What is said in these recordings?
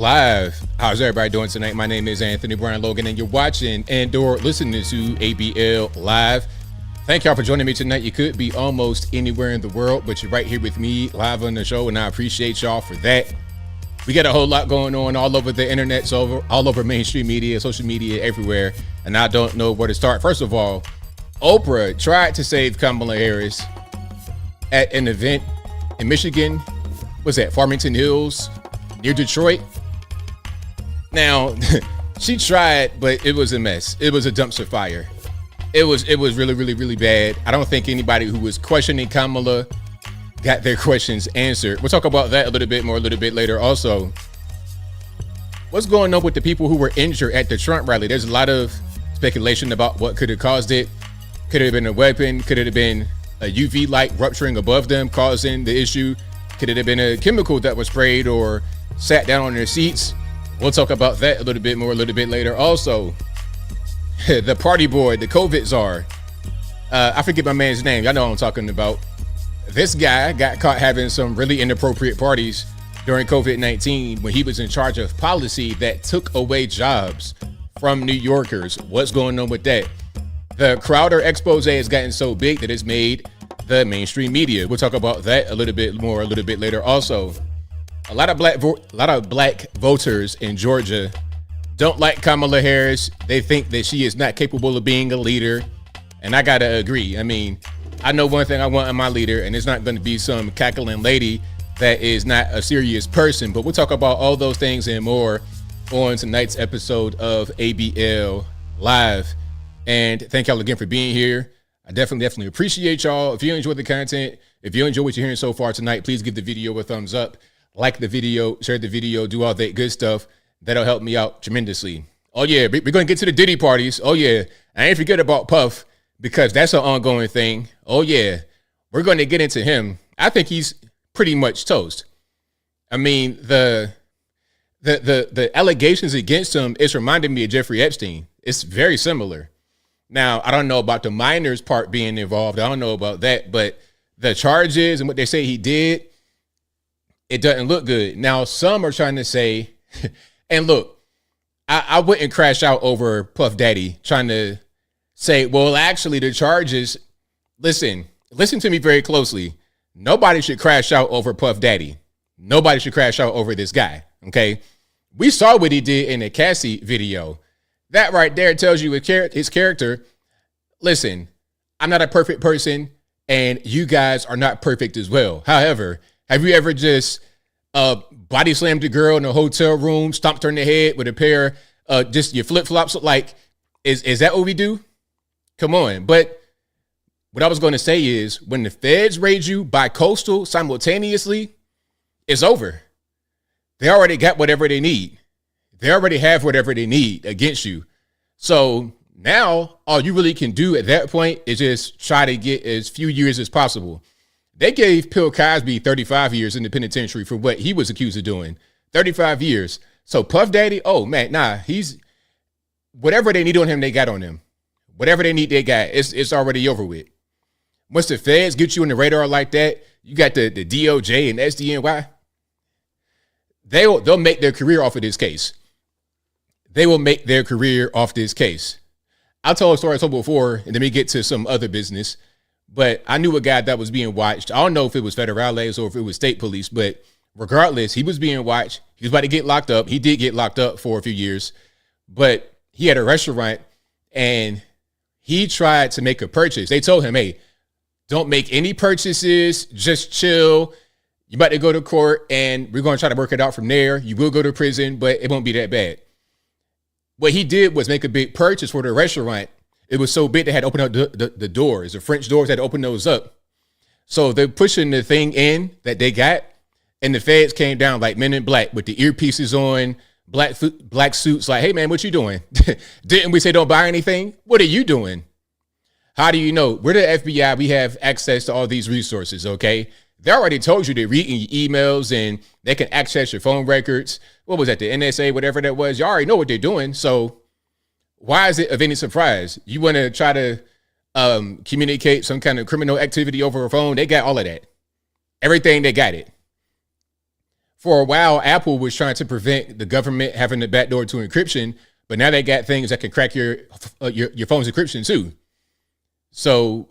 Live. How's everybody doing tonight? My name is Anthony Brian Logan, and you're watching and/or listening to ABL Live. Thank y'all for joining me tonight. You could be almost anywhere in the world, but you're right here with me live on the show, and I appreciate y'all for that. We got a whole lot going on all over the internet, so all over mainstream media, social media, everywhere, and I don't know where to start. First of all, Oprah tried to save Kamala Harris at an event in Michigan. What's that? Farmington Hills, near Detroit. Now, she tried, but it was a mess. It was a dumpster fire. It was really bad. I don't think anybody who was questioning Kamala got their questions answered. We'll talk about that a little bit more a little bit later. Also, what's going on with the people who were injured at the Trump rally? There's a lot of speculation about what could have caused it. Could it have been a weapon? Could it have been a UV light rupturing above them causing the issue? Could it have been a chemical that was sprayed or sat down on their seats? We'll talk about that a little bit more a little bit later. Also, the party boy, the COVID Czar. I forget my man's name. Y'all know what I'm talking about. This guy got caught having some really inappropriate parties during COVID-19 when he was in charge of policy that took away jobs from New Yorkers. What's going on with that? The Crowder expose has gotten so big that it's made the mainstream media. We'll talk about that a little bit more a little bit later. Also, a lot of black voters in Georgia don't like Kamala Harris. They think that she is not capable of being a leader, and I gotta agree. I mean, I know one thing I want in my leader, and it's not going to be some cackling lady that is not a serious person. But we'll talk about all those things and more on tonight's episode of ABL Live. And thank y'all again for being here. I definitely appreciate y'all. If you enjoy the content, if you enjoy what you're hearing so far tonight, please give the video a thumbs up, like the video, share the video, do all that good stuff. That'll help me out tremendously. Oh yeah, we're going to get to the Diddy parties. Oh yeah, I ain't forget about Puff, because that's an ongoing thing. Oh yeah, we're going to get into him. I think he's pretty much toast. I mean, the allegations against him, it's reminding me of Jeffrey Epstein. It's very similar. Now, I don't know about the minors part being involved. I don't know about that, but the charges and what they say he did, it doesn't look good. Now, some are trying to say, and look, I wouldn't crash out over Puff Daddy trying to say, well, actually the charges, listen to me very closely. Nobody should crash out over Puff Daddy. Nobody should crash out over this guy. Okay. We saw what he did in the Cassie video. That right there tells you his character. Listen, I'm not a perfect person, and you guys are not perfect as well. However, have you ever just body slammed a girl in a hotel room, stomped her in the head with a pair of just your flip-flops? Like, is that what we do? Come on. But what I was going to say is, when the feds raid you by coastal simultaneously, it's over. They already got whatever they need. They already have whatever they need against you. So now all you really can do at that point is just try to get as few years as possible. They gave Bill Cosby 35 years in the penitentiary for what he was accused of doing. 35 years. So Puff Daddy, oh man, nah, he's whatever they need on him, they got on him. Whatever they need, they got. It's already over with. Once the feds get you on the radar like that, you got the DOJ and SDNY. They'll make their career off of this case. They will make their career off this case. I'll tell a story I told before, and then we get to some other business. But I knew a guy that was being watched. I don't know if it was federales or if it was state police, but regardless, he was being watched. He was about to get locked up. He did get locked up for a few years, but he had a restaurant and he tried to make a purchase. They told him, hey, don't make any purchases. Just chill. You're about to go to court and we're going to try to work it out from there. You will go to prison, but it won't be that bad. What he did was make a big purchase for the restaurant. It was so big they had to open up the doors. The French doors had to open those up. So they're pushing the thing in that they got, and the feds came down like Men in Black with the earpieces on, black suits. Like, hey man, what you doing? Didn't we say don't buy anything? What are you doing? How do you know? We're the FBI. We have access to all these resources. Okay. They already told you they're reading your emails and they can access your phone records. What was that? The NSA, whatever that was. You already know what they're doing. So why is it of any surprise? You want to try to communicate some kind of criminal activity over a phone? They got all of that. Everything, they got it. For a while, Apple was trying to prevent the government having the backdoor to encryption, but now they got things that can crack your phone's encryption too. So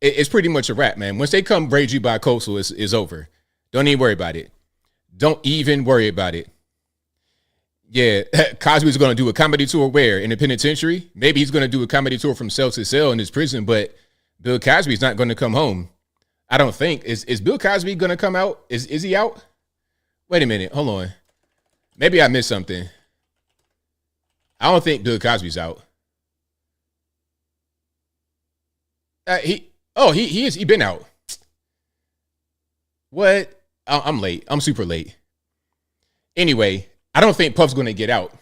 it's pretty much a wrap, man. Once they come braid you by coastal, it's over. Don't even worry about it. Don't even worry about it. Yeah, Cosby's going to do a comedy tour where? In the penitentiary? Maybe he's going to do a comedy tour from cell to cell in his prison, but Bill Cosby's not going to come home. I don't think. Is Bill Cosby going to come out? Is he out? Wait a minute. Hold on. Maybe I missed something. I don't think Bill Cosby's out. He is. He been out. What? I'm late. I'm super late. Anyway, I don't think Puff's going to get out.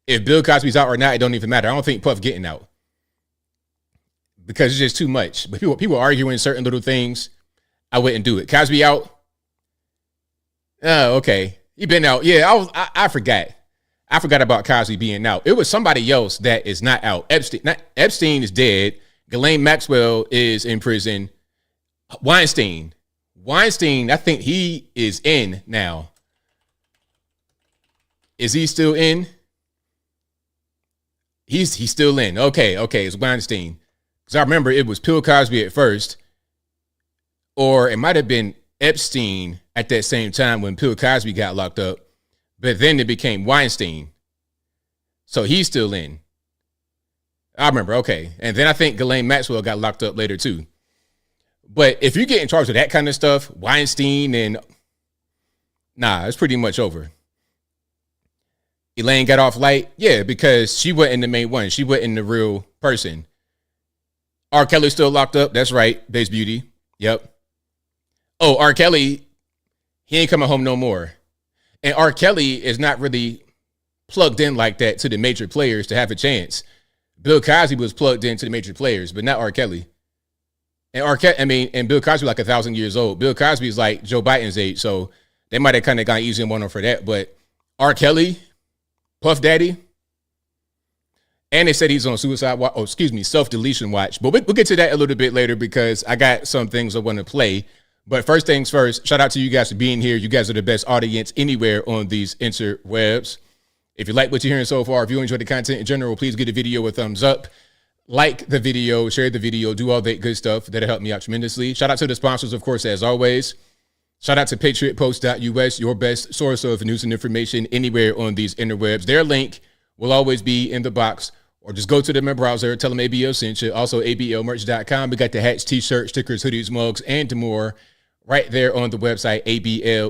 If Bill Cosby's out or not, it don't even matter. I don't think Puff getting out because it's just too much. But people arguing certain little things. I wouldn't do it. Cosby out. Oh, okay. He been out. Yeah, I forgot. I forgot about Cosby being out. It was somebody else that is not out. Epstein is dead. Ghislaine Maxwell is in prison. Weinstein, I think he is in now. Is he still in? He's still in. Okay, it's Weinstein. Because I remember it was Bill Cosby at first. Or it might have been Epstein at that same time when Bill Cosby got locked up. But then it became Weinstein. So he's still in. I remember, okay. And then I think Ghislaine Maxwell got locked up later too. But if you get in charge of that kind of stuff, Weinstein and... Nah, it's pretty much over. Elaine got off light? Yeah, because she wasn't the main one. She wasn't the real person. R. Kelly's still locked up. That's right. Base Beauty. Yep. Oh, R. Kelly, he ain't coming home no more. And R. Kelly is not really plugged in like that to the major players to have a chance. Bill Cosby was plugged into the major players, but not R. Kelly. And Bill Cosby like 1,000 years old. Bill Cosby is like Joe Biden's age, so they might have kind of gone easy on him for that. But R. Kelly, Puff Daddy, and they said he's on self-deletion watch. But we'll get to that a little bit later because I got some things I want to play. But first things first, shout out to you guys for being here. You guys are the best audience anywhere on these interwebs. If you like what you're hearing so far, if you enjoy the content in general, please give the video a thumbs up. Like the video, share the video, do all that good stuff. That'll help me out tremendously. Shout out to the sponsors, of course, as always. Shout out to patriotpost.us, your best source of news and information anywhere on these interwebs. Their link will always be in the box, or just go to them in browser, tell them ABL sent you. Also, ablmerch.com. We got the hats, t-shirts, stickers, hoodies, mugs, and more right there on the website,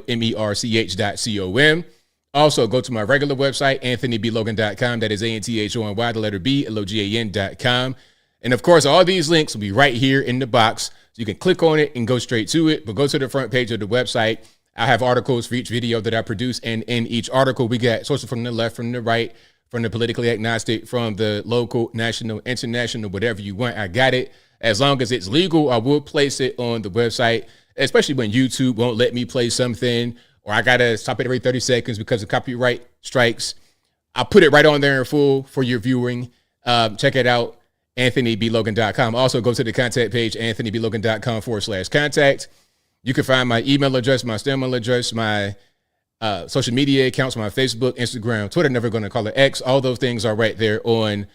ablmerch.com. Also, go to my regular website, anthonyblogan.com. That is ANTHONY, the letter B, LOGAN.com. And of course, all these links will be right here in the box. So you can click on it and go straight to it. But go to the front page of the website. I have articles for each video that I produce. And in each article, we got sources from the left, from the right, from the politically agnostic, from the local, national, international, whatever you want. I got it. As long as it's legal, I will place it on the website, especially when YouTube won't let me play something, or I got to stop it every 30 seconds because of copyright strikes. I'll put it right on there in full for your viewing. Check it out, anthonyblogan.com. Also, go to the contact page, anthonyblogan.com/contact. You can find my email address, my email address, my social media accounts, my Facebook, Instagram, Twitter, never going to call it X. All those things are right there on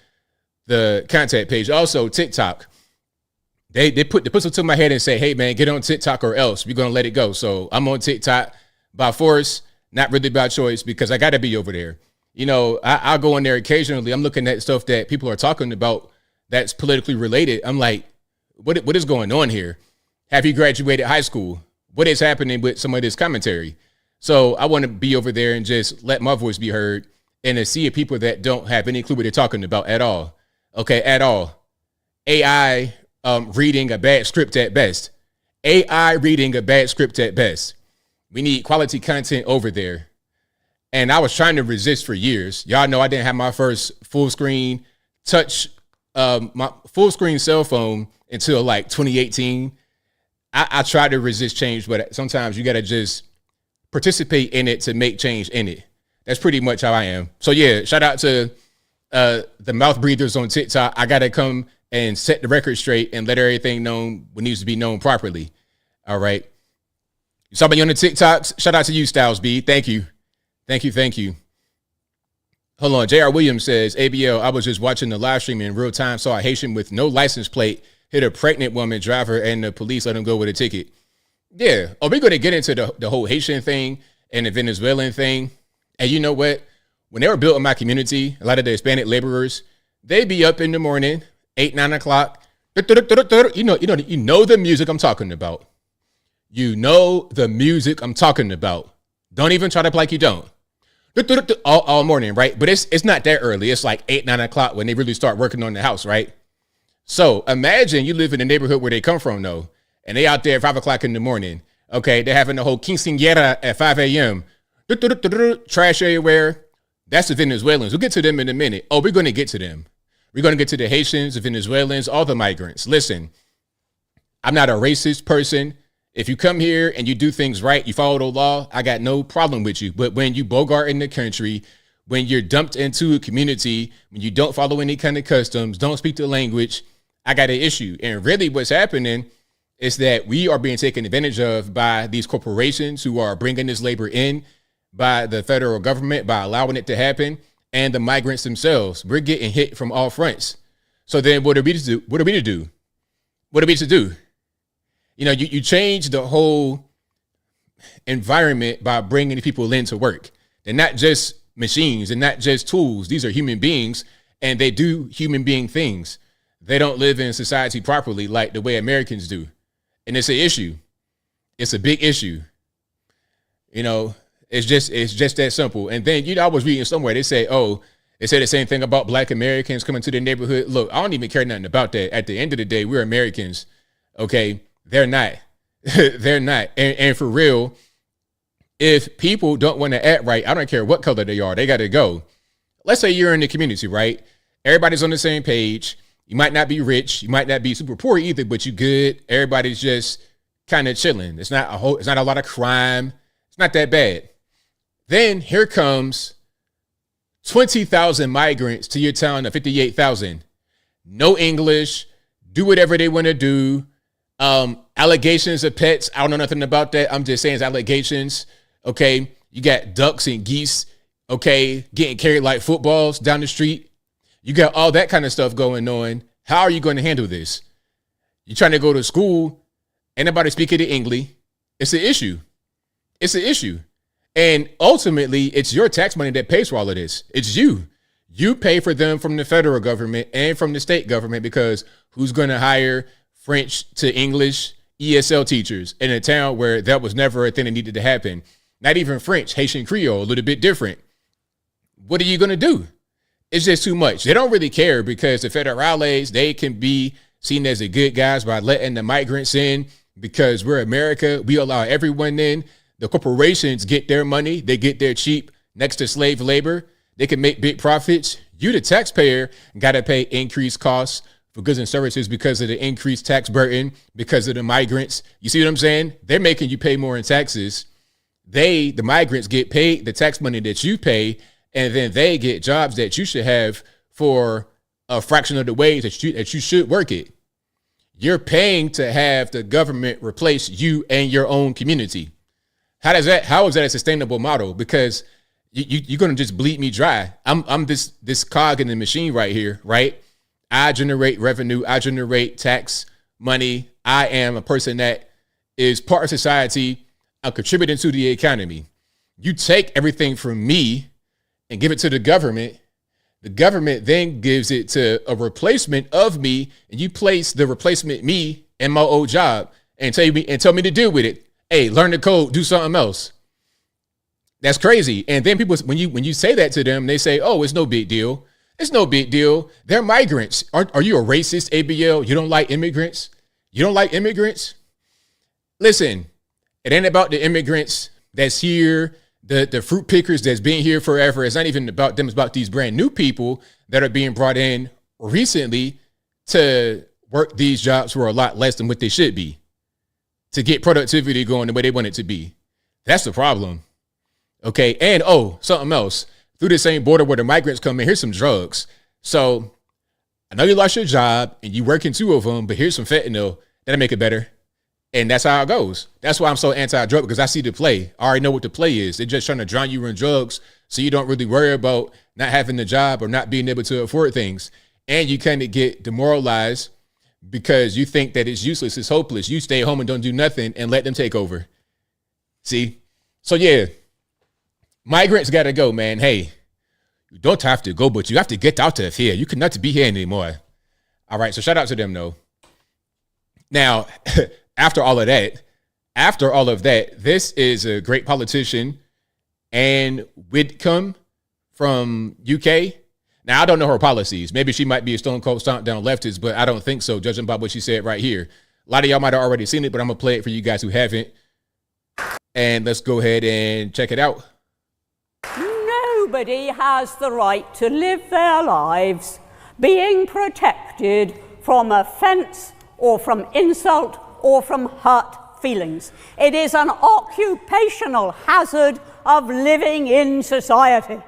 the contact page. Also, TikTok. They put something to my head and say, hey, man, get on TikTok or else we're going to let it go. So I'm on TikTok by force, not really by choice, because I got to be over there. You know, I'll go in there occasionally. I'm looking at stuff that people are talking about that's politically related. I'm like, what is going on here? Have you graduated high school? What is happening with some of this commentary? So I want to be over there and just let my voice be heard and to see people that don't have any clue what they're talking about at all. Okay, at all. AI reading a bad script at best. AI reading a bad script at best. We need quality content over there. And I was trying to resist for years. Y'all know I didn't have my first full screen touch, my full screen cell phone until like 2018. I tried to resist change, but sometimes you got to just participate in it to make change in it. That's pretty much how I am. So yeah, shout out to the mouth breathers on TikTok. I got to come and set the record straight and let everything known what needs to be known properly. All right. You saw me on the TikToks. Shout out to you, Styles B. Thank you. Thank you. Thank you. Hold on. J.R. Williams says, ABL, I was just watching the live stream in real time. Saw a Haitian with no license plate hit a pregnant woman driver and the police let him go with a ticket. Yeah. Oh, we're going to get into the whole Haitian thing and the Venezuelan thing. And you know what? When they were built in my community, a lot of the Hispanic laborers, they'd be up in the morning, 8, 9 o'clock. You know the music I'm talking about. You know the music I'm talking about. Don't even try to act like you don't. All morning, right? But it's not that early. It's like 8, 9 o'clock when they really start working on the house, right? So imagine you live in the neighborhood where they come from, though, and they out there at 5 o'clock in the morning. Okay, they're having the whole quinceañera at 5 a.m. Trash everywhere. That's the Venezuelans. We'll get to them in a minute. Oh, we're going to get to them. We're going to get to the Haitians, the Venezuelans, all the migrants. Listen, I'm not a racist person. If you come here and you do things right, you follow the law, I got no problem with you. But when you bogart in the country, when you're dumped into a community, when you don't follow any kind of customs, don't speak the language, I got an issue. And really what's happening is that we are being taken advantage of by these corporations who are bringing this labor in, by the federal government, by allowing it to happen, and the migrants themselves. We're getting hit from all fronts. So then what are we to do? What are we to do? What are we to do? You know, you change the whole environment by bringing people in to work. They're not just machines and not just tools. These are human beings, and they do human being things. They don't live in society properly like the way Americans do. And it's an issue. It's a big issue. You know, it's just that simple. And then, you know, I was reading somewhere, they say the same thing about Black Americans coming to the neighborhood. Look, I don't even care nothing about that. At the end of the day, we're Americans. Okay. They're not. They're not. And for real, if people don't want to act right, I don't care what color they are, they got to go. Let's say you're in the community, right? Everybody's on the same page. You might not be rich. You might not be super poor either, but you good. Everybody's just kind of chilling. It's not a lot of crime. It's not that bad. Then here comes 20,000 migrants to your town of 58,000. No English, do whatever they want to do. Allegations of pets. I don't know nothing about that. I'm just saying it's allegations. Okay. You got ducks and geese. Okay. Getting carried like footballs down the street. You got all that kind of stuff going on. How are you going to handle this? You're trying to go to school. Ain't nobody speaking the English. It's an issue. It's an issue. And ultimately, it's your tax money that pays for all of this. It's you. You pay for them from the federal government and from the state government, because who's going to hire French to English ESL teachers in a town where that was never a thing that needed to happen? Not even French, Haitian Creole, a little bit different. What are you going to do? It's just too much. They don't really care, because the federales, they can be seen as the good guys by letting the migrants in, because we're America. We allow everyone in. The corporations get their money. They get their cheap next to slave labor. They can make big profits. You, the taxpayer, got to pay increased costs for goods and services because of the increased tax burden, because of the migrants. You see what I'm saying? They're making you pay more in taxes. The migrants get paid the tax money that you pay, and then they get jobs that you should have for a fraction of the wage that you should work it. You're paying to have the government replace you and your own community. How is that a sustainable model? Because you're going to just bleed me dry. I'm this cog in the machine right here, right? I generate revenue. I generate tax money. I am a person that is part of society. I'm contributing to the economy. You take everything from me and give it to the government. The government then gives it to a replacement of me, and you place the replacement me in my old job and tell me to deal with it. Hey, learn the code, do something else. That's crazy. And then people, when you say that to them, they say, oh, it's no big deal. It's no big deal. They're migrants. Are you a racist, ABL? You don't like immigrants? You don't like immigrants? Listen, it ain't about the immigrants that's here, the fruit pickers that's been here forever. It's not even about them. It's about these brand new people that are being brought in recently to work these jobs for a lot less than what they should be, to get productivity going the way they want it to be. That's the problem. Okay. And something else. Through the same border where the migrants come in, here's some drugs. So I know you lost your job and you working 2 of them, but here's some fentanyl that'll make it better. And that's how it goes. That's why I'm so anti-drug, because I see the play. I already know what the play is. They're just trying to drown you in drugs so you don't really worry about not having a job or not being able to afford things. And you kind of get demoralized because you think that it's useless, it's hopeless. You stay home and don't do nothing and let them take over. See? So yeah, migrants got to go, man. Hey, you don't have to go, but you have to get out of here. You cannot be here anymore. All right, so shout out to them, though. Now, after all of that, this is a great politician, Anne Whitcomb from UK. Now, I don't know her policies. Maybe she might be a stone cold stomp down leftist, but I don't think so, judging by what she said right here. A lot of y'all might have already seen it, but I'm going to play it for you guys who haven't. And let's go ahead and check it out. Nobody has the right to live their lives being protected from offence or from insult or from hurt feelings. It is an occupational hazard of living in society.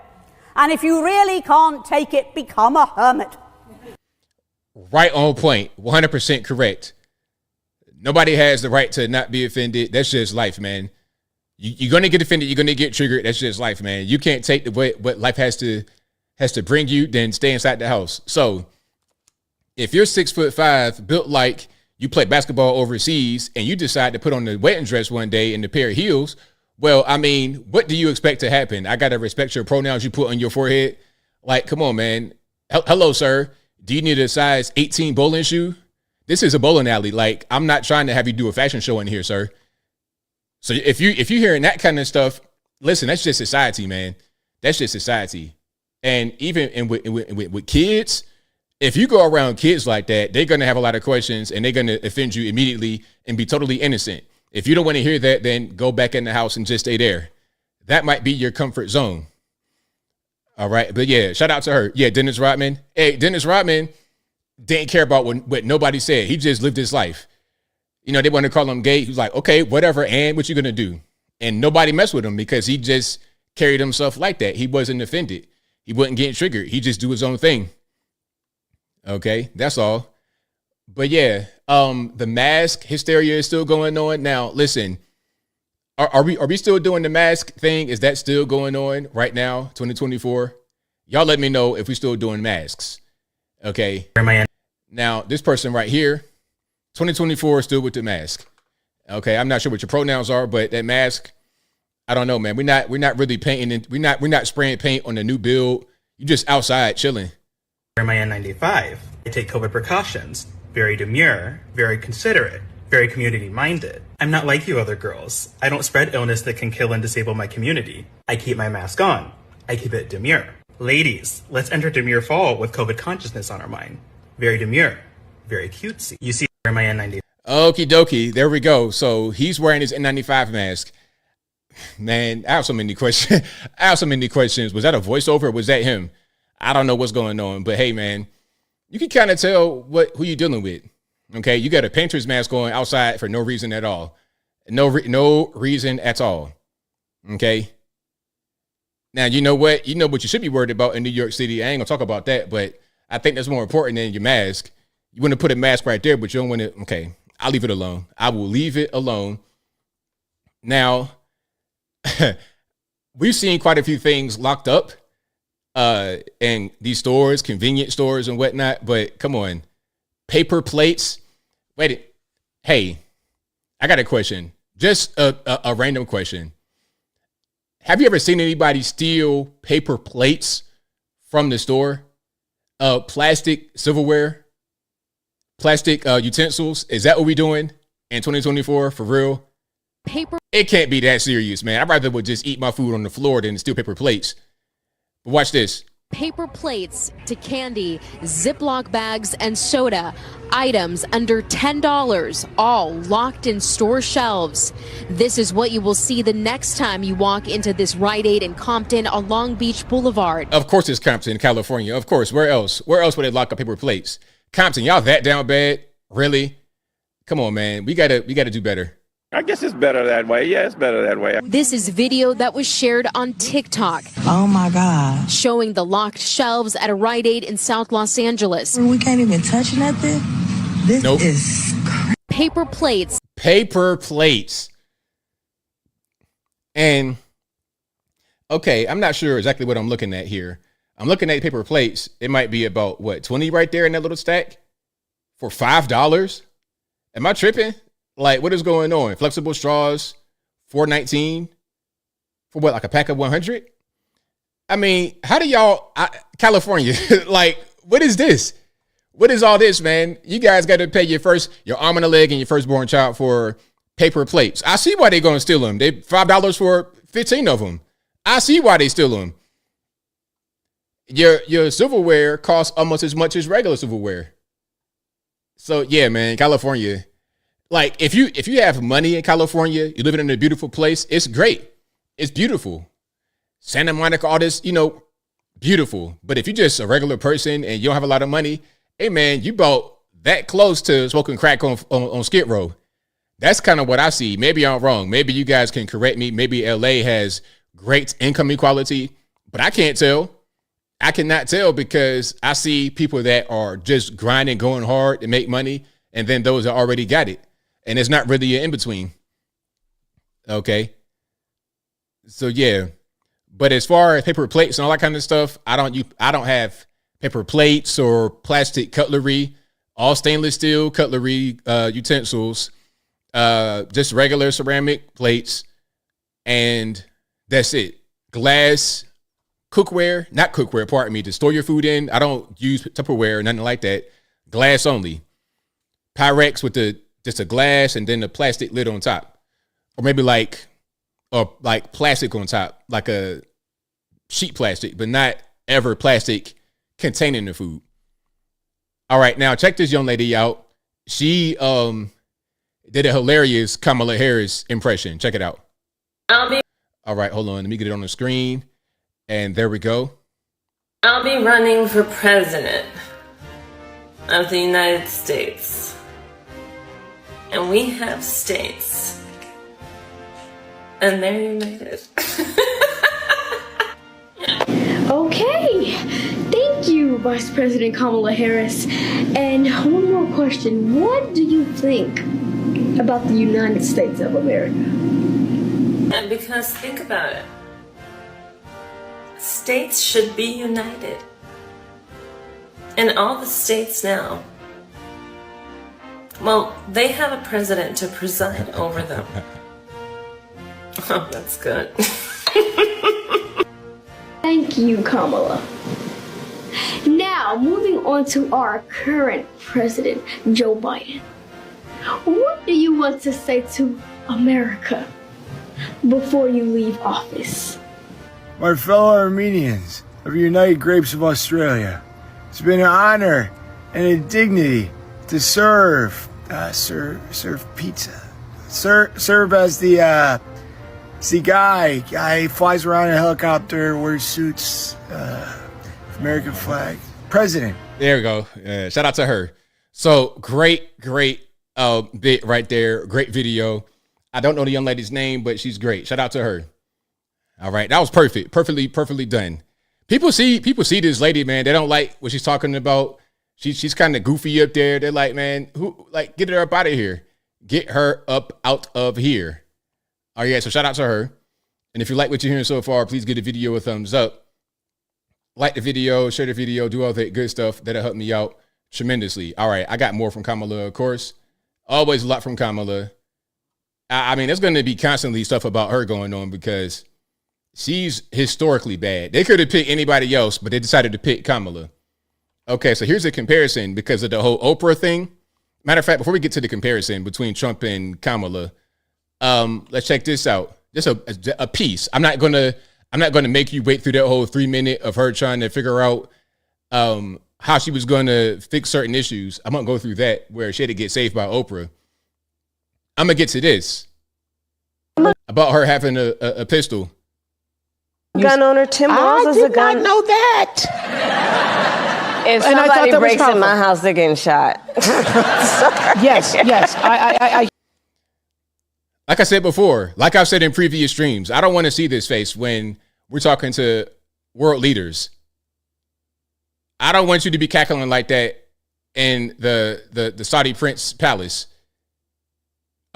And if you really can't take it, become a hermit. Right on point. 100% correct. Nobody has the right to not be offended. That's just life, man. You're going to get offended. You're going to get triggered. That's just life, man. You can't take what life has to bring you, then stay inside the house. So if you're 6'5", built like you play basketball overseas, and you decide to put on the wedding dress one day and a pair of heels, well, I mean, what do you expect to happen? I got to respect your pronouns you put on your forehead. Like, come on, man. Hello, sir. Do you need a size 18 bowling shoe? This is a bowling alley. Like, I'm not trying to have you do a fashion show in here, sir. So if you're hearing that kind of stuff, listen, that's just society, man. That's just society. And even with kids, if you go around kids like that, they're going to have a lot of questions and they're going to offend you immediately and be totally innocent. If you don't want to hear that, then go back in the house and just stay there. That might be your comfort zone. All right. But yeah, shout out to her. Yeah, Dennis Rodman. Hey, Dennis Rodman didn't care about what nobody said. He just lived his life. You know, they want to call him gay. He's like, okay, whatever. And what you going to do? And nobody messed with him because he just carried himself like that. He wasn't offended. He wasn't getting triggered. He just do his own thing. Okay, that's all. But yeah, the mask hysteria is still going on. Now, listen, are we still doing the mask thing? Is that still going on right now, 2024? Y'all let me know if we still doing masks. Okay. Now, this person right here, 2024 still with the mask. Okay, I'm not sure what your pronouns are, but that mask, I don't know, man. We're not really painting. We're not spraying paint on the new build. You just outside chilling. Wear my N95. I take COVID precautions. Very demure, very considerate, very community-minded. I'm not like you other girls. I don't spread illness that can kill and disable my community. I keep my mask on. I keep it demure. Ladies, let's enter demure fall with COVID consciousness on our mind. Very demure, very cutesy. You see, I wear my N95. Okie dokie, there we go. So he's wearing his N95 mask. Man, I have so many questions. Was that a voiceover or was that him? I don't know what's going on, but hey, man, you can kind of tell who you're dealing with. Okay, you got a painter's mask on outside for no reason at all. No reason at all. Okay. Now, you know what? You know what you should be worried about in New York City. I ain't gonna talk about that, but I think that's more important than your mask. You want to put a mask right there, but you don't want to. Okay, I'll leave it alone. I will leave it alone. Now, we've seen quite a few things locked up in these stores, convenience stores and whatnot, but come on, paper plates. Wait, hey, I got a question. Just a random question. Have you ever seen anybody steal paper plates from the store? Plastic silverware, plastic utensils. Is that what we're doing in 2024 for real? Paper. It can't be that serious, man. I'd rather would just eat my food on the floor than steal paper plates. But watch this. Paper plates to candy, Ziploc bags, and soda. Items under $10, all locked in store shelves. This is what you will see the next time you walk into this Rite Aid in Compton on Long Beach Boulevard. Of course it's Compton, California. Of course. Where else? Where else would they lock up paper plates? Compton, y'all that down bad? Really? Come on, man. We gotta do better. I guess it's better that way. Yeah, it's better that way. This is video that was shared on TikTok. Oh my God. Showing the locked shelves at a Rite Aid in South Los Angeles. We can't even touch nothing. This Nope. is crazy. paper plates. Paper plates. And okay, I'm not sure exactly what I'm looking at here. I'm looking at paper plates. It might be about what, 20 right there in that little stack for $5. Am I tripping? Like, what is going on? Flexible straws, $4.19 for what, like a pack of 100? I mean, how do y'all, California, like, what is this? What is all this, man? You guys got to pay your arm and a leg and your firstborn child for paper plates. I see why they're going to steal them. They $5 for 15 of them. I see why they steal them. Your silverware costs almost as much as regular silverware. So yeah, man, California. Like if you have money in California, you're living in a beautiful place, it's great. It's beautiful. Santa Monica, all this, beautiful. But if you're just a regular person and you don't have a lot of money, hey man, you bought that close to smoking crack on Skid Row. That's kind of what I see. Maybe I'm wrong. Maybe you guys can correct me. Maybe LA has great income equality, but I can't tell. I cannot tell because I see people that are just grinding, going hard to make money, and then those that already got it. And it's not really an in-between. Okay. So yeah. But as far as paper plates and all that kind of stuff, I don't have paper plates or plastic cutlery, all stainless steel cutlery, utensils, just regular ceramic plates, and that's it. Glass, cookware, not cookware, pardon me, to store your food in. I don't use Tupperware, nothing like that. Glass only. Pyrex with just a glass and then the plastic lid on top. Or maybe like plastic on top, like a sheet plastic, but not ever plastic containing the food. All right, now check this young lady out. She did a hilarious Kamala Harris impression. Check it out. All right, hold on. Let me get it on the screen. And there we go. I'll be running for president of the United States. And we have states. And they're united. Okay. Thank you, Vice President Kamala Harris. And one more question. What do you think about the United States of America? And because think about it. States should be united. And all the states now, well, they have a president to preside over them. Oh, that's good. Thank you, Kamala. Now, moving on to our current president, Joe Biden. What do you want to say to America before you leave office? My fellow Armenians of United Grapes of Australia, it's been an honor and a dignity to serve pizza. Serve as the guy flies around in a helicopter, wears suits, American flag, president. There we go. Shout out to her. So great bit right there. Great video. I don't know the young lady's name, but she's great. Shout out to her. All right, that was perfect. Perfectly done. People see this lady, man. They don't like what she's talking about. She's kind of goofy up there. They're like, man, get her up out of here. Get her up out of here. All right, so shout out to her. And if you like what you're hearing so far, please give the video a thumbs up. Like the video, share the video, do all that good stuff. That'll help me out tremendously. All right, I got more from Kamala, of course. Always a lot from Kamala. I mean, there's going to be constantly stuff about her going on because she's historically bad. They could have picked anybody else, but they decided to pick Kamala. Okay, so here's a comparison because of the whole Oprah thing. Matter of fact, before we get to the comparison between Trump and Kamala, let's check this out. Just a piece. I'm not gonna make you wait through that whole 3 minute of her trying to figure out how she was gonna fix certain issues. I'm gonna go through that where she had to get saved by Oprah. I'm gonna get to this about her having a pistol. Gun owner Tim Walz is a gun. I did not know that. If somebody breaks in my house, they're getting shot. Yes. I Like I said before, like I've said in previous streams, I don't want to see this face when we're talking to world leaders. I don't want you to be cackling like that in the Saudi Prince Palace.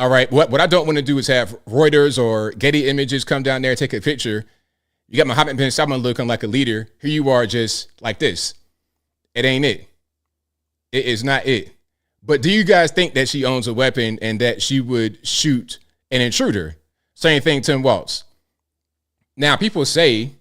All right. What I don't want to do is have Reuters or Getty Images come down there, take a picture. You got Mohammed bin Salman looking like a leader. Here you are just like this. It ain't it. It is not it. But do you guys think that she owns a weapon and that she would shoot an intruder? Same thing, Tim Waltz. Now, people say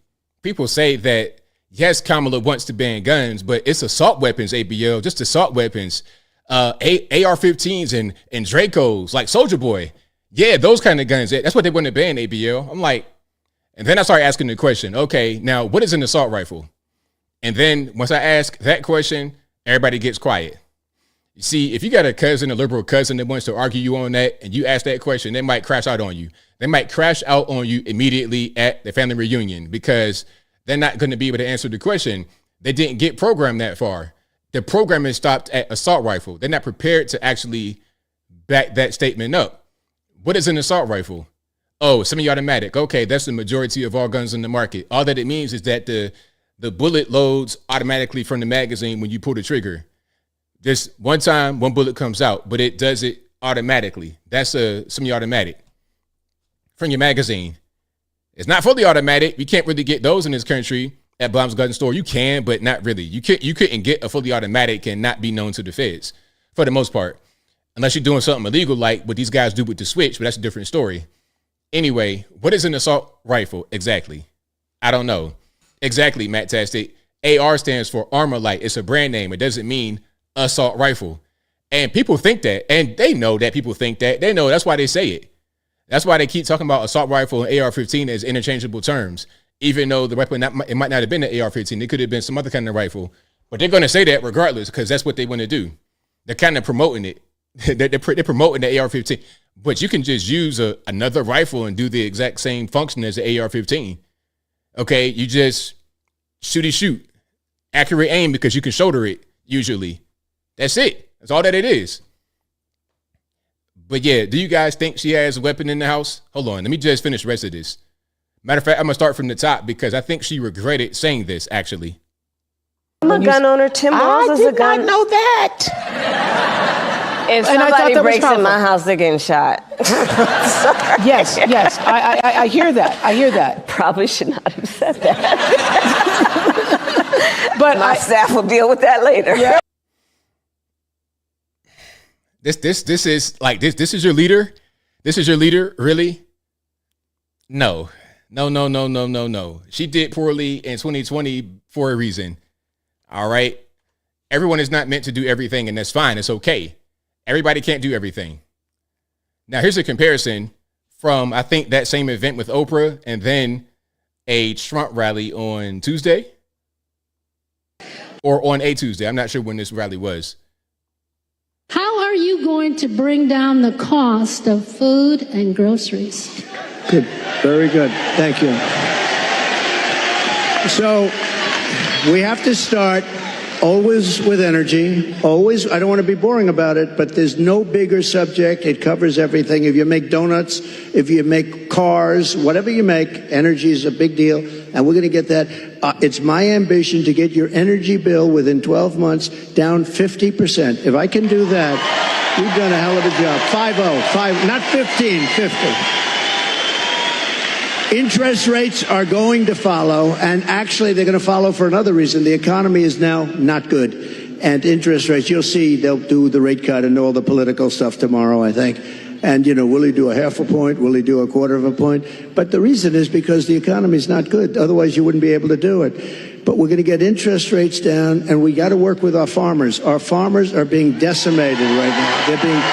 that, yes, Kamala wants to ban guns, but it's assault weapons, ABL, just assault weapons. AR-15s and Dracos, like Soldier Boy. Yeah, those kind of guns. That's what they want to ban, ABL. I'm like, and then I started asking the question, okay, now what is an assault rifle? And then once I ask that question, everybody gets quiet. You see, if you got a liberal cousin that wants to argue you on that, and you ask that question, they might crash out on you. They might crash out on you immediately at the family reunion because they're not going to be able to answer the question. They didn't get programmed that far. The programming stopped at assault rifle. They're not prepared to actually back that statement up. What is an assault rifle? Oh, semi-automatic. Okay, that's the majority of all guns in the market. All that it means is that the bullet loads automatically from the magazine when you pull the trigger. Just one time, one bullet comes out, but it does it automatically. That's a semi-automatic from your magazine. It's not fully automatic. You can't really get those in this country at Blum's Gun Store. You can, but not really. You couldn't get a fully automatic and not be known to the feds for the most part, unless you're doing something illegal like what these guys do with the switch, but that's a different story. Anyway, what is an assault rifle exactly? I don't know. Exactly, Matt Tastic. AR stands for Armor Light. It's a brand name. It doesn't mean assault rifle. And people think that, and they know that people think that. They know that's why they say it. That's why they keep talking about assault rifle and AR-15 as interchangeable terms, even though the weapon, it might not have been an AR-15. It could have been some other kind of rifle. But they're going to say that regardless because that's what they want to do. They're kind of promoting it. They're promoting the AR-15. But you can just use another rifle and do the exact same function as the AR-15. Okay, you just shoot. Accurate aim because you can shoulder it, usually. That's it. That's all that it is. But yeah, do you guys think she has a weapon in the house? Hold on, let me just finish the rest of this. Matter of fact, I'm going to start from the top because I think she regretted saying this, actually. I'm a gun owner. Tim Walz is a gun. I did not know that. If somebody breaks in my house, they're getting shot. Yes, I hear that. I hear that. Probably should not have said that. But my staff will deal with that later. Yeah. This is like this is your leader? This is your leader, really? No. She did poorly in 2020 for a reason. All right. Everyone is not meant to do everything, and that's fine. It's okay. Everybody can't do everything. Now, here's a comparison from, I think, that same event with Oprah and then a Trump rally on Tuesday or on a Tuesday. I'm not sure when this rally was. How are you going to bring down the cost of food and groceries? Good. Very good. Thank you. So we have to start always with energy. Always. I don't want to be boring about it, but there's no bigger subject. It covers everything. If you make donuts, if you make cars, whatever you make, energy is a big deal. And we're going to get that. It's my ambition to get your energy bill within 12 months down 50%. If I can do that, you've done a hell of a job. 5-0, not 15, 50. Interest rates are going to follow, and actually they're going to follow for another reason. The economy is now not good, and interest rates, you'll see they'll do the rate cut and all the political stuff tomorrow, I think. And, will he do a half a point? Will he do a quarter of a point? But the reason is because the economy is not good. Otherwise, you wouldn't be able to do it. But we're going to get interest rates down, and we got to work with our farmers. Our farmers are being decimated right now. They're being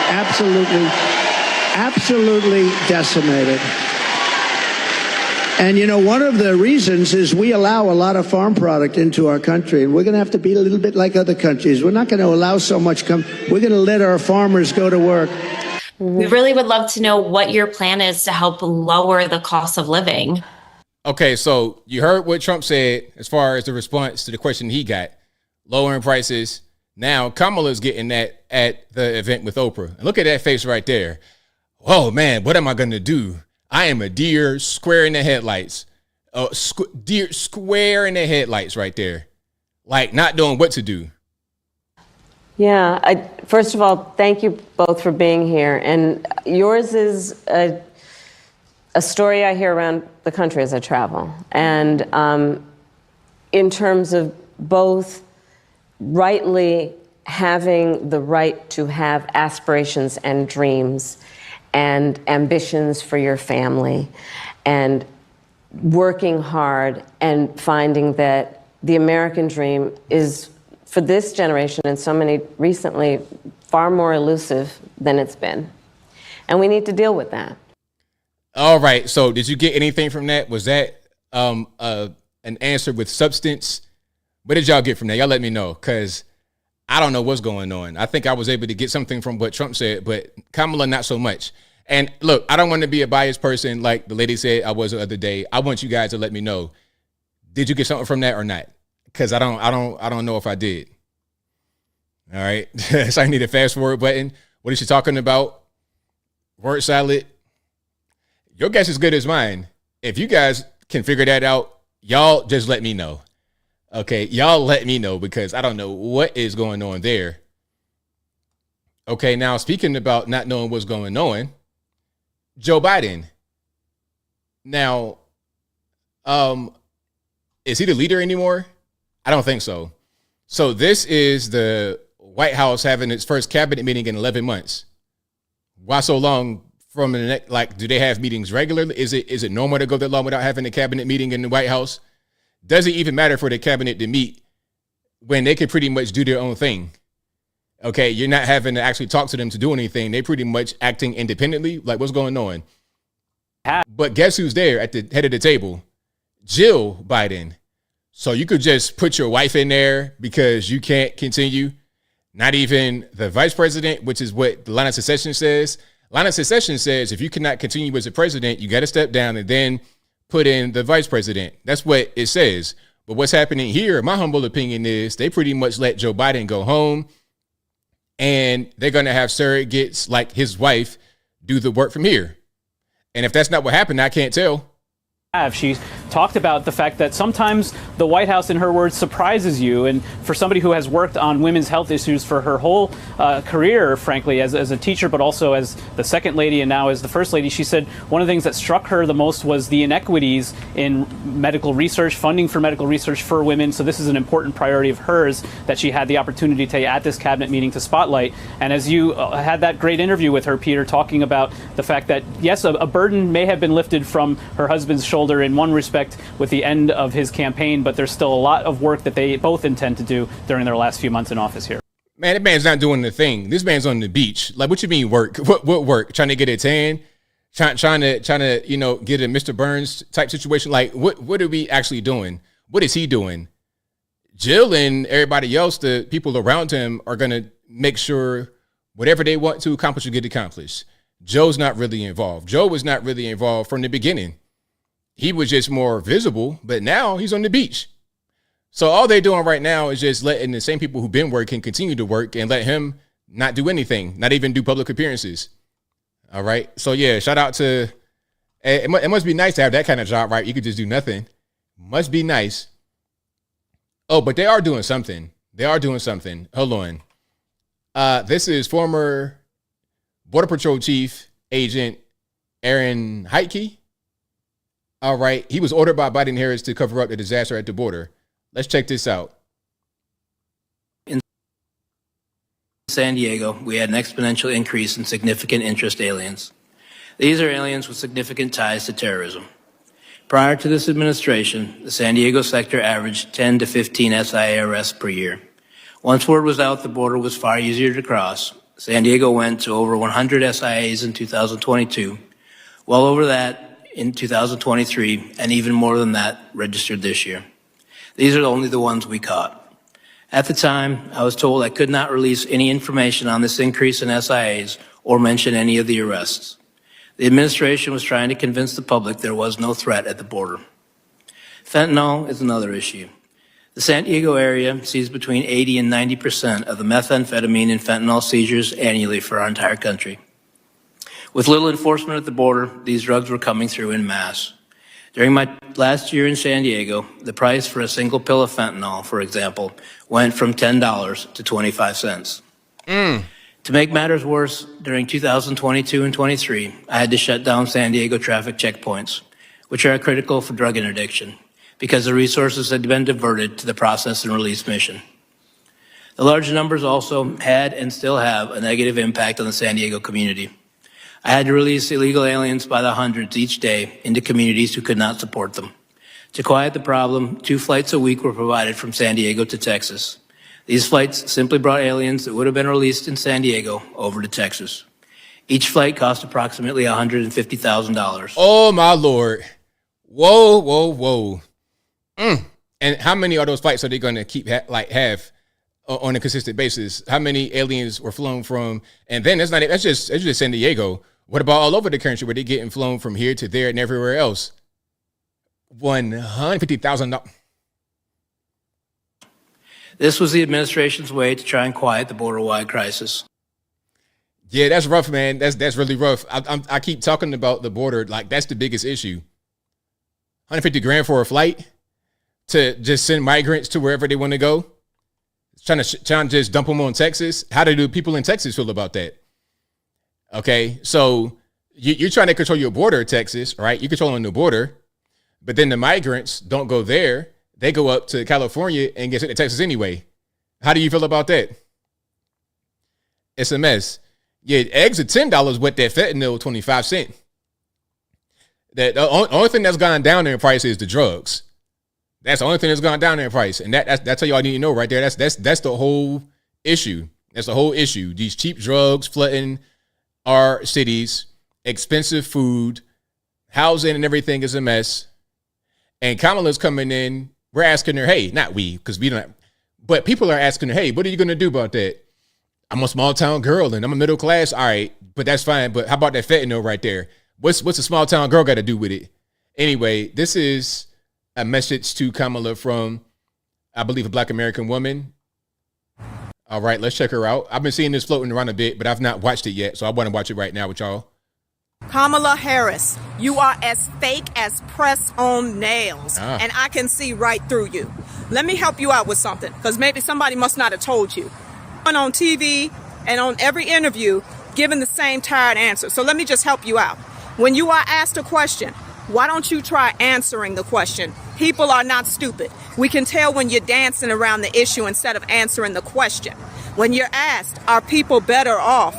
absolutely decimated. And, one of the reasons is we allow a lot of farm product into our country, and we're going to have to be a little bit like other countries. We're not going to allow so much We're going to let our farmers go to work. We really would love to know what your plan is to help lower the cost of living. Okay, so you heard what Trump said as far as the response to the question he got, lowering prices. Now Kamala's getting that at the event with Oprah. And look at that face right there. Oh, man, what am I going to do? I am a deer square in the headlights. Deer square in the headlights right there. Like not knowing what to do. Yeah, first of all, thank you both for being here. And yours is a story I hear around the country as I travel. And in terms of both rightly having the right to have aspirations and dreams and ambitions for your family, and working hard and finding that the American dream is, for this generation and so many recently, far more elusive than it's been. And we need to deal with that. All right. So did you get anything from that? Was that an answer with substance? What did y'all get from that? Y'all let me know, because I don't know what's going on. I think I was able to get something from what Trump said, but Kamala, not so much. And look, I don't want to be a biased person like the lady said I was the other day. I want you guys to let me know. Did you get something from that or not? Because I don't know if I did. All right. So I need a fast forward button. What is she talking about? Word salad. Your guess is good as mine. If you guys can figure that out, y'all just let me know. Okay, y'all let me know, because I don't know what is going on there. Okay, now speaking about not knowing what's going on, Joe Biden. Now, is he the leader anymore? I don't think so. So this is the White House having its first cabinet meeting in 11 months. Why so long? From the next, like, do they have meetings regularly? Is it normal to go that long without having a cabinet meeting in the White House? Does it even matter for the cabinet to meet when they can pretty much do their own thing? Okay, you're not having to actually talk to them to do anything. They pretty much acting independently. Like, what's going on? But guess who's there at the head of the table? Jill Biden. So you could just put your wife in there because you can't continue. Not even the vice president, which is what the line of succession says. Line of succession says if you cannot continue as a president, you got to step down and then put in the vice president. That's what it says. But what's happening here, my humble opinion, is they pretty much let Joe Biden go home, and they're going to have surrogates like his wife do the work from here. And if that's not what happened, I can't tell. She talked about the fact that sometimes the White House, in her words, surprises you. And for somebody who has worked on women's health issues for her whole career, frankly, as a teacher, but also as the second lady and now as the first lady, she said one of the things that struck her the most was the inequities in medical research, funding for medical research for women. So this is an important priority of hers that she had the opportunity to at this cabinet meeting to spotlight. And as you had that great interview with her, Peter, talking about the fact that, yes, a burden may have been lifted from her husband's shoulder in one respect with the end of his campaign, but there's still a lot of work that they both intend to do during their last few months in office here. Man, that man's not doing the thing. This man's on the beach. Like, what you mean work? What work? Trying to get a tan? Trying to, you know, get a Mr. Burns type situation? Like, what are we actually doing? What is he doing? Jill and everybody else, the people around him, are going to make sure whatever they want to accomplish will get accomplished. Joe's not really involved. Joe was not really involved from the beginning. He was just more visible, but now he's on the beach. So all they're doing right now is just letting the same people who've been working continue to work and let him not do anything, not even do public appearances. All right. So, yeah, shout out to it must be nice to have that kind of job, right? You could just do nothing. Must be nice. Oh, but they are doing something. They are doing something. Hold on. This is former Border Patrol Chief Agent Aaron Heitke. All right. He was ordered by Biden and Harris to cover up the disaster at the border. Let's check this out. In San Diego, we had an exponential increase in significant interest aliens. These are aliens with significant ties to terrorism. Prior to this administration, the San Diego sector averaged 10 to 15 SIA arrests per year. Once word was out the border was far easier to cross, San Diego went to over 100 SIAs in 2022, well over that in 2023, and even more than that registered this year. These are only the ones we caught. At the time, I was told I could not release any information on this increase in SIAs or mention any of the arrests. The administration was trying to convince the public there was no threat at the border. Fentanyl is another issue. The San Diego area sees between 80 and 90% of the methamphetamine and fentanyl seizures annually for our entire country. With little enforcement at the border, these drugs were coming through en masse. During my last year in San Diego, the price for a single pill of fentanyl, for example, went from $10 to 25 cents. To make matters worse, during 2022 and 23, I had to shut down San Diego traffic checkpoints, which are critical for drug interdiction, because the resources had been diverted to the process and release mission. The large numbers also had and still have a negative impact on the San Diego community. I had to release illegal aliens by the hundreds each day into communities who could not support them. To quiet the problem, 2 flights a week were provided from San Diego to Texas. These flights simply brought aliens that would have been released in San Diego over to Texas. Each flight cost approximately $150,000. Oh, my Lord. Whoa, whoa, whoa. And how many of those flights are they going to keep have on a consistent basis? How many aliens were flown from? And then that's just San Diego. What about all over the country where they're getting flown from here to there and everywhere else? $150,000. This was the administration's way to try and quiet the border-wide crisis. Yeah, that's rough, man. That's really rough. I keep talking about the border like that's the biggest issue. $150,000 for a flight to just send migrants to wherever they want to go. Trying to just dump them on Texas. How do people in Texas feel about that? Okay, so you're trying to control your border, Texas, right? You're controlling the border, but then the migrants don't go there. They go up to California and get sent to Texas anyway. How do you feel about that? It's a mess. Yeah, eggs are $10 with that fentanyl 25 cents. The only thing that's gone down in price is the drugs. That's the only thing that's gone down in price. And that's all y'all need to know right there. That's the whole issue. That's the whole issue. These cheap drugs flooding our cities, expensive food, housing and everything is a mess. And Kamala's coming in. We're asking her, hey, not we, because we don't, but people are asking her, hey, what are you going to do about that? I'm a small town girl and I'm a middle class. All right, but that's fine. But how about that fentanyl right there? What's a small town girl got to do with it? Anyway, this is a message to Kamala from, I believe, a Black American woman. All right, let's check her out. I've been seeing this floating around a bit, but I've not watched it yet. So I want to watch it right now with y'all. Kamala Harris, you are as fake as press on nails, and I can see right through you. Let me help you out with something, because maybe somebody must not have told you. On TV and on every interview, giving the same tired answer. So let me just help you out. When you are asked a question, why don't you try answering the question? People are not stupid. We can tell when you're dancing around the issue instead of answering the question. When you're asked, are people better off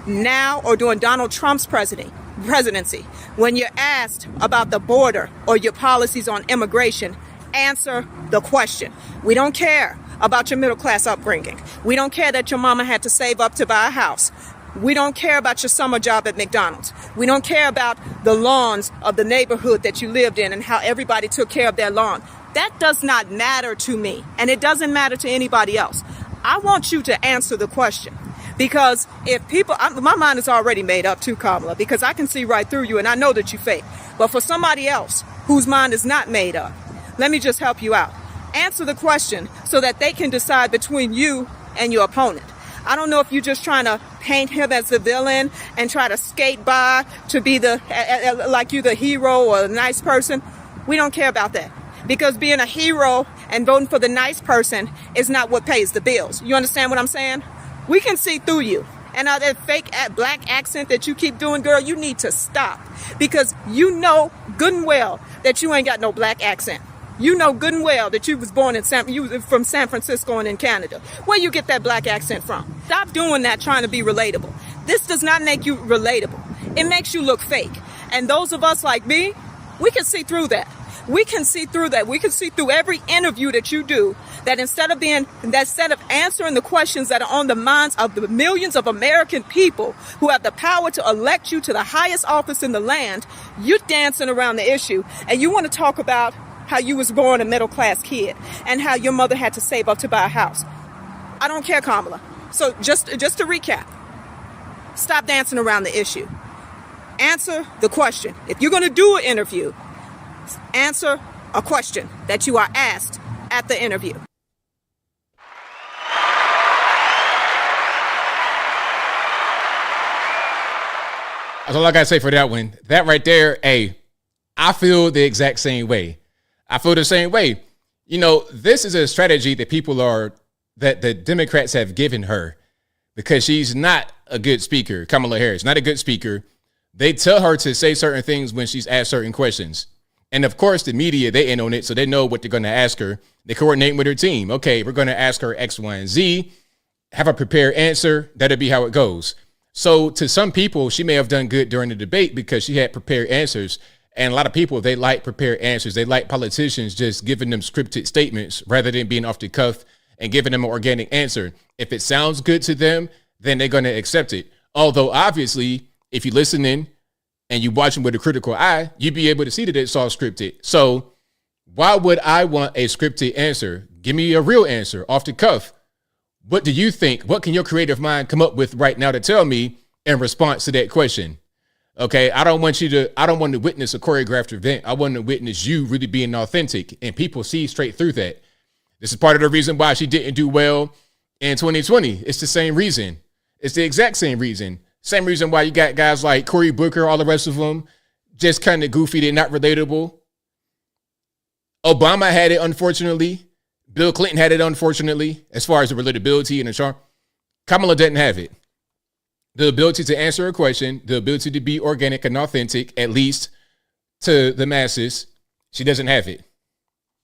now or during Donald Trump's presidency? When you're asked about the border or your policies on immigration, answer the question. We don't care about your middle class upbringing. We don't care that your mama had to save up to buy a house. We don't care about your summer job at McDonald's. We don't care about the lawns of the neighborhood that you lived in and how everybody took care of their lawn. That does not matter to me, and it doesn't matter to anybody else. I want you to answer the question. Because if people, my mind is already made up too, Kamala, because I can see right through you and I know that you fake. But for somebody else whose mind is not made up, let me just help you out. Answer the question so that they can decide between you and your opponent. I don't know if you're just trying to paint him as the villain and try to skate by to be like you the hero or a nice person. We don't care about that. Because being a hero and voting for the nice person is not what pays the bills. You understand what I'm saying? We can see through you. And that fake black accent that you keep doing, girl, you need to stop. Because you know good and well that you ain't got no black accent. You know good and well that you was born in from San Francisco and in Canada. Where you get that black accent from? Stop doing that trying to be relatable. This does not make you relatable. It makes you look fake. And those of us like me, we can see through that. We can see through that. We can see through every interview that you do that instead of answering the questions that are on the minds of the millions of American people who have the power to elect you to the highest office in the land, you're dancing around the issue and you want to talk about how you was born a middle-class kid and how your mother had to save up to buy a house. I don't care, Kamala. So just to recap, stop dancing around the issue. Answer the question. If you're going to do an interview, answer a question that you are asked at the interview. That's all I got to say for that one. That right there, hey, I feel the exact same way. I feel the same way. You know, this is a strategy that that the Democrats have given her. because she's not a good speaker. Kamala Harris, not a good speaker. They tell her to say certain things when she's asked certain questions. And of course, the media, they in on it, so they know what they're going to ask her. They coordinate with her team. Okay, we're going to ask her X, Y, and Z. Have a prepared answer. That'll be how it goes. So to some people, she may have done good during the debate because she had prepared answers. And a lot of people, they like prepared answers. They like politicians just giving them scripted statements rather than being off the cuff and giving them an organic answer. If it sounds good to them, then they're going to accept it. Although, obviously, if you're listening and you watching with a critical eye, you'd be able to see that it's all scripted. So why would I want a scripted answer? Give me a real answer off the cuff. What do you think? What can your creative mind come up with right now to tell me in response to that question? Okay, I don't want to witness a choreographed event. I want to witness you really being authentic, and people see straight through that. This is part of the reason why she didn't do well in 2020. It's the same reason. It's the exact same reason. Same reason why you got guys like Cory Booker, all the rest of them, just kind of goofy. They're not relatable. Obama had it, unfortunately. Bill Clinton had it, unfortunately, as far as the relatability and the charm. Kamala didn't have it. The ability to answer a question, the ability to be organic and authentic, at least to the masses, she doesn't have it.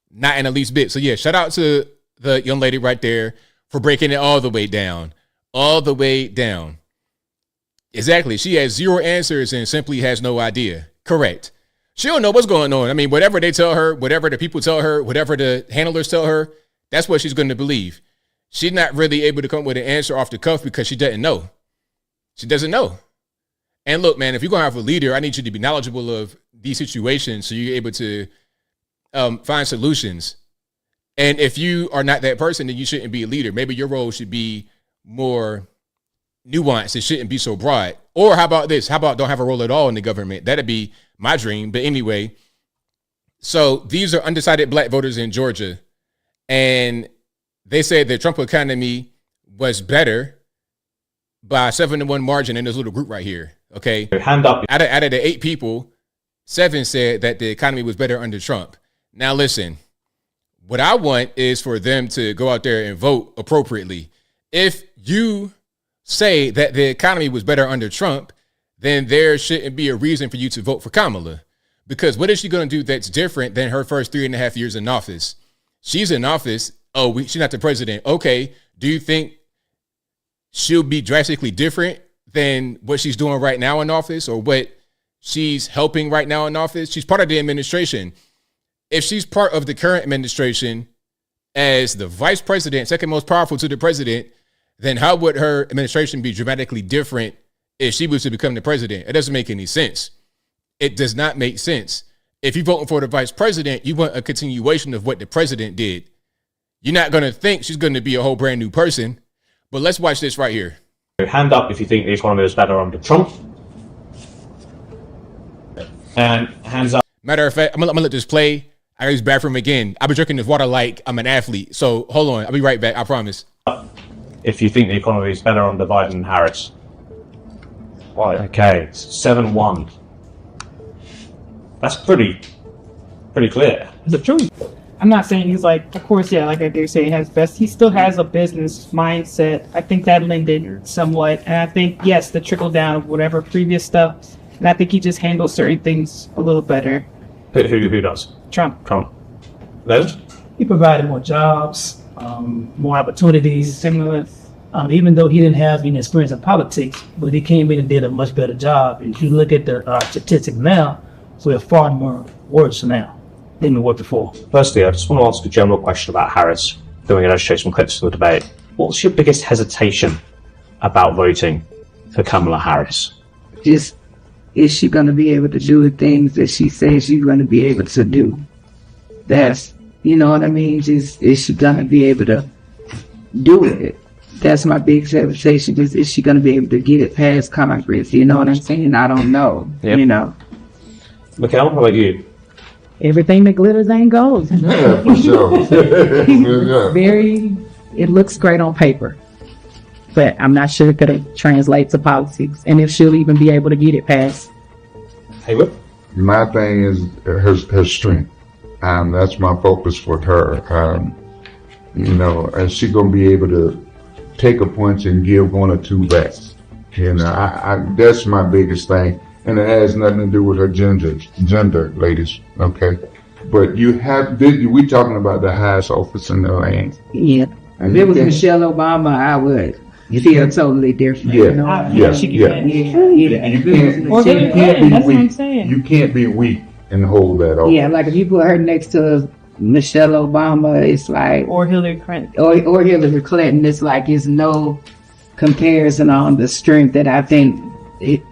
Not in the least bit. So yeah, shout out to the young lady right there for breaking it all the way down. All the way down. Exactly. She has zero answers and simply has no idea. Correct. She don't know what's going on. I mean, whatever they tell her, whatever the people tell her, whatever the handlers tell her, that's what she's going to believe. She's not really able to come up with an answer off the cuff because she doesn't know. She doesn't know. And look, man, if you're going to have a leader, I need you to be knowledgeable of these situations so you're able to find solutions. And if you are not that person, then you shouldn't be a leader. Maybe your role should be more nuanced. It shouldn't be so broad. Or how about this? How about don't have a role at all in the government? That'd be my dream. But anyway, so these are undecided black voters in Georgia. And they said the Trump economy was better by 7-1 margin in this little group right here. Okay. Hand up. Out of the 8 people, 7 said that the economy was better under Trump. Now, listen, what I want is for them to go out there and vote appropriately. If you say that the economy was better under Trump, then there shouldn't be a reason for you to vote for Kamala. Because what is she going to do that's different than her first 3.5 years in office? She's in office. Oh, she's not the president. Okay. Do you think she'll be drastically different than what she's doing right now in office or what she's helping right now in office? She's part of the administration. If she's part of the current administration as the vice president, second most powerful to the president, then how would her administration be dramatically different if she was to become the president? It doesn't make any sense. It does not make sense. If you're voting for the vice president, you want a continuation of what the president did. You're not going to think she's going to be a whole brand new person. But let's watch this right here. Hand up if you think the economy was better under Trump. And hands up. Matter of fact, I'm gonna let this play. I gotta use the bathroom again. I've been drinking this water like I'm an athlete. So hold on. I'll be right back. I promise. If you think the economy is better under Biden and Harris. Right. Okay. 7-1. That's pretty clear. It's the truth. I'm not saying he's like, of course, yeah, like I do say, he has best. He still has a business mindset. I think that lended somewhat. And I think, yes, the trickle down of whatever previous stuff. And I think he just handles certain things a little better. Who does? Trump. Those? He provided more jobs, more opportunities, similar. Even though he didn't have any experience in politics, but he came in and did a much better job. If you look at the statistics now, we're far more worse now than we were before. Firstly, I just want to ask a general question about Harris. Then we're going to show some clips of the debate. What's your biggest hesitation about voting for Kamala Harris? Just, is she going to be able to do the things that she says she's going to be able to do? That's, you know what I mean? Just, is she going to be able to do it? That's my biggest hesitation. Is she going to be able to get it past Congress? You know what I'm saying? I don't know. Yep. You know. Mikhail, how about you? Everything that glitters ain't gold. Yeah, for sure. It looks great on paper, but I'm not sure it could translate to politics, and if she'll even be able to get it passed. Haywood? My thing is her strength, and that's my focus for her. You know, is she gonna be able to take a punch and give one or two back. You know, I that's my biggest thing, and it has nothing to do with her gender, ladies. Okay, but you have we talking about the highest office in the land. Yeah. If it was Michelle Obama, I would feel totally different. Yeah, You know? You can't be weak and hold that off. Yeah, like if you put her next to Michelle Obama, it's like, or Hillary Clinton, or Hillary Clinton, it's like it's no comparison on the strength that I think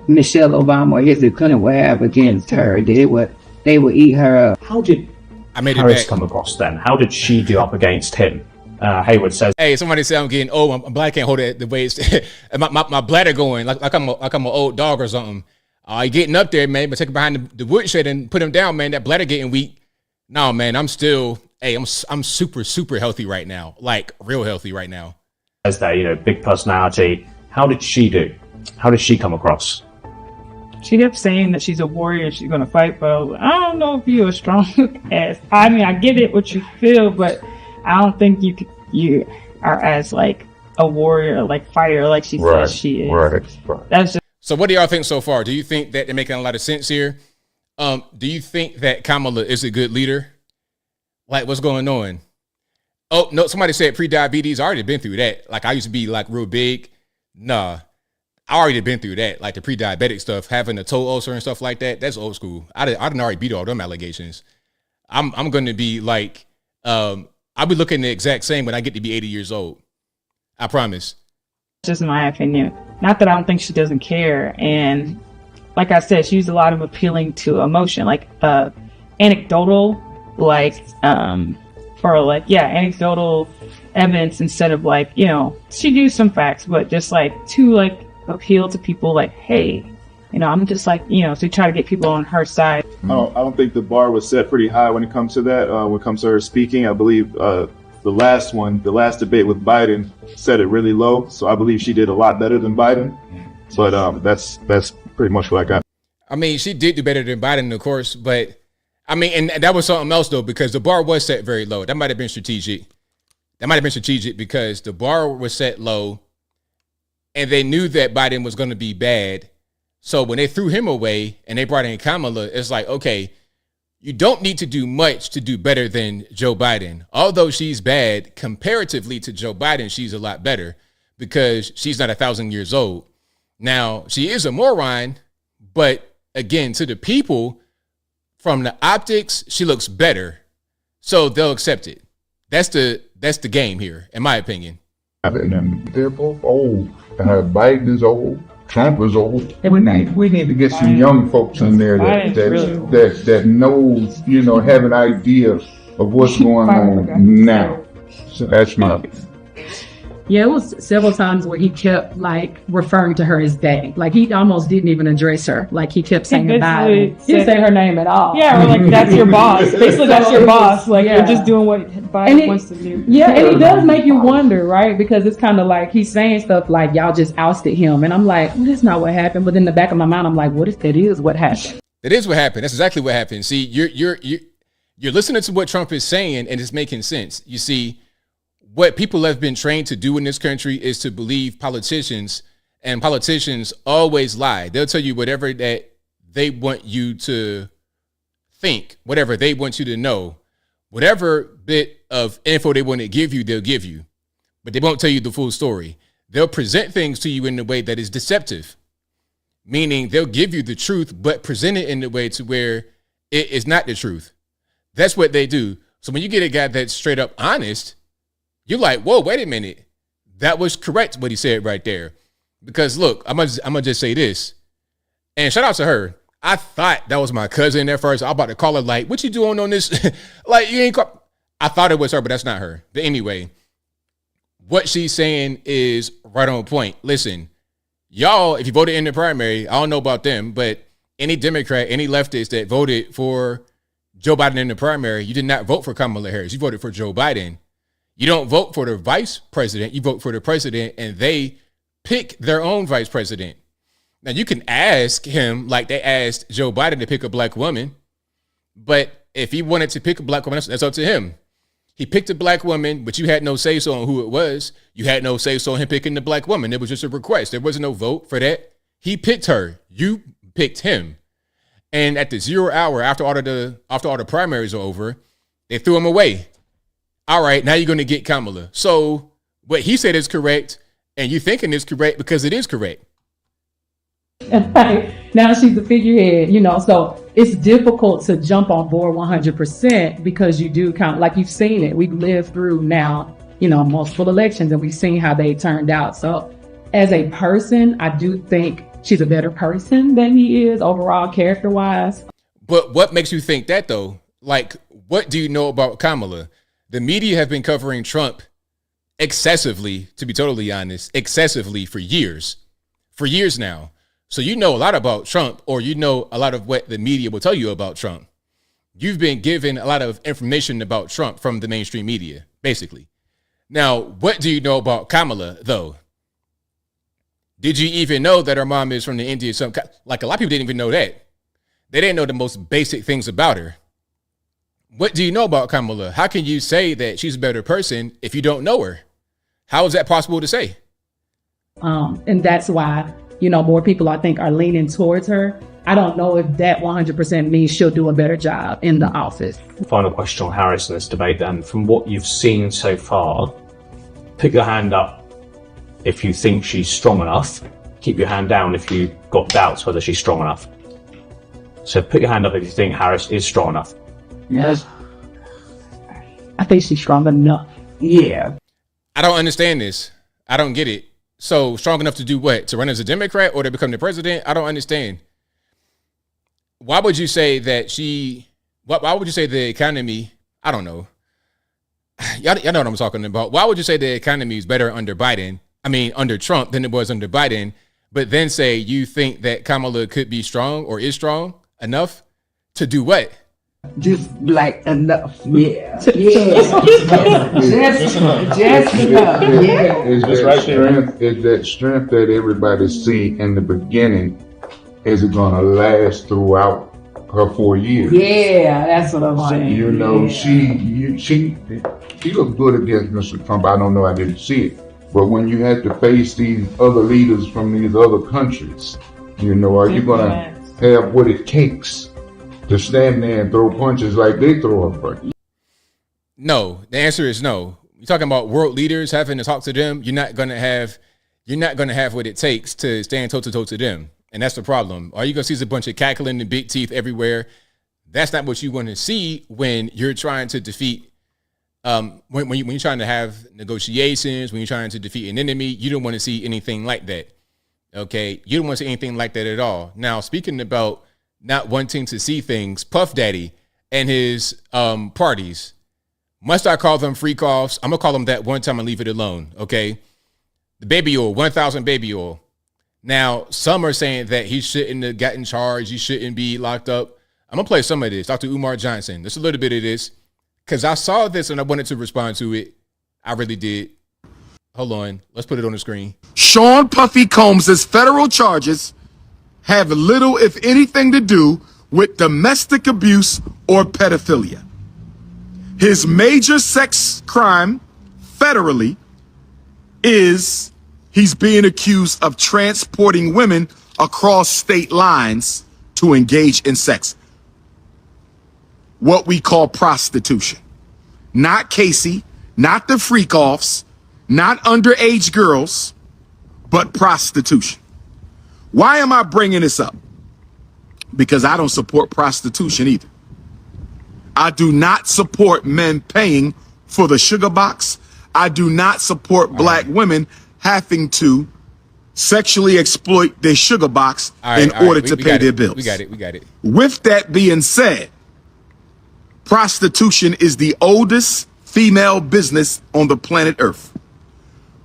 Michelle Obama or Hillary Clinton would have against her. They would eat her up. How did Harris come across then? How did she do up against him? Haywood says, "Hey, somebody said I'm getting old. I'm black. Can't hold it the way it's my bladder going like I'm an old dog or something. You getting up there, man. But take it behind the woodshed and put him down, man. That bladder getting weak. No, man. I'm still. Hey, I'm super healthy right now. Like real healthy right now. As that, big personality. How did she do? How did she come across? She kept saying that she's a warrior. She's gonna fight, but I don't know if you're a strong ass. I mean, I get it what you feel, but I don't think you are as like a warrior, like fighter, like she says she is. Right. That's just. So what do y'all think so far? Do you think that they're making a lot of sense here? Do you think that Kamala is a good leader? Like, what's going on? Oh, no, somebody said pre-diabetes. I already been through that. Like, I used to be like real big. Nah, I already been through that. Like the pre-diabetic stuff, having a toe ulcer and stuff like that. That's old school. I didn't already beat all them allegations. I'm going to be like, I'll be looking the exact same when I get to be 80 years old. I promise. Just my opinion. Not that I don't think she doesn't care. And like I said, she used a lot of appealing to emotion, like anecdotal, anecdotal evidence instead of she used some facts, but just to appeal to people like, hey, I'm just to try to get people on her side. I don't think the bar was set pretty high when it comes to that. When it comes to her speaking, I believe the last debate with Biden set it really low. So I believe she did a lot better than Biden. But that's pretty much what I got. I mean, she did do better than Biden, of course. But I mean, and that was something else though, because the bar was set very low. That might have been strategic. Because the bar was set low, and they knew that Biden was going to be bad. So when they threw him away and they brought in Kamala, it's like, okay, you don't need to do much to do better than Joe Biden. Although she's bad, comparatively to Joe Biden, she's a lot better because she's not 1,000 years old. Now, she is a moron, but again, to the people, from the optics, she looks better. So they'll accept it. That's the game here, in my opinion. They're both old. Biden is old. Trump is old. We need to get some young folks in there that knows, have an idea of what's going on now. So that's my opinion. Yeah, it was several times where he kept referring to her as they. He almost didn't even address her. He kept saying about it. He didn't say her name at all. Yeah, or that's your boss. Basically, that's your boss. You're just doing what Biden wants to do. Yeah, and it does make you wonder, right? Because it's kind of he's saying stuff like, y'all just ousted him. And I'm like, well, that's not what happened. But in the back of my mind, I'm like, what if that is what happened? That is what happened. That's exactly what happened. See, you're listening to what Trump is saying, and it's making sense. You see, what people have been trained to do in this country is to believe politicians, and politicians always lie. They'll tell you whatever that they want you to think, whatever they want you to know, whatever bit of info they want to give you, they'll give you, but they won't tell you the full story. They'll present things to you in a way that is deceptive, meaning they'll give you the truth, but present it in a way to where it is not the truth. That's what they do. So when you get a guy that's straight up honest, you're like, whoa, wait a minute. That was correct what he said right there. Because look, I'm gonna just say this. And shout out to her. I thought that was my cousin at first. I was about to call her what you doing on this? You ain't call. I thought it was her, but that's not her. But anyway, what she's saying is right on point. Listen, y'all, if you voted in the primary, I don't know about them, but any Democrat, any leftist that voted for Joe Biden in the primary, you did not vote for Kamala Harris. You voted for Joe Biden. You don't vote for the vice president. You vote for the president, and they pick their own vice president. Now, you can ask him like they asked Joe Biden to pick a black woman, but if he wanted to pick a black woman, that's up to him. He picked a black woman, but you had no say-so on who it was. You had no say-so on him picking the black woman. It was just a request. There was no vote for that. He picked her. You picked him. And at the 0 hour, after all the primaries are over, they threw him away. All right, now you're going to get Kamala. So what he said is correct, and you thinking it's correct because it is correct. And now she's the figurehead, so it's difficult to jump on board 100% because you do kind of, like you've seen it. We've lived through now, multiple elections and we've seen how they turned out. So as a person, I do think she's a better person than he is overall character-wise. But what makes you think that though? Like, what do you know about Kamala? The media have been covering Trump excessively, to be totally honest, excessively for years now. So you know a lot about Trump, or you know a lot of what the media will tell you about Trump. You've been given a lot of information about Trump from the mainstream media, basically. Now, what do you know about Kamala, though? Did you even know that her mom is from the India? Like, a lot of people didn't even know that. They didn't know the most basic things about her. What do you know about Kamala? How can you say that she's a better person if you don't know her? How is that possible to say? And that's why, more people, I think, are leaning towards her. I don't know if that 100% means she'll do a better job in the office. Final question on Harris in this debate then. From what you've seen so far, put your hand up if you think she's strong enough. Keep your hand down if you've got doubts whether she's strong enough. So put your hand up if you think Harris is strong enough. Yes. I think she's strong enough. Yeah. I don't understand this. I don't get it. So strong enough to do what? To run as a Democrat or to become the president? I don't understand. Why would you say that why would you say the economy? I don't know. Y'all know what I'm talking about. Why would you say the economy is better under Trump than it was under Biden, but then say you think that Kamala could be strong or is strong enough to do what? Just black enough, yeah. Just enough, yeah. It's just right strength. It's that strength that everybody see in the beginning. Is it gonna last throughout her 4 years? Yeah, that's what I'm saying. She looked good against Mr. Trump. I don't know. I didn't see it. But when you had to face these other leaders from these other countries, are you gonna have what it takes to stand there and throw punches like they throw a punch? No, the answer is no. You're talking about world leaders having to talk to them. You're not gonna have what it takes to stand toe to toe to them, and that's the problem. All you're gonna see is a bunch of cackling and big teeth everywhere. That's not what you want to see when you're trying to defeat. When you're trying to have negotiations, when you're trying to defeat an enemy, you don't want to see anything like that. Okay, you don't want to see anything like that at all. Now, speaking about not wanting to see things, Puff Daddy and his parties. Must I call them freak offs? I'm gonna call them that one time and leave it alone. Okay, the baby oil, 1,000 baby oil. Now, some are saying that he shouldn't have gotten charged. He shouldn't be locked up. I'm gonna play some of this. Dr. Umar Johnson. Just a little bit of this because I saw this and I wanted to respond to it. I really did. Hold on. Let's put it on the screen. Sean Puffy Combs' federal charges have little, if anything, to do with domestic abuse or pedophilia. His major sex crime federally is he's being accused of transporting women across state lines to engage in sex. What we call prostitution. Not Casey, not the freak-offs, not underage girls, but prostitution. Why am I bringing this up? Because I don't support prostitution either. I do not support men paying for the sugar box. I do not support black women having to sexually exploit their sugar box in order to pay their bills. We got it. With that being said, prostitution is the oldest female business on the planet Earth.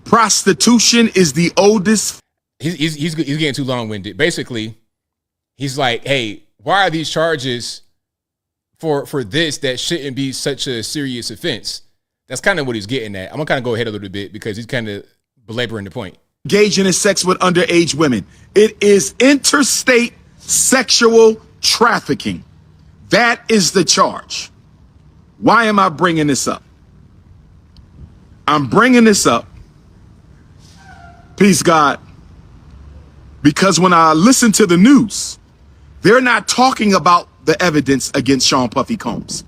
Prostitution is the oldest. He's getting too long-winded. Basically, he's like, hey, why are these charges for this that shouldn't be such a serious offense? That's kind of what he's getting at. I'm gonna kind of go ahead a little bit because he's kind of belaboring the point. Engaging in sex with underage women. It is interstate sexual trafficking. That is the charge. Why am I bringing this up? I'm bringing this up, peace God, because when I listen to the news, they're not talking about the evidence against Sean Puffy Combs.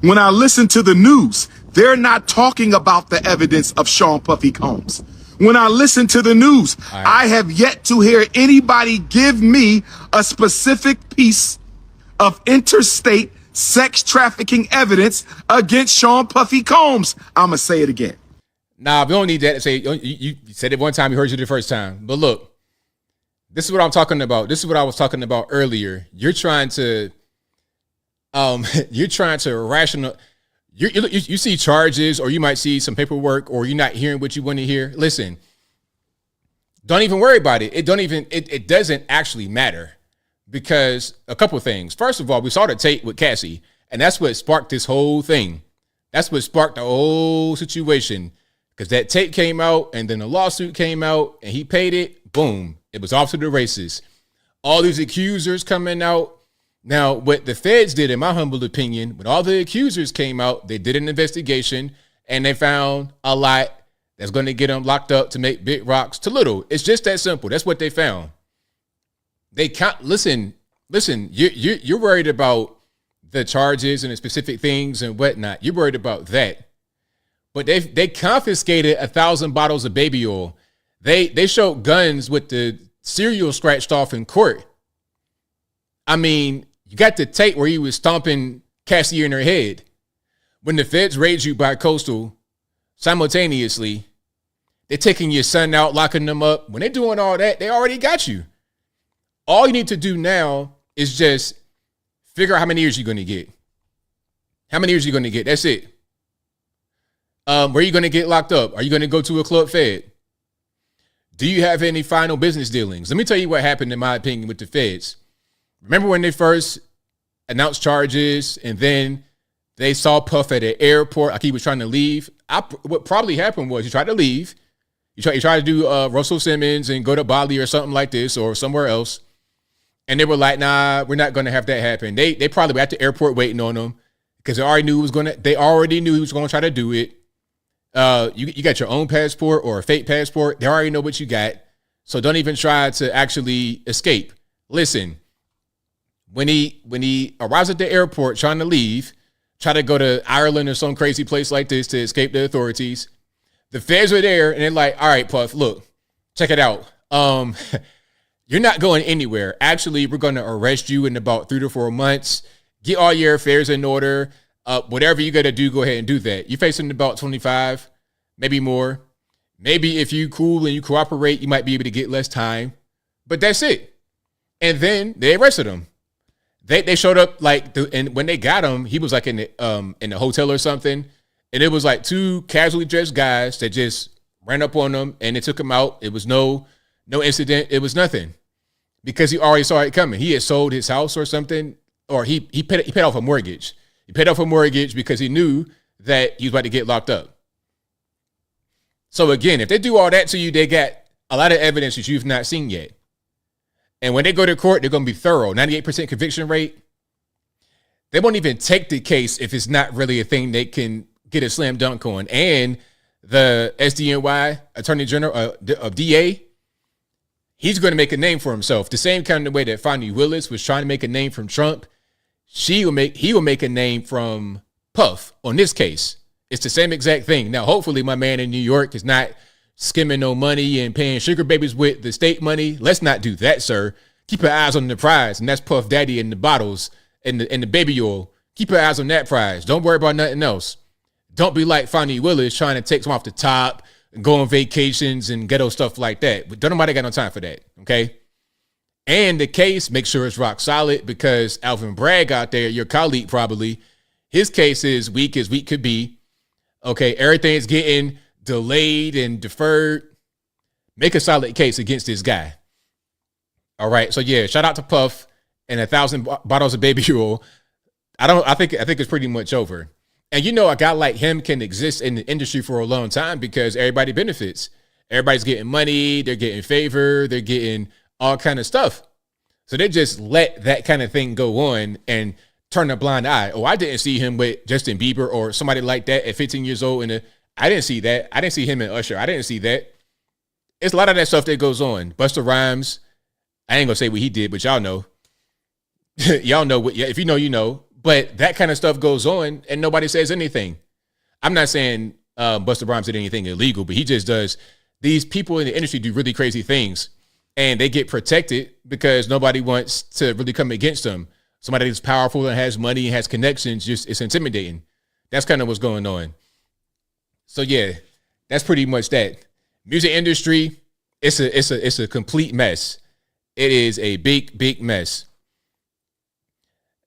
When I listen to the news, they're not talking about the evidence of Sean Puffy Combs. When I listen to the news, I have yet to hear anybody give me a specific piece of interstate sex trafficking evidence against Sean Puffy Combs. I'm going to say it again. Nah, we don't need that to say. You said it one time, you heard you the first time. But look, this is what I'm talking about. This is what I was talking about earlier. You're trying to rational. You see charges, or you might see some paperwork, or you're not hearing what you want to hear. Listen, don't even worry about it. It doesn't actually matter, because a couple of things. First of all, we saw the tape with Cassie, and that's what sparked this whole thing. That's what sparked the whole situation, because that tape came out, and then the lawsuit came out, and he paid it. Boom, it was off to the races. All these accusers coming out. Now, what the feds did, in my humble opinion, when all the accusers came out, they did an investigation, and they found a lot that's going to get them locked up to make big rocks to little. It's just that simple. That's what they found. They can't listen. You're worried about the charges and the specific things and whatnot. You're worried about that, but they confiscated 1,000 bottles of baby oil. They showed guns with the serial scratched off in court. I mean, you got the tape where he was stomping Cassie in her head. When the feds raid you by coastal simultaneously, they're taking your son out, locking them up. When they're doing all that, they already got you. All you need to do now is just figure out how many years you're going to get. How many years you're going to get. That's it. Where are you going to get locked up? Are you going to go to a club fed? Do you have any final business dealings? Let me tell you what happened, in my opinion, with the feds. Remember when they first announced charges, and then they saw Puff at an airport like he was trying to leave? What probably happened was he tried to leave. He tried to do Russell Simmons and go to Bali or something like this, or somewhere else. And they were like, nah, we're not going to have that happen. They probably were at the airport waiting on him, because they already knew he was going to try to do it. You got your own passport or a fake passport. They already know what you got. So don't even try to actually escape. Listen, when he arrives at the airport trying to leave, try to go to Ireland or some crazy place like this to escape the authorities, the feds are there, and they're like, all right, Puff, look, check it out. You're not going anywhere. Actually, we're going to arrest you in about 3 to 4 months. Get all your affairs in order. Whatever you got to do, go ahead and do that. You're facing about 25, maybe more. Maybe if you cool and you cooperate, you might be able to get less time. But that's it. And then they arrested him. They showed up and when they got him, he was like in the hotel or something. And it was like 2 casually dressed guys that just ran up on him, and they took him out. It was no incident. It was nothing, because he already saw it coming. He had sold his house or something, or he paid off a mortgage. He paid off a mortgage because he knew that he was about to get locked up. So again, if they do all that to you, they got a lot of evidence that you've not seen yet. And when they go to court, they're going to be thorough. 98% conviction rate. They won't even take the case if it's not really a thing they can get a slam dunk on. And the SDNY Attorney General of DA, he's going to make a name for himself. The same kind of way that Fonnie Willis was trying to make a name from Trump. He will make a name from Puff on this case. It's the same exact thing. Now, hopefully my man in New York is not skimming no money and paying sugar babies with the state money. Let's not do that, sir. Keep your eyes on the prize, and that's Puff Daddy and the bottles and the baby oil. Keep your eyes on that prize. Don't worry about nothing else. Don't be like Fonnie Willis trying to take some off the top and go on vacations and ghetto stuff like that. But don't nobody got no time for that, okay? And the case, make sure it's rock solid, because Alvin Bragg out there, your colleague probably, his case is weak as weak could be. Okay, everything's getting delayed and deferred. Make a solid case against this guy. All right, so yeah, shout out to Puff and 1,000 bottles of baby oil. I think it's pretty much over. And you know, a guy like him can exist in the industry for a long time because everybody benefits. Everybody's getting money, they're getting favor, they're getting all kind of stuff. So they just let that kind of thing go on and turn a blind eye. Oh, I didn't see him with Justin Bieber or somebody like that at 15 years old. I didn't see that. I didn't see him and Usher. I didn't see that. It's a lot of that stuff that goes on. Busta Rhymes, I ain't gonna say what he did, but y'all know. Y'all know what, if you know, you know. But that kind of stuff goes on and nobody says anything. I'm not saying Busta Rhymes did anything illegal, but he just does. These people in the industry do really crazy things and they get protected because nobody wants to really come against them. Somebody that's powerful and has money and has connections, just it's intimidating. That's kind of what's going on. So yeah, that's pretty much that. Music industry, it's a complete mess. It is a big mess.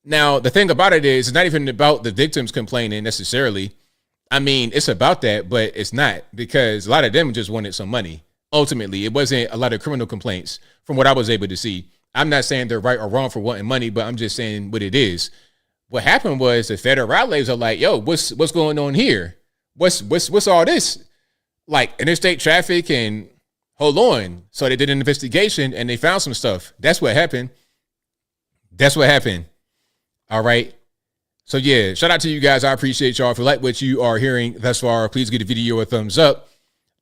Now, the thing about it is, it's not even about the victims complaining necessarily. I mean, it's about that, but it's not, because a lot of them just wanted some money. Ultimately, it wasn't a lot of criminal complaints from what I was able to see. I'm not saying they're right or wrong for wanting money, but I'm just saying what it is. What happened was the federales are like, yo, what's going on here? What's all this? Like interstate traffic and hold on. So they did an investigation and they found some stuff. That's what happened. All right. So yeah, shout out to you guys. I appreciate y'all. If you like what you are hearing thus far, please give the video a thumbs up.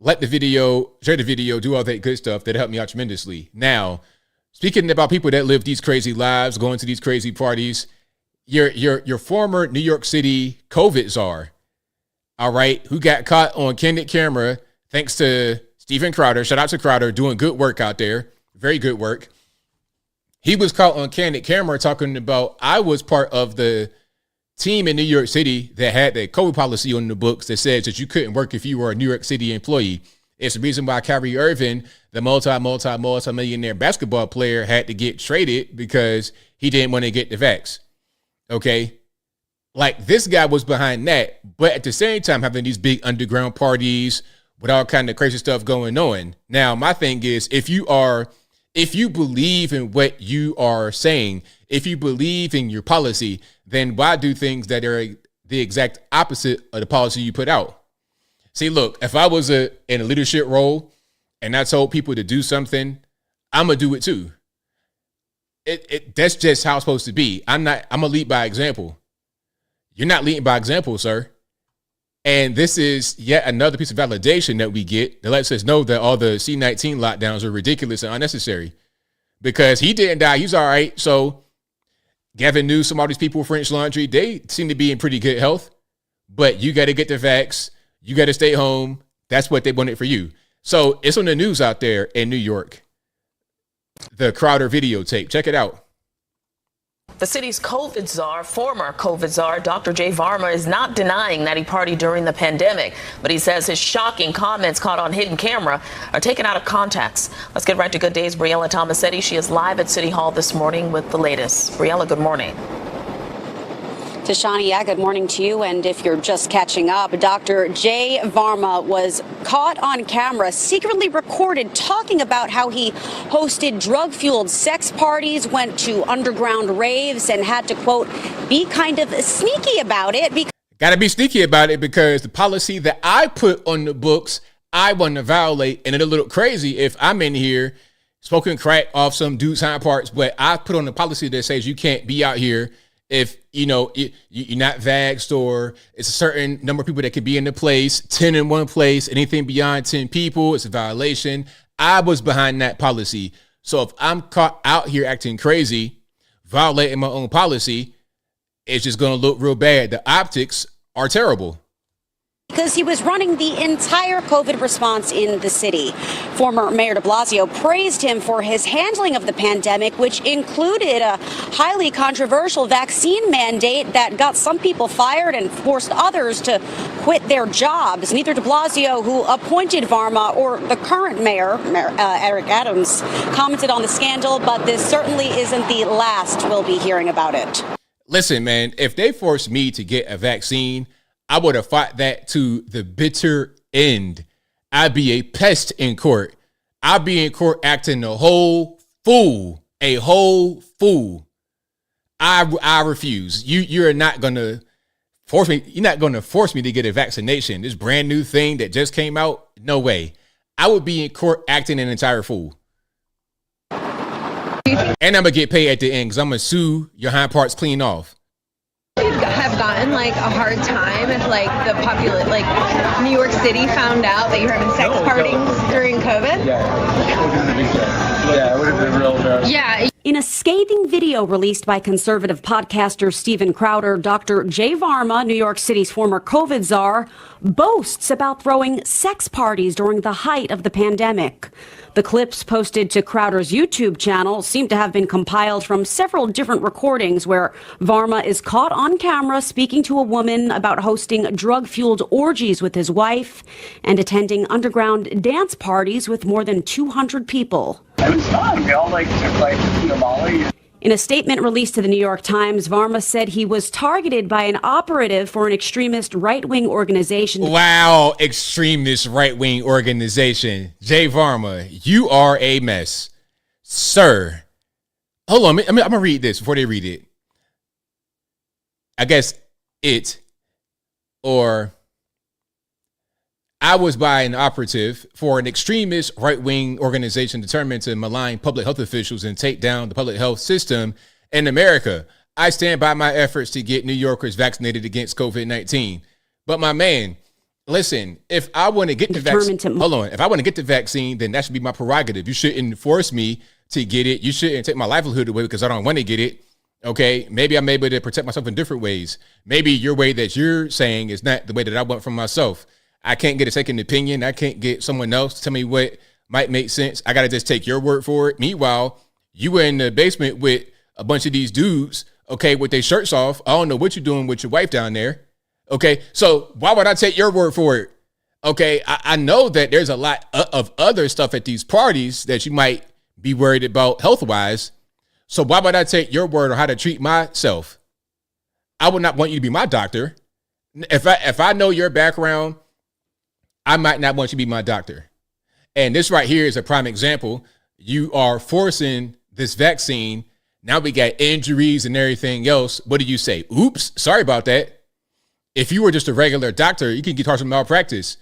Like the video, share the video, do all that good stuff. That'll help me out tremendously. Now, speaking about people that live these crazy lives, going to these crazy parties, your former New York City COVID czar, all right, who got caught on candid camera, thanks to Steven Crowder. Shout out to Crowder, doing good work out there. Very good work. He was caught on candid camera talking about, I was part of the team in New York City that had the COVID policy on the books that says that you couldn't work if you were a New York City employee. It's the reason why Kyrie Irving, the multi-millionaire basketball player, had to get traded because he didn't want to get the vax. Okay. Like, this guy was behind that, but at the same time having these big underground parties with all kind of crazy stuff going on. Now, my thing is, if you believe in what you are saying, if you believe in your policy, then why do things that are the exact opposite of the policy you put out? See, look, if I was in a leadership role and I told people to do something, I'm going to do it too. That's just how it's supposed to be. I'm going to lead by example. You're not leading by example, sir. And this is yet another piece of validation that we get that lets us know that all the C-19 lockdowns are ridiculous and unnecessary, because he didn't die. He's all right. So Gavin Newsom, all these people, French Laundry, they seem to be in pretty good health, but you got to get the vax. You got to stay home. That's what they wanted for you. So it's on the news out there in New York. The Crowder videotape. Check it out. The city's COVID czar, former COVID czar, Dr. Jay Varma, is not denying that he partied during the pandemic, but he says his shocking comments caught on hidden camera are taken out of context. Let's get right to Good Day's Briella Tomasetti. She is live at City Hall this morning with the latest. Briella, good morning. Tashani, good morning to you. And if you're just catching up, Dr. Jay Varma was caught on camera, secretly recorded, talking about how he hosted drug-fueled sex parties, went to underground raves, and had to, quote, be kind of sneaky about it. Got to be sneaky about it because the policy that I put on the books, I want to violate. And it'll look crazy if I'm in here smoking crack off some dude's hind parts, but I put on the policy that says you can't be out here if, you're not vaxxed, or it's a certain number of people that could be in the place, 10 in one place, anything beyond 10 people, it's a violation. I was behind that policy. So if I'm caught out here acting crazy, violating my own policy, it's just going to look real bad. The optics are terrible. Because he was running the entire COVID response in the city. Former Mayor de Blasio praised him for his handling of the pandemic, which included a highly controversial vaccine mandate that got some people fired and forced others to quit their jobs. Neither de Blasio, who appointed Varma, or the current mayor, Eric Adams, commented on the scandal, but this certainly isn't the last we'll be hearing about it. Listen, man, if they forced me to get a vaccine, I would have fought that to the bitter end. I'd be a pest in court. I'd be in court acting a whole fool. I refuse. You're not going to force me. You're not going to force me to get a vaccination. This brand new thing that just came out. No way. I would be in court acting an entire fool. And I'm going to get paid at the end because I'm going to sue your hind parts clean off. Have gotten like a hard time if like the New York City found out that you're having sex parties during COVID? Yeah, it would have been real bad. Yeah. In a scathing video released by conservative podcaster Steven Crowder, Dr. Jay Varma, New York City's former COVID czar, boasts about throwing sex parties during the height of the pandemic. The clips posted to Crowder's YouTube channel seem to have been compiled from several different recordings where Varma is caught on camera speaking to a woman about hosting drug-fueled orgies with his wife and attending underground dance parties with more than 200 people. It was fun. We all took Molly. In a statement released to the New York Times, Varma said he was targeted by an operative for an extremist right-wing organization. Wow, extremist right-wing organization. Jay Varma, you are a mess. Sir. Hold on, I'm going to read this before they read it. I guess I was by an operative for an extremist right-wing organization determined to malign public health officials and take down the public health system in America. I stand by my efforts to get New Yorkers vaccinated against COVID-19. But my man, listen, if I want to get the vaccine, if I want to get the vaccine, then that should be my prerogative. You shouldn't force me to get it. You shouldn't take my livelihood away because I don't want to get it. Okay, maybe I'm able to protect myself in different ways. Maybe your way that you're saying is not the way that I want for myself. I can't get a second opinion. I can't get someone else to tell me what might make sense. I got to just take your word for it. Meanwhile, you were in the basement with a bunch of these dudes, okay, with their shirts off. I don't know what you're doing with your wife down there. Okay, so why would I take your word for it? Okay, I know that there's a lot of other stuff at these parties that you might be worried about health-wise. So why would I take your word on how to treat myself? I would not want you to be my doctor. If I know your background, I might not want you to be my doctor. And this right here is a prime example. You are forcing this vaccine. Now we got injuries and everything else. What do you say? Oops, sorry about that. If you were just a regular doctor, you can get charged with malpractice.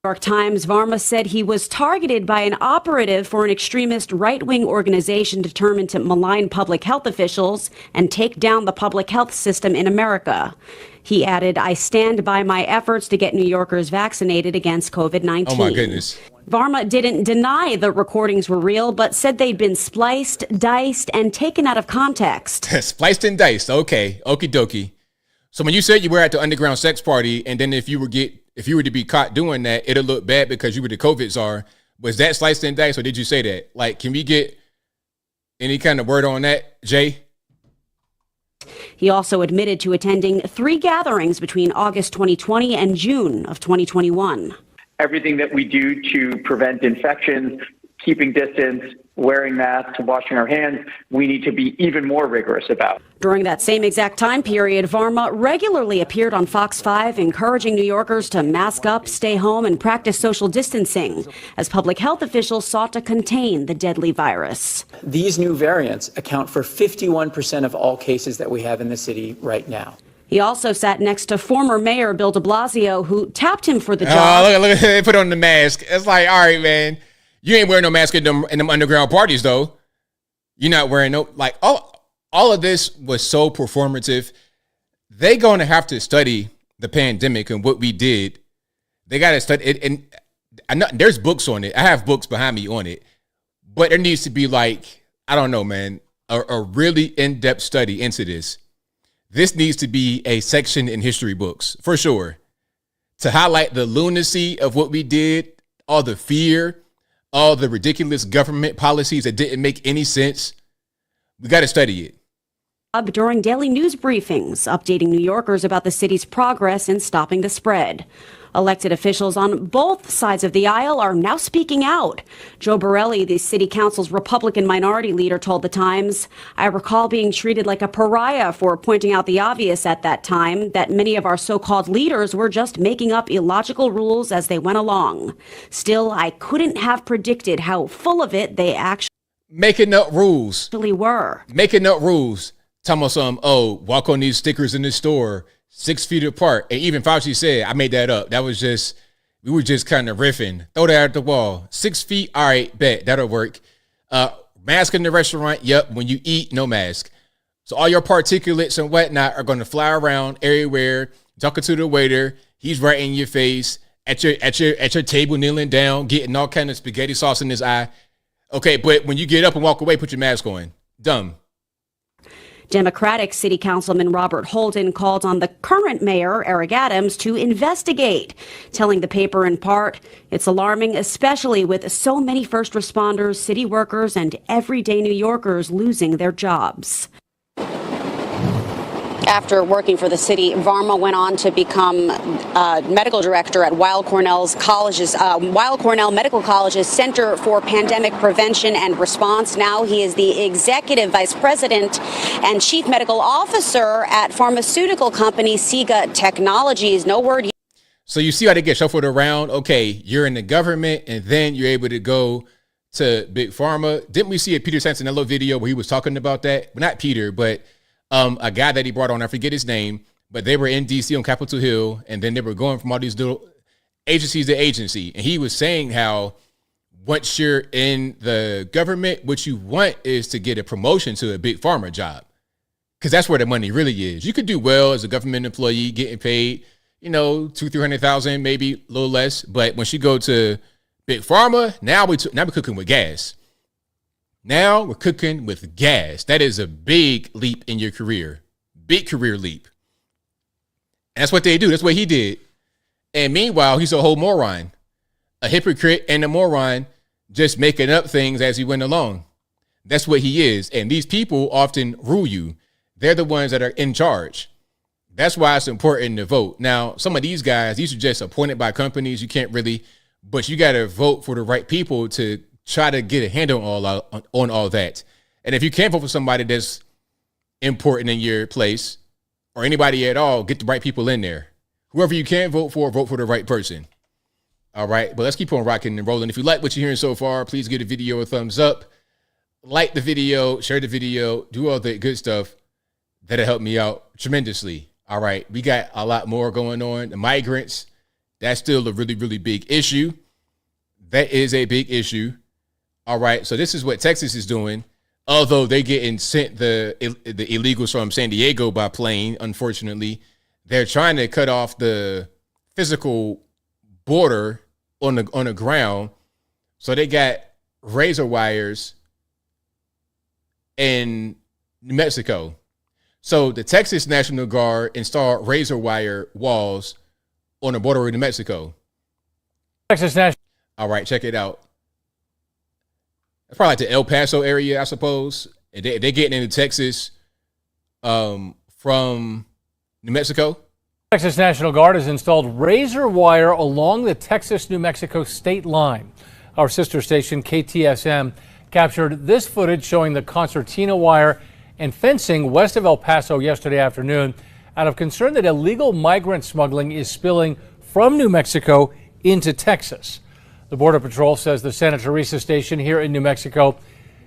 New York Times, Varma said he was targeted by an operative for an extremist right-wing organization determined to malign public health officials and take down the public health system in America. He added, I stand by my efforts to get New Yorkers vaccinated against COVID-19. Oh, my goodness. Varma didn't deny the recordings were real, but said they'd been spliced, diced, and taken out of context. Spliced and diced. Okay. Okie dokie. So when you said you were at the underground sex party, and then if you were to be caught doing that, it'll look bad because you were the COVID czar, was that sliced and diced, or did you say that? Like, can we get any kind of word on that, Jay? He also admitted to attending 3 gatherings between August 2020 and June of 2021. Everything that we do to prevent infections, keeping distance, wearing masks, washing our hands, we need to be even more rigorous about. During that same exact time period, Varma regularly appeared on Fox 5, encouraging New Yorkers to mask up, stay home, and practice social distancing as public health officials sought to contain the deadly virus. These new variants account for 51% of all cases that we have in the city right now. He also sat next to former Mayor Bill de Blasio, who tapped him for the job. Look, they put on the mask. It's like, all right, man. You ain't wearing no mask in them underground parties, though. You're not wearing no, like, all of this was so performative. They going to have to study the pandemic and what we did. They got to study it. And I know there's books on it. I have books behind me on it. But there needs to be, like, I don't know, man, a really in-depth study into this. This needs to be a section in history books, for sure, to highlight the lunacy of what we did, all the fear, all the ridiculous government policies that didn't make any sense. We got to study it. During daily news briefings, updating New Yorkers about the city's progress in stopping the spread. Elected officials on both sides of the aisle are now speaking out. Joe Borelli, the city council's Republican minority leader, told The Times, I recall being treated like a pariah for pointing out the obvious at that time, that many of our so-called leaders were just making up illogical rules as they went along. Still, I couldn't have predicted how full of it they actually making up rules. Were. Making up rules. Tell me some, walk on these stickers in the store 6 feet apart. And even Fauci said, I made that up. That was just, we were just kind of riffing. Throw that at the wall. 6 feet. All right, bet. That'll work. Mask in the restaurant. Yep. When you eat, no mask. So all your particulates and whatnot are going to fly around everywhere, talking to the waiter. He's right in your face at your table, kneeling down, getting all kind of spaghetti sauce in his eye. Okay, but when you get up and walk away, put your mask on. Dumb. Democratic City Councilman Robert Holden called on the current mayor, Eric Adams, to investigate, telling the paper in part, it's alarming, especially with so many first responders, city workers, and everyday New Yorkers losing their jobs. After working for the city, Varma went on to become medical director at Weill Cornell Medical College's Center for Pandemic Prevention and Response. Now he is the executive vice president and chief medical officer at pharmaceutical company Sega Technologies. No word yet. So you see how they get shuffled around? Okay, you're in the government, and then you're able to go to Big Pharma. Didn't we see a Peter Santinello video where he was talking about that? Well, not Peter, but a guy that he brought on, I forget his name, but they were in DC on Capitol Hill, and then they were going from all these little agencies to agency. And he was saying how once you're in the government, what you want is to get a promotion to a big pharma job, because that's where the money really is. You could do well as a government employee, getting paid, $200,000-300,000, maybe a little less. But once you go to big pharma, now we're cooking with gas. Now we're cooking with gas. That is a big leap in your career. Big career leap. And that's what they do. That's what he did. And meanwhile, he's a whole moron. A hypocrite and a moron, just making up things as he went along. That's what he is. And these people often rule you. They're the ones that are in charge. That's why it's important to vote. Now, some of these guys, these are just appointed by companies. You can't really, but you got to vote for the right people to try to get a handle on all that. And if you can't vote for somebody that's important in your place or anybody at all, get the right people in there. Whoever you can vote for the right person. All right. But let's keep on rocking and rolling. If you like what you're hearing so far, please give the video a thumbs up. Like the video, share the video, do all the good stuff. That'll help me out tremendously. All right. We got a lot more going on. The migrants, that's still a really, really big issue. That is a big issue. All right, so this is what Texas is doing. Although they're getting sent the illegals from San Diego by plane, unfortunately, they're trying to cut off the physical border on the ground. So they got razor wires in New Mexico. So the Texas National Guard installed razor wire walls on the border of New Mexico. Texas National. All right, check it out. It's probably like the El Paso area, I suppose. They're getting into Texas from New Mexico. Texas National Guard has installed razor wire along the Texas-New Mexico state line. Our sister station, KTSM, captured this footage showing the concertina wire and fencing west of El Paso yesterday afternoon out of concern that illegal migrant smuggling is spilling from New Mexico into Texas. The Border Patrol says the Santa Teresa station here in New Mexico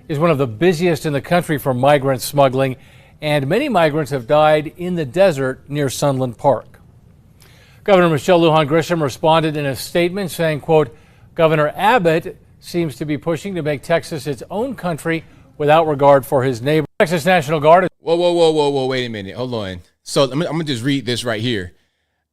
is one of the busiest in the country for migrant smuggling, and many migrants have died in the desert near Sunland Park. Governor Michelle Lujan Grisham responded in a statement saying, quote, Governor Abbott seems to be pushing to make Texas its own country without regard for his neighbor. Texas National Guard. Whoa, wait a minute. Hold on. So I'm going to just read this right here.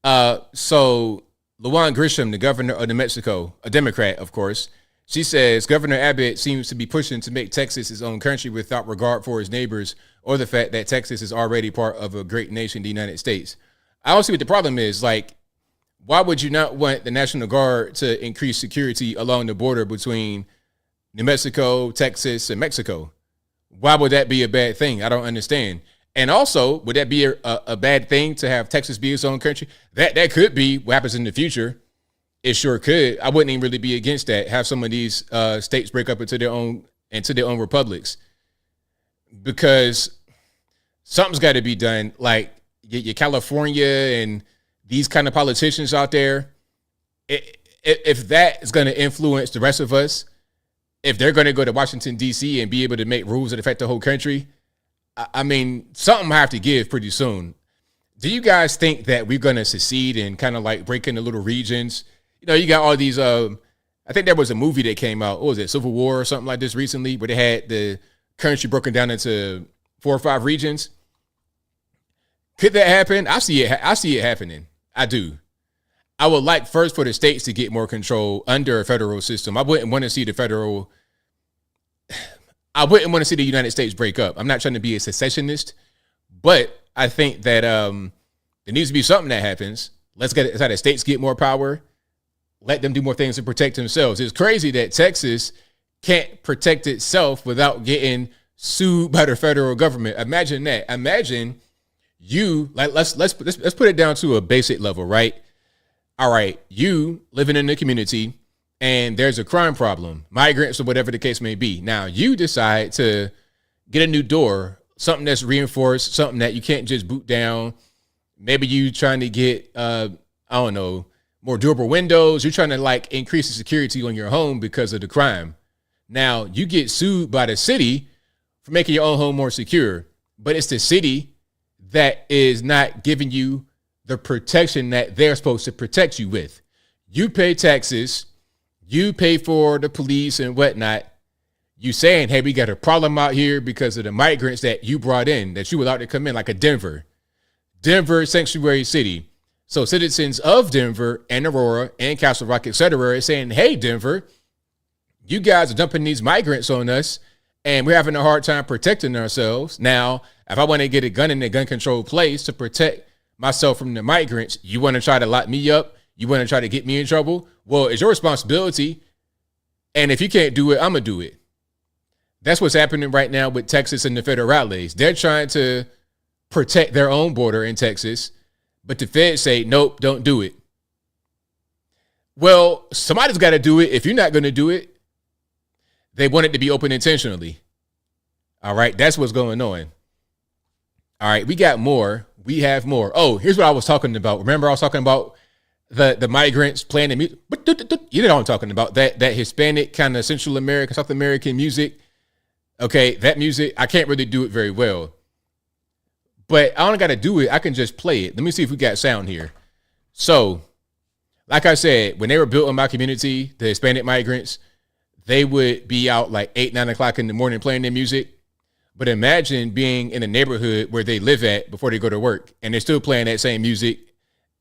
So Lujan Grisham, the governor of New Mexico, a Democrat, of course, she says Governor Abbott seems to be pushing to make Texas his own country without regard for his neighbors or the fact that Texas is already part of a great nation, the United States. I don't see what the problem is. Like, why would you not want the National Guard to increase security along the border between New Mexico, Texas, and Mexico? Why would that be a bad thing? I don't understand. And also, would that be a bad thing to have Texas be its own country? That could be what happens in the future. It sure could. I wouldn't even really be against that. Have some of these states break up into their own republics, because something's got to be done. Like your California and these kind of politicians out there. If that is going to influence the rest of us, if they're going to go to Washington D.C. and be able to make rules that affect the whole country, I mean, something I have to give pretty soon. Do you guys think that we're going to succeed in kind of like breaking the little regions? You know, you got all these, I think there was a movie that came out, what was it, Civil War or something like this recently, where they had the country broken down into 4 or 5 regions. Could that happen? I see it happening. I do. I would like first for the states to get more control under a federal system. I wouldn't want to see the United States break up. I'm not trying to be a secessionist, but I think that there needs to be something that happens. Let's how the states get more power. Let them do more things to protect themselves. It's crazy that Texas can't protect itself without getting sued by the federal government. Imagine that. Imagine you, like, let's put it down to a basic level, right? All right, you living in the community and there's a crime problem, migrants or whatever the case may be. Now you decide to get a new door, something that's reinforced, something that you can't just boot down. Maybe you trying to get, I don't know, more durable windows. You're trying to like increase the security on your home because of the crime. Now you get sued by the city for making your own home more secure, but it's the city that is not giving you the protection that they're supposed to protect you with. You pay taxes, you pay for the police and whatnot. You saying, hey, we got a problem out here because of the migrants that you brought in, that you allowed to come in, like a Denver sanctuary city. So citizens of Denver and Aurora and Castle Rock, et cetera, are saying, hey, Denver, you guys are dumping these migrants on us and we're having a hard time protecting ourselves. Now, if I want to get a gun in a gun control place to protect myself from the migrants, you want to try to lock me up? You want to try to get me in trouble? Well, it's your responsibility. And if you can't do it, I'm going to do it. That's what's happening right now with Texas and the federales. They're trying to protect their own border in Texas, but the feds say, nope, don't do it. Well, somebody's got to do it. If you're not going to do it, they want it to be open intentionally. All right, that's what's going on. All right, we got more. We have more. Oh, here's what I was talking about. Remember I was talking about the migrants playing the music? You know what I'm talking about. That Hispanic kind of Central American, South American music. Okay, that music, I can't really do it very well. But I don't got to do it. I can just play it. Let me see if we got sound here. So, like I said, when they were built in my community, the Hispanic migrants, they would be out like 8, 9 o'clock in the morning playing their music. But imagine being in a neighborhood where they live at before they go to work and they're still playing that same music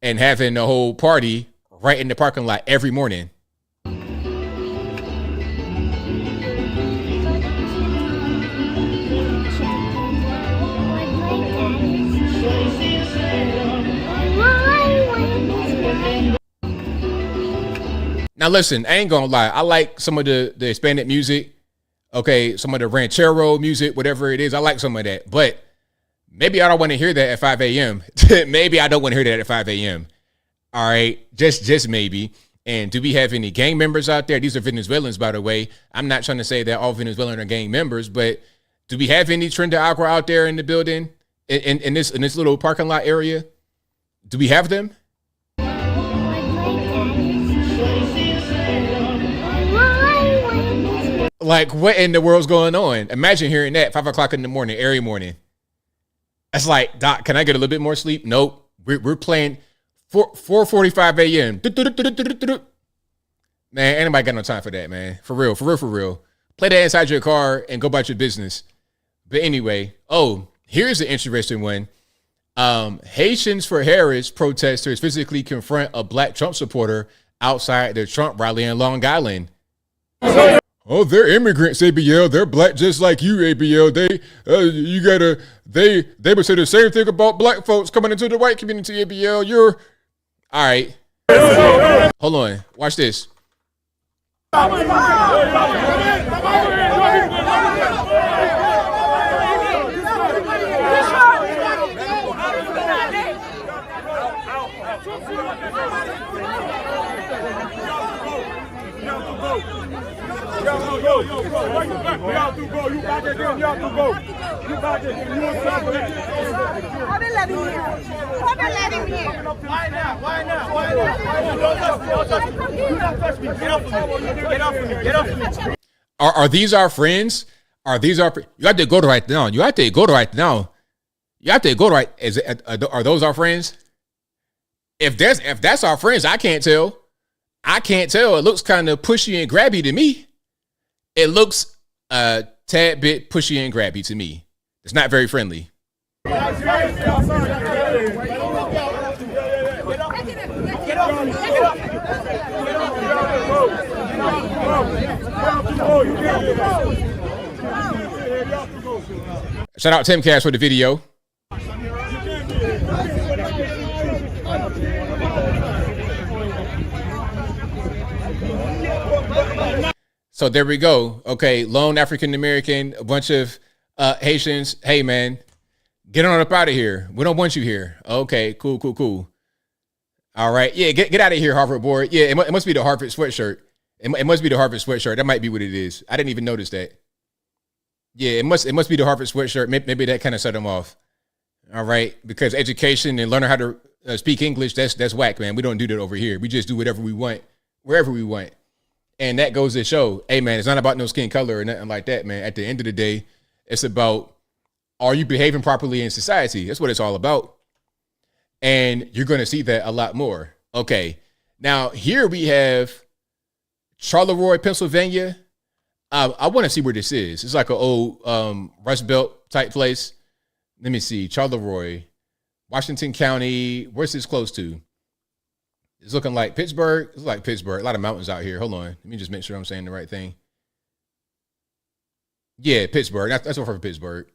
and having the whole party right in the parking lot every morning. Now, listen, I ain't gonna lie. I like some of the Hispanic music. Okay, some of the ranchero music, whatever it is. I like some of that. But maybe I don't want to hear that at 5 a.m. Maybe I don't want to hear that at 5 a.m. All right, just maybe. And do we have any gang members out there? These are Venezuelans, by the way. I'm not trying to say that all Venezuelans are gang members, but do we have any Trinidad Agua out there in the building, in this little parking lot area? Do we have them? Like, what in the world's going on? Imagine hearing that 5 o'clock in the morning, every morning. It's like, Doc, can I get a little bit more sleep? Nope. We're playing 4:45 a.m. Man, ain't nobody got no time for that, man. For real. Play that inside your car and go about your business. But anyway, here's an interesting one. Haitians for Harris protesters physically confront a black Trump supporter outside their Trump rally in Long Island. Oh, they're immigrants, ABL. They're black just like you, ABL. They would say the same thing about black folks coming into the white community, ABL. You're all right. Hold on. Watch this. Why now? Are these our friends? Are these our? You have to go right now. You have to go right now. You have to go right. Are those our friends? If that's our friends, I can't tell. It looks kind of pushy and grabby to me. It looks a tad bit pushy and grabby to me. It's not very friendly. Shout out Tim Cash for the video. So there we go. Okay, lone African American, a bunch of Haitians. Hey man, get on up out of here. We don't want you here. Okay, cool. All right, yeah, get out of here, Harvard board. Yeah, it must be the Harvard sweatshirt. It must be the Harvard sweatshirt. That might be what it is. I didn't even notice that. Yeah, it must be the Harvard sweatshirt. Maybe that kind of set them off. All right, because education and learning how to speak English, that's whack, man. We don't do that over here. We just do whatever we want, wherever we want. And that goes to show, hey, man, it's not about no skin color or nothing like that, man. At the end of the day, it's about, are you behaving properly in society? That's what it's all about. And you're going to see that a lot more. Okay, now here we have Charleroi, Pennsylvania. I want to see where this is. It's like an old Rust Belt type place. Let me see. Charleroi, Washington County. Where's this close to? It's looking like Pittsburgh. It's like Pittsburgh. A lot of mountains out here. Hold on. Let me just make sure I'm saying the right thing. Yeah, Pittsburgh. That's over for Pittsburgh.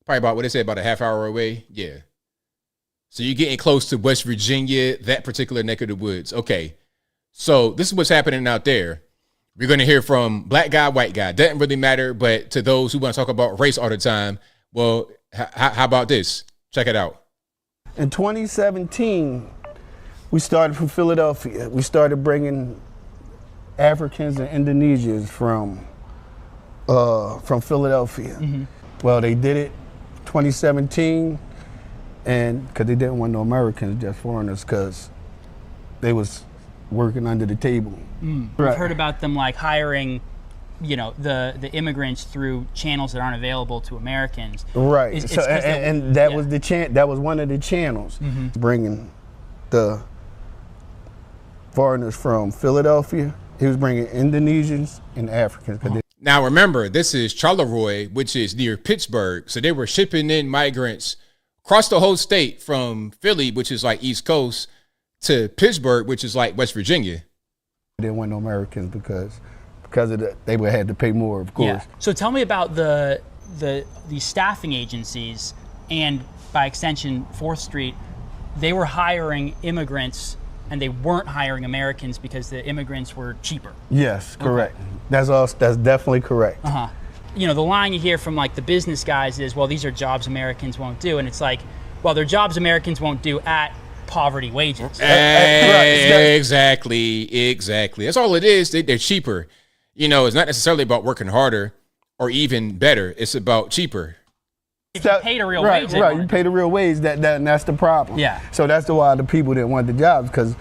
Probably about what they say, about a half hour away. Yeah. So you're getting close to West Virginia, that particular neck of the woods. Okay. So this is what's happening out there. We're going to hear from black guy, white guy. Doesn't really matter, but to those who want to talk about race all the time, well, how about this? Check it out. In 2017, we started from Philadelphia. We started bringing Africans and Indonesians from Philadelphia. Mm-hmm. Well, they did it 2017, and because they didn't want no Americans, just foreigners, because they was working under the table. We've heard about them like hiring, the immigrants through channels that aren't available to Americans. Right. That was that was one of the channels, bringing the foreigners from Philadelphia. He was bringing Indonesians and Africans. Now remember, this is Charleroi, which is near Pittsburgh. So they were shipping in migrants across the whole state from Philly, which is like East Coast, to Pittsburgh, which is like West Virginia. They didn't want no Americans because of they would have to pay more, of course. Yeah. So tell me about the staffing agencies and by extension 4th Street. They were hiring immigrants and they weren't hiring Americans because the immigrants were cheaper. Yes, correct. Okay. That's definitely correct. Uh-huh. The line you hear from like the business guys is, well, these are jobs Americans won't do. And it's like, well, they're jobs Americans won't do at poverty wages. Exactly. That's all it is. They're cheaper. It's not necessarily about working harder or even better. It's about cheaper. If you paid a real wage. Right, you paid a real wage, that's the problem. Yeah. So that's why the people didn't want the jobs, because,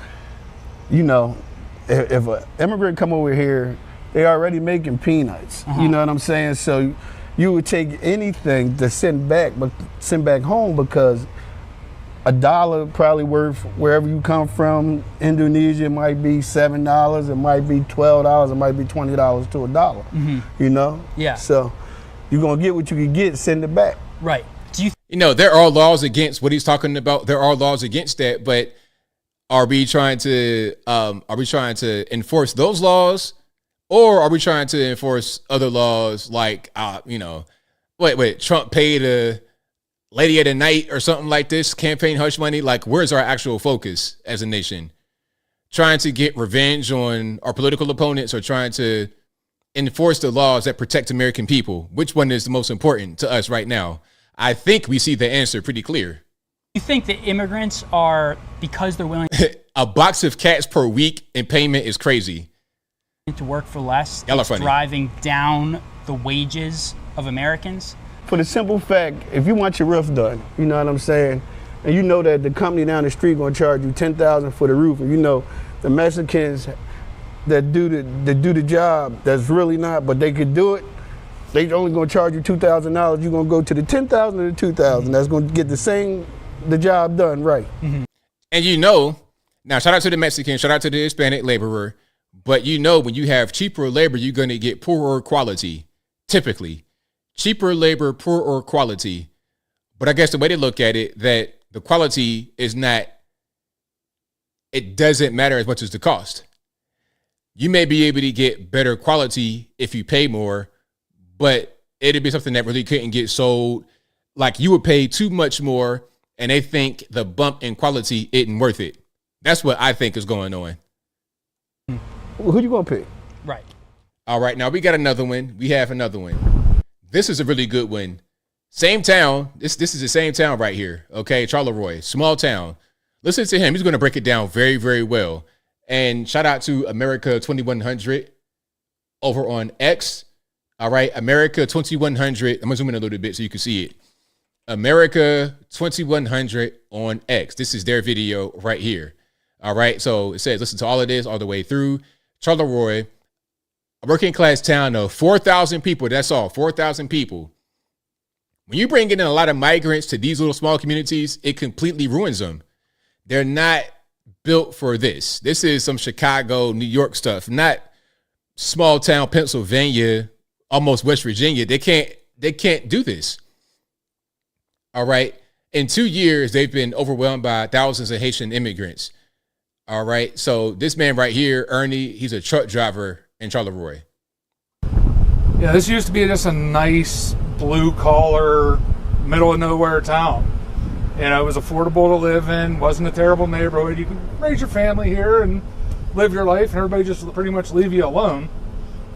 if an immigrant come over here, they already making peanuts. You know what I'm saying? So you would take anything to send back home, because $1 probably worth wherever you come from. Indonesia might be $7, it might be $12, it might be $20 to $1. Yeah. So you're gonna get what you can get, send it back. Right. There are laws against what he's talking about. There are laws against that, but are we trying to enforce those laws, or are we trying to enforce other laws like Trump paid a lady of the night or something like this, campaign hush money? Like, where's our actual focus as a nation? Trying to get revenge on our political opponents, or trying to enforce the laws that protect American people? Which one is the most important to us right now? I think we see the answer pretty clear. You think that immigrants are, because they're willing a box of cats per week in payment is crazy. To work for less, Y'all are funny. Driving down the wages of Americans? For the simple fact, if you want your roof done, you know what I'm saying, and you know that the company down the street gonna charge you $10,000 for the roof, and the Mexicans that do the job that's really not, but they could do it, they only gonna charge you $2,000. You're gonna go to the $10,000 or the $2,000. That's gonna get the job done right. And now shout out to the Mexican, shout out to the Hispanic laborer, but when you have cheaper labor, you're gonna get poorer quality, typically. Cheaper labor, poorer quality. But I guess the way to look at it, that the quality is not, it doesn't matter as much as the cost. You may be able to get better quality if you pay more, but it'd be something that really couldn't get sold. Like you would pay too much more and they think the bump in quality isn't worth it. That's what I think is going on. Who you gonna pick? Right. All right, now we got another one. We have another one. This is a really good one. Same town. This is the same town right here. Okay, Charleroi, small town. Listen to him. He's going to break it down very, very well. And shout out to America 2100 over on X. All right, America 2100. I'm going to zoom in a little bit so you can see it. America 2100 on X. This is their video right here. All right, so it says, listen to all of this all the way through. Charleroi, a working class town of 4,000 people. That's all, 4,000 people. When you bring in a lot of migrants to these little small communities, it completely ruins them. They're not built for this. This is some Chicago, New York stuff, not small town Pennsylvania, almost West Virginia. They can't do this. All right. In 2 years, they've been overwhelmed by thousands of Haitian immigrants. All right. So this man right here, Ernie, he's a truck driver in Charleroi. Yeah, this used to be just a nice blue collar, middle of nowhere town. And it was affordable to live in, wasn't a terrible neighborhood. You could raise your family here and live your life and everybody just pretty much leave you alone.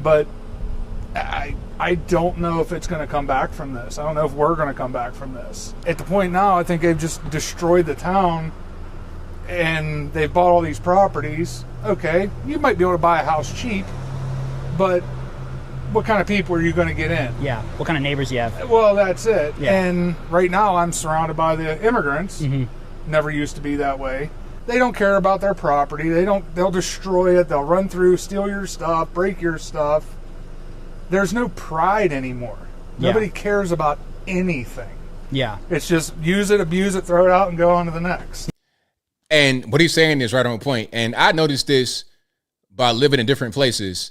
But I don't know if it's going to come back from this. I don't know if we're going to come back from this. At the point now, I think they've just destroyed the town and they've bought all these properties. Okay, you might be able to buy a house cheap, but what kind of people are you going to get in? Yeah, what kind of neighbors you have? Well, that's it. Yeah. And right now I'm surrounded by the immigrants. Mm-hmm. Never used to be that way. They don't care about their property. They'll destroy it. They'll run through, steal your stuff, break your stuff. There's no pride anymore. Yeah. Nobody cares about anything. Yeah. It's just use it, abuse it, throw it out, and go on to the next. And what he's saying is right on point. And I noticed this by living in different places,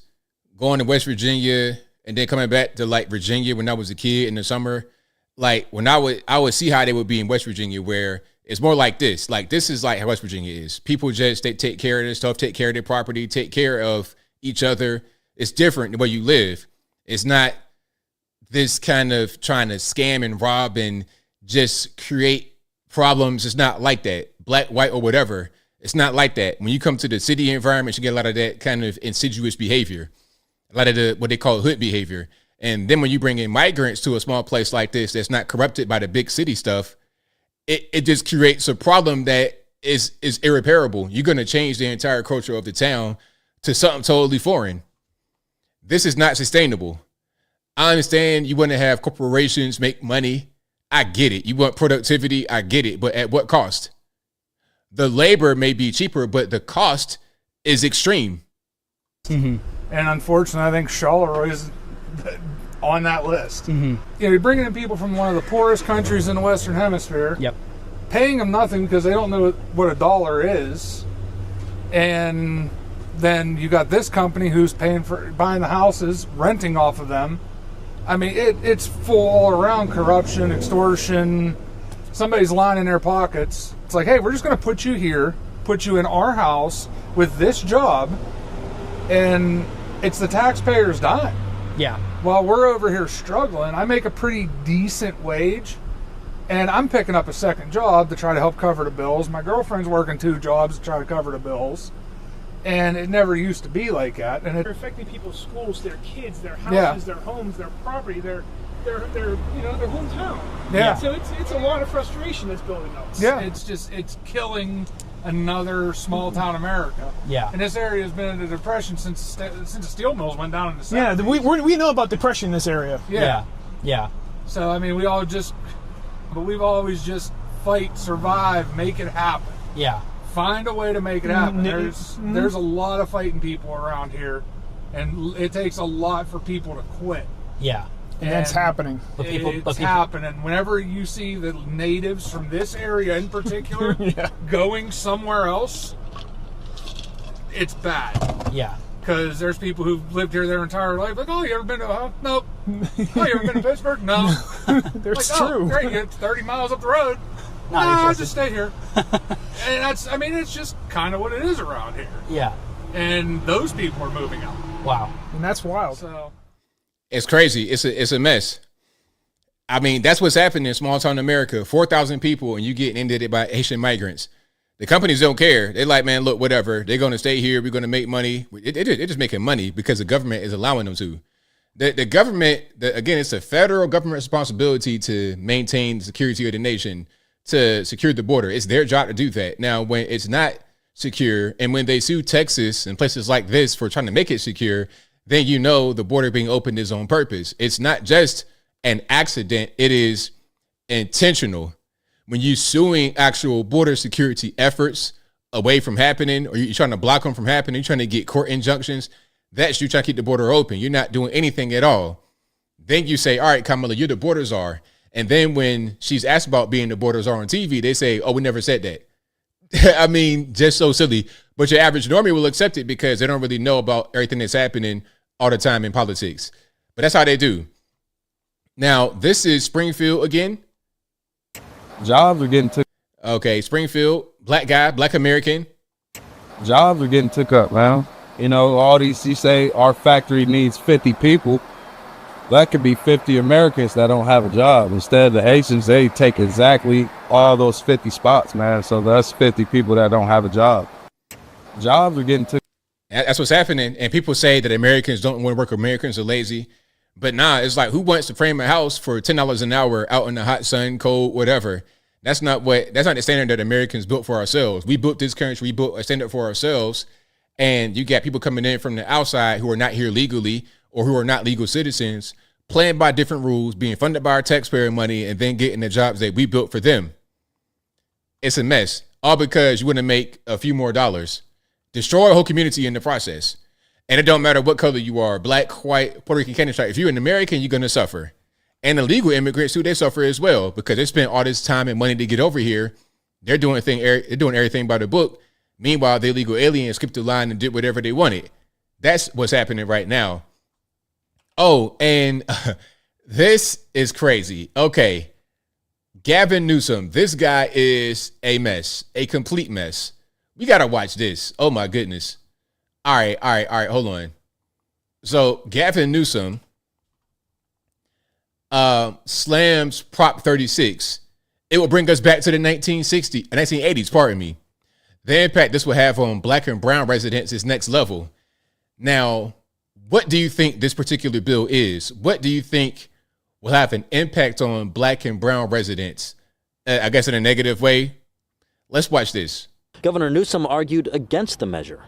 going to West Virginia and then coming back to like Virginia when I was a kid in the summer. Like when I would see how they would be in West Virginia, where it's more like this. Like this is like how West Virginia is. People just, they take care of their stuff, take care of their property, take care of each other. It's different the way you live. It's not this kind of trying to scam and rob and just create problems. It's not like that. Black, white, or whatever. It's not like that. When you come to the city environment, you get a lot of that kind of insidious behavior, a lot of the what they call hood behavior. And then when you bring in migrants to a small place like this that's not corrupted by the big city stuff, it just creates a problem that is irreparable. You're going to change the entire culture of the town to something totally foreign. This is not sustainable. I understand you want to have corporations make money. I get it. You want productivity. I get it. But at what cost? The labor may be cheaper, but the cost is extreme. Mm-hmm. And unfortunately, I think Charleroi is on that list. Mm-hmm. You know, you're bringing in people from one of the poorest countries in the Western Hemisphere. Yep. Paying them nothing because they don't know what a dollar is. And then you got this company who's paying for buying the houses, renting off of them. I mean, it's full all around corruption, extortion. Somebody's lining their pockets. It's like, hey, we're just going to put you here, put you in our house with this job, and it's the taxpayer's dime. Yeah. While we're over here struggling, I make a pretty decent wage, and I'm picking up a second job to try to help cover the bills. My girlfriend's working 2 jobs to try to cover the bills. And it never used to be like that. And They're affecting people's schools, their kids, their houses, their homes, their property, their hometown. Yeah. So it's a lot of frustration that's building up. Yeah. It's killing another small town America. Yeah. And this area has been in a depression since the steel mills went down in the 70s. Yeah, we know about depression in this area. Yeah. So I mean, we've always just fight, survive, make it happen. Yeah. Find a way to make it happen. There's a lot of fighting people around here, and it takes a lot for people to quit. Yeah. And that's happening. It's happening. Whenever you see the natives from this area in particular going somewhere else, it's bad. Yeah. Because there's people who've lived here their entire life. Like, oh, you ever been to, nope. Oh, you ever been to Pittsburgh? No. That's like, true. Oh, great, it's 30 miles up the road. Not I'll just stay here. And it's just kind of what it is around here. Yeah. and those people are moving out. Wow. And that's wild. So It's crazy. It's a mess. I mean, that's what's happening in small town America. 4,000 people, and you getting inundated by Haitian migrants. The companies don't care. They're like, man, look, whatever. They're going to stay here. We're going to make money. They're just making money because the government is allowing them to. The government, again, it's a federal government responsibility to maintain the security of the nation, to secure the border. It's their job to do that. Now, when it's not secure, and when they sue Texas and places like this for trying to make it secure, then you know the border being opened is on purpose. It's not just an accident. It is intentional. When you're suing actual border security efforts away from happening, or you're trying to block them from happening, you're trying to get court injunctions, that's you trying to keep the border open. You're not doing anything at all. Then you say, all right, Kamala, you're the border czar. And then when she's asked about being the border czar on TV, they say, oh, we never said that. I mean, just so silly. But your average normie will accept it because they don't really know about everything that's happening all the time in politics. But that's how they do. Now, this is Springfield again. Jobs are getting took. Okay, Springfield, black guy, black American. Jobs are getting took up, man. You know, all these, you say our factory needs 50 people. That could be 50 Americans that don't have a job. Instead of the Haitians, they take exactly all those 50 spots, man. So that's 50 people that don't have a job. Jobs are getting took. That's what's happening. And people say that Americans don't want to work, Americans are lazy. But nah, it's like, who wants to frame a house for $10 an hour out in the hot sun, cold, whatever? That's not the standard that Americans built for ourselves. We built this country, we built a standard for ourselves. And you got people coming in from the outside who are not here legally or who are not legal citizens, playing by different rules, being funded by our taxpayer money, and then getting the jobs that we built for them. It's a mess. All because you want to make a few more dollars. Destroy a whole community in the process. And it don't matter what color you are, black, white, Puerto Rican, Canadian. If you're an American, you're going to suffer. And illegal immigrants too, they suffer as well because they spent all this time and money to get over here. They're doing everything by the book. Meanwhile, the illegal aliens skipped the line and did whatever they wanted. That's what's happening right now. Oh, and this is crazy. Okay. Gavin Newsom. This guy is a mess, a complete mess. We got to watch this. Oh, my goodness. All right. Hold on. So Gavin Newsom slams Prop 36. It will bring us back to the 1980s, pardon me. The impact this will have on black and brown residents is next level. Now, what do you think this particular bill is? What do you think will have an impact on black and brown residents? I guess in a negative way. Let's watch this. Governor Newsom argued against the measure.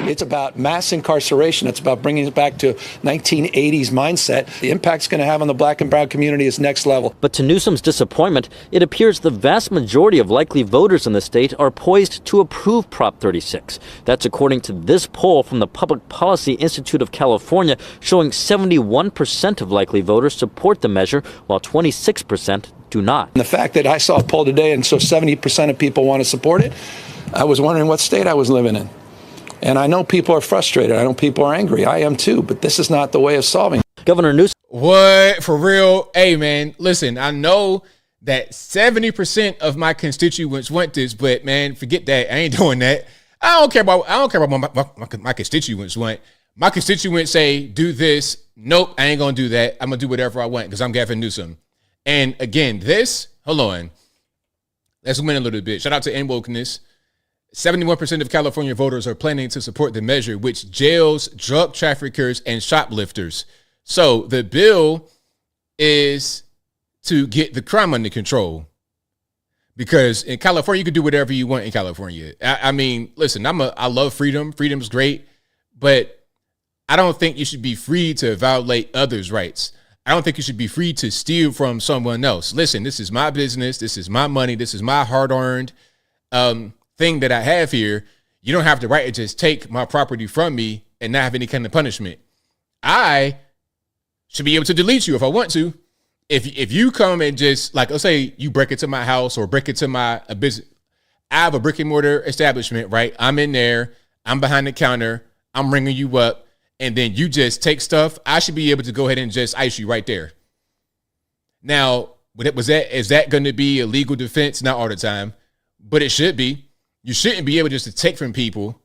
It's about mass incarceration. It's about bringing it back to 1980s mindset. The impact it's going to have on the black and brown community is next level. But to Newsom's disappointment, it appears the vast majority of likely voters in the state are poised to approve Prop 36. That's according to this poll from the Public Policy Institute of California, showing 71% of likely voters support the measure, while 26% do not. And the fact that I saw a poll today and so 70% of people want to support it, I was wondering what state I was living in. And I know people are frustrated. I know people are angry. I am too, but this is not the way of solving it. Governor Newsom. What? For real? Hey, man, listen, I know that 70% of my constituents want this, but man, forget that. I ain't doing that. I don't care about what my constituents want. My constituents say, do this. Nope, I ain't going to do that. I'm going to do whatever I want because I'm Gavin Newsom. And again, hold on. Let's win a little bit. Shout out to N-Wokeness. 71% of California voters are planning to support the measure, which jails drug traffickers and shoplifters. So the bill is to get the crime under control. Because in California, you can do whatever you want in California. I mean, listen, I love freedom. Freedom's great. But I don't think you should be free to violate others' rights. I don't think you should be free to steal from someone else. Listen, this is my business. This is my money. This is my hard-earned thing that I have here. You don't have the right to just take my property from me and not have any kind of punishment. I should be able to delete you if I want to. If you come and just, like, let's say you break into my house or break into my business. I have a brick and mortar establishment, right? I'm in there. I'm behind the counter. I'm ringing you up. And then you just take stuff. I should be able to go ahead and just ice you right there. Now, is that going to be a legal defense? Not all the time, but it should be. You shouldn't be able just to take from people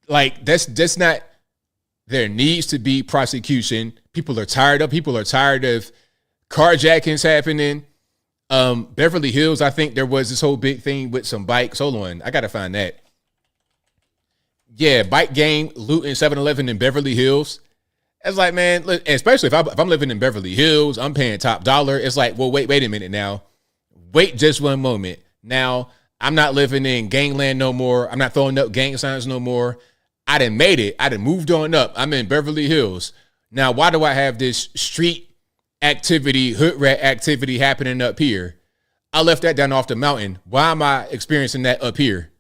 Like that's not. There needs to be prosecution. People are tired of carjackings happening. Beverly Hills, I think there was this whole big thing with some bikes. Hold on, I gotta find that. Yeah, bike gang looting 7-Eleven in Beverly Hills. It's like, man, look, especially if I'm living in Beverly Hills, I'm paying top dollar. It's like, well, wait a minute now. Wait just one moment. Now, I'm not living in gangland no more. I'm not throwing up gang signs no more. I done made it. I done moved on up. I'm in Beverly Hills. Now, why do I have this street activity, hood rat activity happening up here? I left that down off the mountain. Why am I experiencing that up here?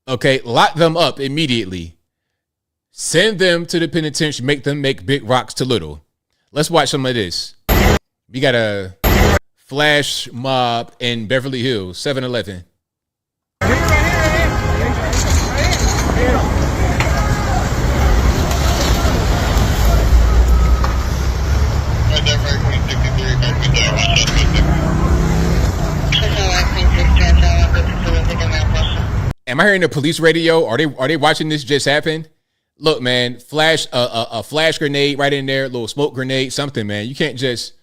Okay, lock them up immediately. Send them to the penitentiary. Make them make big rocks to little. Let's watch some of this. We got a flash mob in Beverly Hills, 7-Eleven. Am I hearing the police radio? Are they watching this just happen? Look, man, flash a flash grenade right in there, a little smoke grenade, something, man. You can't just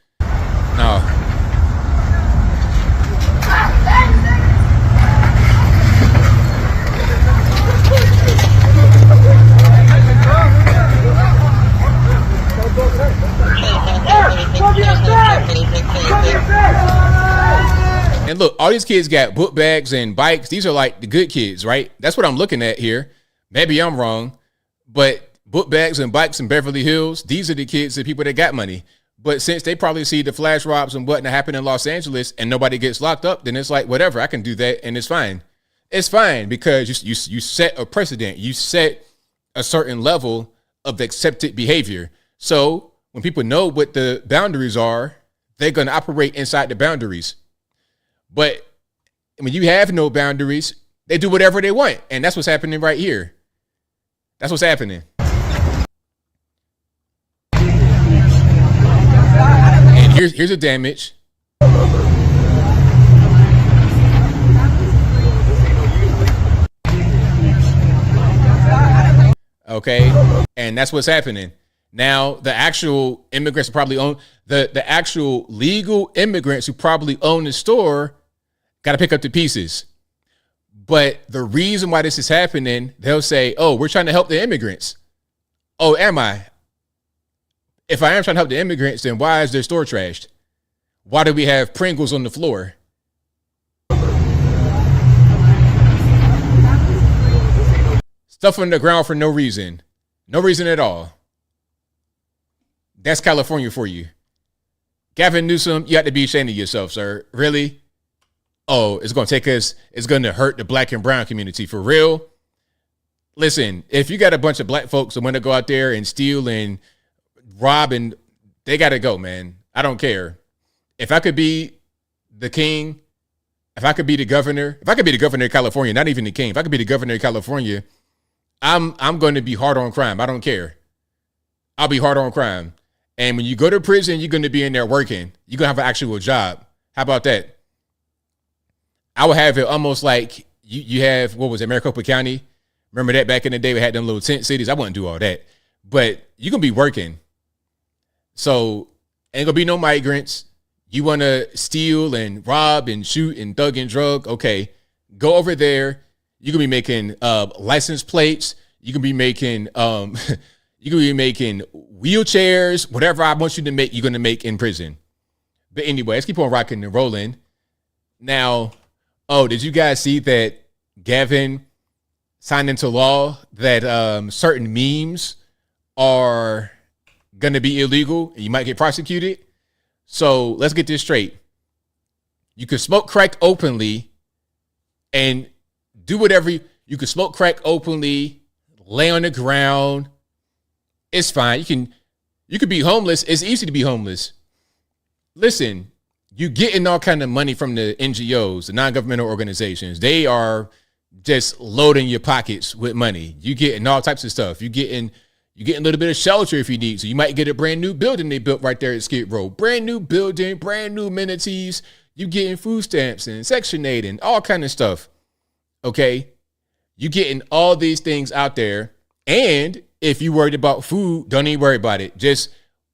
no. And look, all these kids got book bags and bikes. These are like the good kids, right? That's what I'm looking at here. Maybe I'm wrong, but book bags and bikes in Beverly Hills, these are the kids, the people that got money. But since they probably see the flash robs and whatnot happen in Los Angeles and nobody gets locked up, then it's like, whatever, I can do that and it's fine. It's fine because you set a precedent. You set a certain level of accepted behavior. So when people know what the boundaries are, they're going to operate inside the boundaries. But when you have no boundaries, they do whatever they want. And that's what's happening right here. That's what's happening. And here's the damage. Okay. And that's what's happening. Now, the actual immigrants probably own the actual legal immigrants who probably own the store got to pick up the pieces. But the reason why this is happening, they'll say, oh, we're trying to help the immigrants. Oh, am I? If I am trying to help the immigrants, then why is their store trashed? Why do we have Pringles on the floor? Stuff on the ground for no reason. No reason at all. That's California for you. Gavin Newsom, you have to be ashamed of yourself, sir. Really? Oh, it's going to hurt the black and brown community for real. Listen, if you got a bunch of black folks that want to go out there and steal and rob, and they got to go, man. I don't care. If I could be the king, if I could be the governor of California, not even the king, if I could be the governor of California, I'm going to be hard on crime. I don't care. I'll be hard on crime. And when you go to prison, you're going to be in there working. You're going to have an actual job. How about that? I would have it almost like you have, what was it, Maricopa County? Remember that back in the day we had them little tent cities? I wouldn't do all that. But you're going to be working. So ain't going to be no migrants. You want to steal and rob and shoot and thug and drug? Okay, go over there. You can be making license plates. You can be making wheelchairs. Whatever I want you to make, you're going to make in prison. But anyway, let's keep on rocking and rolling. Now, oh, did you guys see that Gavin signed into law that certain memes are going to be illegal and you might get prosecuted? So let's get this straight. You can smoke crack openly and do whatever you can smoke crack openly, lay on the ground. It's fine. You can be homeless. It's easy to be homeless. Listen, you getting all kind of money from the NGOs, the non-governmental organizations. They are just loading your pockets with money. You getting all types of stuff. You getting a little bit of shelter if you need. So you might get a brand new building they built right there at Skid Row. Brand new building, brand new amenities. You getting food stamps and Section 8 and all kind of stuff. Okay? You getting all these things out there And if you worried about food, don't even worry about it. Just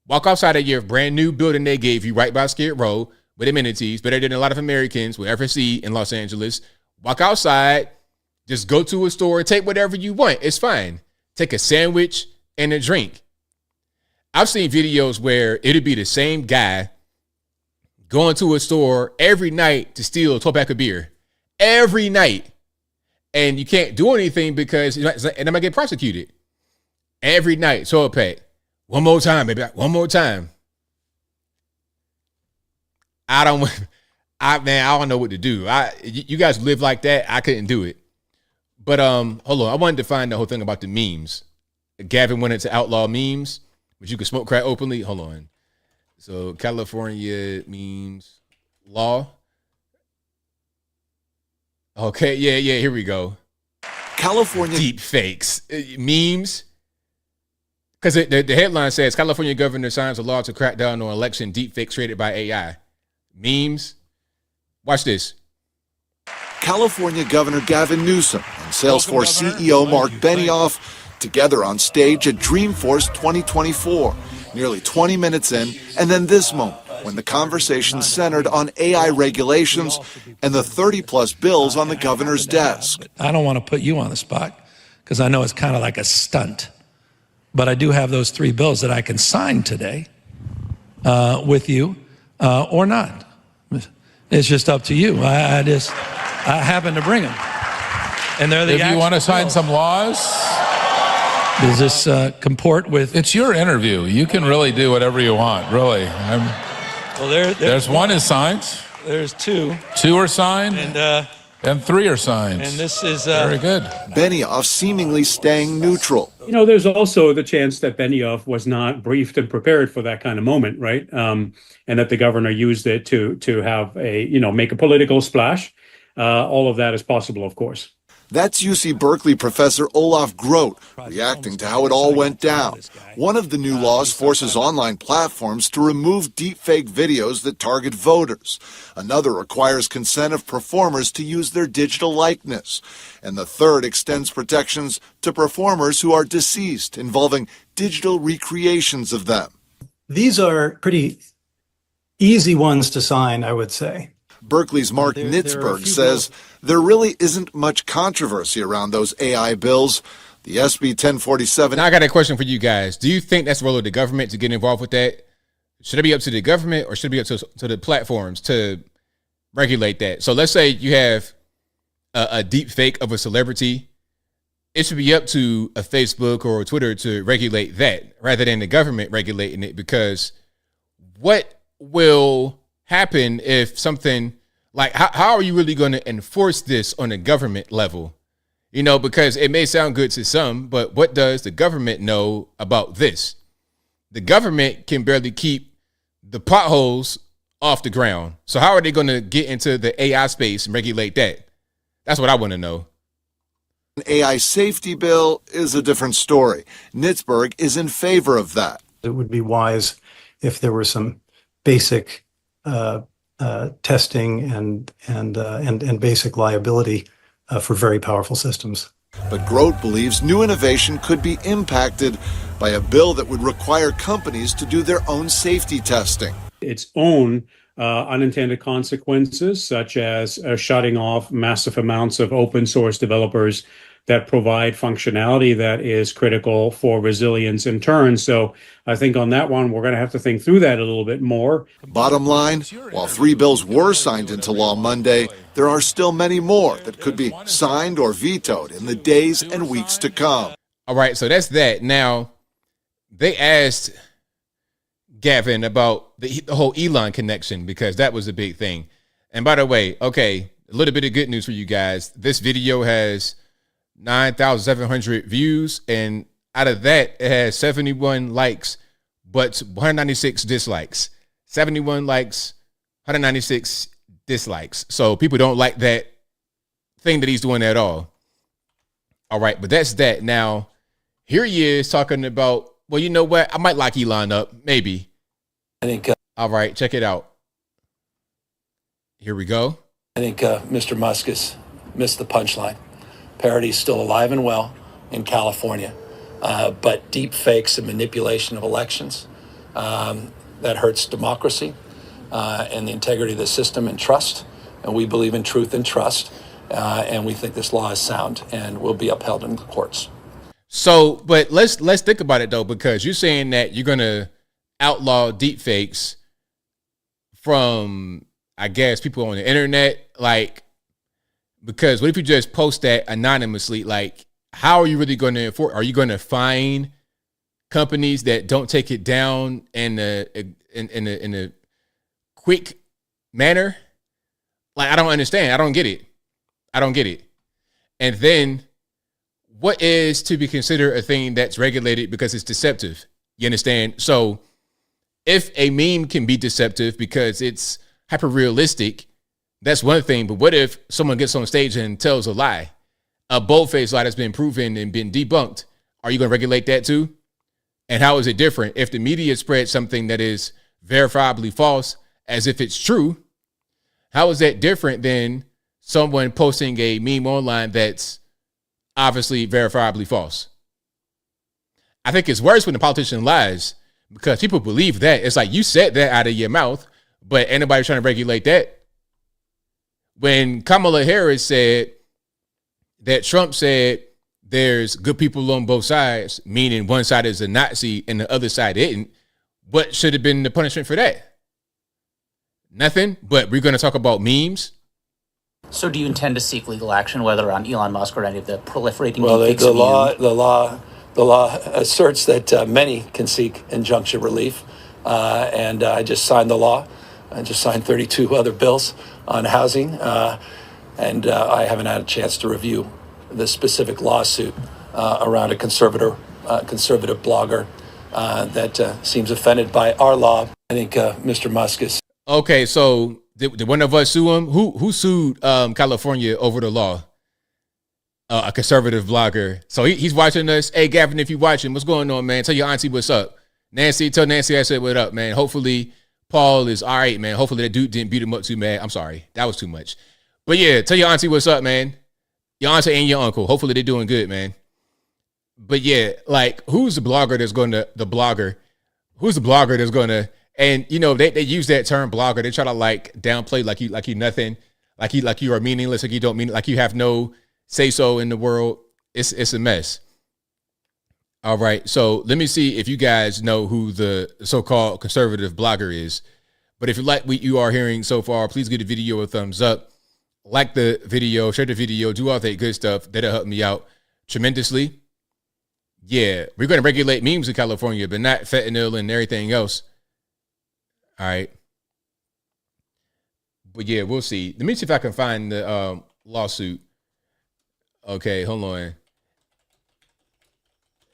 walk outside of your brand new building they gave you right by Skid Row with amenities, better than a lot of Americans will ever see in Los Angeles. Walk outside, just go to a store, take whatever you want. It's fine. Take a sandwich and a drink. I've seen videos where it'd be the same guy going to a store every night to steal a 12-pack of beer. Every night. And you can't do anything because and I'm going to get prosecuted. Every night, 12-pack. One more time, baby. One more time. I don't know what to do. You guys live like that. I couldn't do it. But hold on. I wanted to find the whole thing about the memes. Gavin wanted to outlaw memes, but you can smoke crack openly. Hold on. So California memes law. Okay, yeah, here we go. California deep fakes, memes. Because the headline says California governor signs a law to crack down on election deep fakes created by AI. Memes. Watch this. California Governor Gavin Newsom and Salesforce CEO Mark Benioff together on stage at Dreamforce 2024, nearly 20 minutes in, and then this moment, when the conversation centered on AI regulations and the 30-plus bills on the governor's desk. I don't want to put you on the spot because I know it's kind of like a stunt, but I do have those 3 bills that I can sign today with you or not. It's just up to you. I happen to bring them. And they're the If you want to sign some laws, does this comport with? It's your interview. You can really do whatever you want, really. Well, there's one is signed. There's 2. 2 are signed. And 3 are signed. And this is very good. Benioff seemingly staying neutral. You know, there's also the chance that Benioff was not briefed and prepared for that kind of moment, right? And that the governor used it to have make a political splash. All of that is possible, of course. That's UC Berkeley professor Olaf Groth reacting to how it all went down. One of the new laws forces online platforms to remove deepfake videos that target voters. Another requires consent of performers to use their digital likeness. And the third extends protections to performers who are deceased, involving digital recreations of them. These are pretty easy ones to sign, I would say. Berkeley's Mark Nitzberg says there really isn't much controversy around those AI bills. The SB 1047. Now I got a question for you guys. Do you think that's the role of the government to get involved with that? Should it be up to the government or should it be up to the platforms to regulate that? So let's say you have a deep fake of a celebrity. It should be up to a Facebook or a Twitter to regulate that rather than the government regulating it, because what will happen if something like how are you really going to enforce this on a government level? You know, because it may sound good to some, but what does the government know about this? The government can barely keep the potholes off the ground. So how are they going to get into the AI space and regulate that? That's what I want to know. An AI safety bill is a different story. Nitzberg is in favor of that. It would be wise if there were some basic testing and basic liability for very powerful systems. But Groth believes new innovation could be impacted by a bill that would require companies to do their own safety testing. Its own unintended consequences, such as shutting off massive amounts of open source developers that provide functionality that is critical for resilience in turn. So I think on that one, we're going to have to think through that a little bit more. Bottom line, while 3 bills were signed into law Monday, there are still many more that could be signed or vetoed in the days and weeks to come. All right, so that's that. Now, they asked Gavin about the whole Elon connection because that was a big thing. And by the way, okay, a little bit of good news for you guys. This video has 9,700 views, and out of that, it has 71 likes, but 196 dislikes. 71 likes, 196 dislikes. So people don't like that thing that he's doing at all. All right, but that's that. Now, here he is talking about, well, you know what? I might lock Elon up, maybe. I think. All right, check it out. Here we go. I think Mr. Musk has missed the punchline. Parity is still alive and well in California. but deep fakes and manipulation of elections. That hurts democracy and the integrity of the system and trust. And we believe in truth and trust. And we think this law is sound and will be upheld in the courts. So, but let's think about it though, because you're saying that you're gonna outlaw deepfakes from, I guess, people on the internet, like, because what if you just post that anonymously? Like, how are you really going to enforce? Are you going to fine companies that don't take it down in a quick manner? Like, I don't understand. I don't get it. And then, what is to be considered a thing that's regulated because it's deceptive? You understand? So if a meme can be deceptive because it's hyper realistic, that's one thing. But what if someone gets on stage and tells a lie, a bold-faced lie that's been proven and been debunked? Are you going to regulate that too? And how is it different if the media spreads something that is verifiably false as if it's true? How is that different than someone posting a meme online that's obviously verifiably false? I think it's worse when the politician lies, because people believe that. It's like, you said that out of your mouth, but ain't nobody trying to regulate that. When Kamala Harris said that Trump said there's good people on both sides, meaning one side is a Nazi and the other side isn't, what should have been the punishment for that? Nothing, but we're going to talk about memes. So do you intend to seek legal action, whether on Elon Musk or any of the proliferating Well, the law asserts that many can seek injunction relief, and I just signed the law. I just signed 32 other bills on housing, and I haven't had a chance to review the specific lawsuit around a conservative blogger that seems offended by our law. I think Mr. Musk is. Okay, so did one of us sue him? Who sued California over the law? A conservative blogger. So he's watching us. Hey, Gavin, if you're watching, what's going on, man? Tell your auntie what's up. Nancy, tell Nancy I said what up, man. Hopefully Paul is all right, man. Hopefully that dude didn't beat him up too bad. I'm sorry. That was too much. But yeah, tell your auntie what's up, man. Your auntie and your uncle. Hopefully they're doing good, man. But yeah, like, who's the blogger that's going to, and you know, they use that term blogger. They try to like downplay like you nothing, like you are meaningless, like you don't mean, like you have no say so in the world. It's a mess. All right, so let me see if you guys know who the so-called conservative blogger is. But if you like what you are hearing so far, please give the video a thumbs up, like the video, share the video, do all that good stuff. That'll help me out tremendously. Yeah, we're going to regulate memes in California, but not fentanyl and everything else. All right. But yeah, we'll see. Let me see if I can find the lawsuit. Okay, hold on.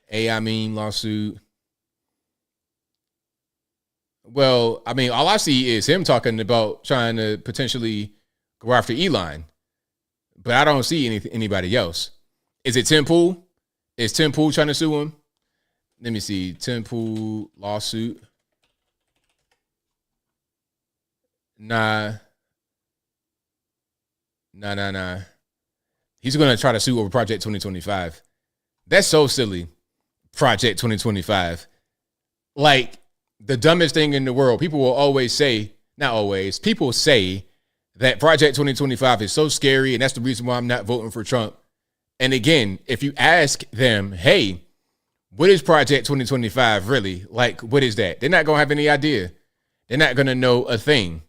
AI meme lawsuit. Well, I mean, all I see is him talking about trying to potentially go after Elon, but I don't see anybody else. Is it Tim Pool? Is Tim Pool trying to sue him? Let me see. Tim Pool lawsuit. Nah. He's going to try to sue over Project 2025. That's so silly. Project 2025. Like, the dumbest thing in the world. People will always say, not always, people say that Project 2025 is so scary and that's the reason why I'm not voting for Trump. And again, if you ask them, hey, what is Project 2025 really? Like, what is that? They're not going to have any idea. They're not going to know a thing.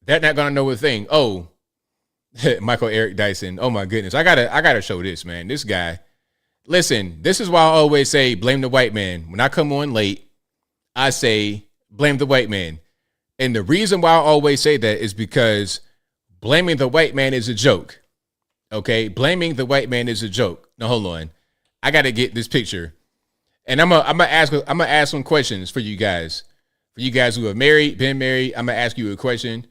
They're not going to know a thing. Oh, Michael Eric Dyson. Oh my goodness. I gotta show this, man. This guy. Listen, this is why I always say blame the white man. When I come on late, I say blame the white man. And the reason why I always say that is because blaming the white man is a joke. Okay? Blaming the white man is a joke. Now hold on. I gotta get this picture. And I'm gonna ask some questions for you guys. For you guys who are married, been married, I'm gonna ask you a question.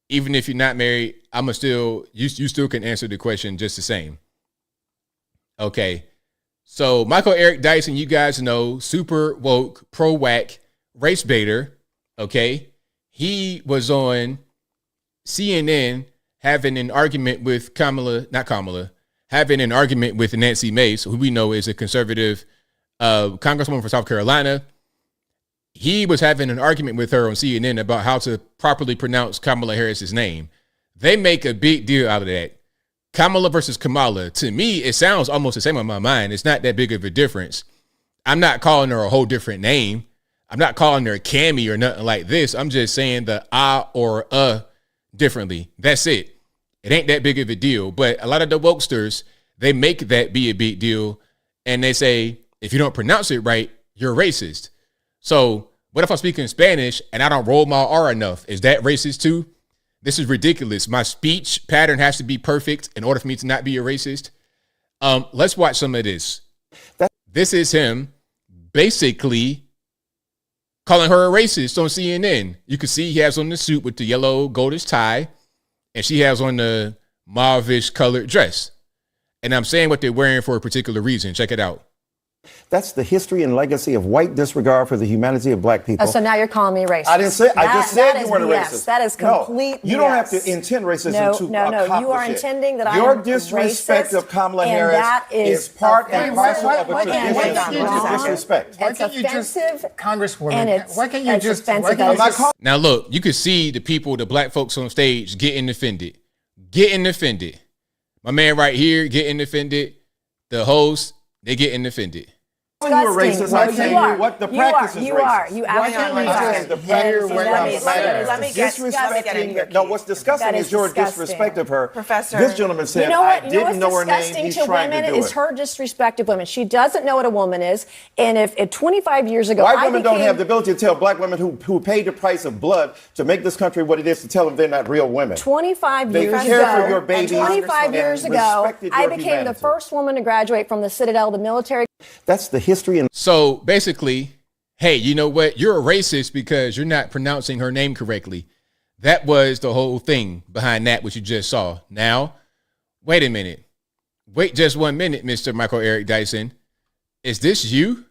Even if you're not married, you still can answer the question just the same. Okay. So Michael Eric Dyson, you guys know, super woke, pro-whack, race baiter. Okay. He was on CNN having an argument with having having an argument with Nancy Mace, who we know is a conservative congresswoman from South Carolina. He was having an argument with her on CNN about how to properly pronounce Kamala Harris's name. They make a big deal out of that. Kamala versus Kamala. To me, it sounds almost the same in my mind. It's not that big of a difference. I'm not calling her a whole different name. I'm not calling her Cammy or nothing like this. I'm just saying the or differently. That's it. It ain't that big of a deal. But a lot of the wokesters, they make that be a big deal. And they say, if you don't pronounce it right, you're racist. So what if I'm speaking Spanish and I don't roll my R enough? Is that racist too? This is ridiculous. My speech pattern has to be perfect in order for me to not be a racist. Let's watch some of this. This is him basically calling her a racist on CNN. You can see he has on the suit with the yellow goldish tie, and she has on the mauve-ish colored dress. And I'm saying what they're wearing for a particular reason. Check it out. That's the history and legacy of white disregard for the humanity of black people. So now you're calling me racist. I didn't say. I just said you weren't a BS. racist. That is complete. No, you don't have to intend racism to accomplish You are it. intending that Your I am disrespect racist, of Kamala and Harris that is part and parcel of a and tradition of disrespect. It's offensive, Congresswoman, and it's why can't you just? offensive. Now look, you can see the people, the black folks on stage getting offended. Getting offended. My man right here getting offended. The host, they getting offended. When you were racist, I tell you what the practice is racist. You are. You absolutely are. The practice disrespecting. No, what's disgusting is your disrespect of her. Professor, this gentleman said, I didn't know her name. He's trying to do it. Is her disrespect of women. She doesn't know what a woman is. And if 25 years ago, white women don't have the ability to tell black women who paid the price of blood to make this country what it is to tell them they're not real women. 25 years ago, they care for your babies. 25 years ago, I became the first woman to graduate from the Citadel, the military. That's the history. So basically, hey, you know what? You're a racist because you're not pronouncing her name correctly. That was the whole thing behind that, what you just saw. Now, wait a minute. Wait just 1 minute, Mr. Michael Eric Dyson. Is this you?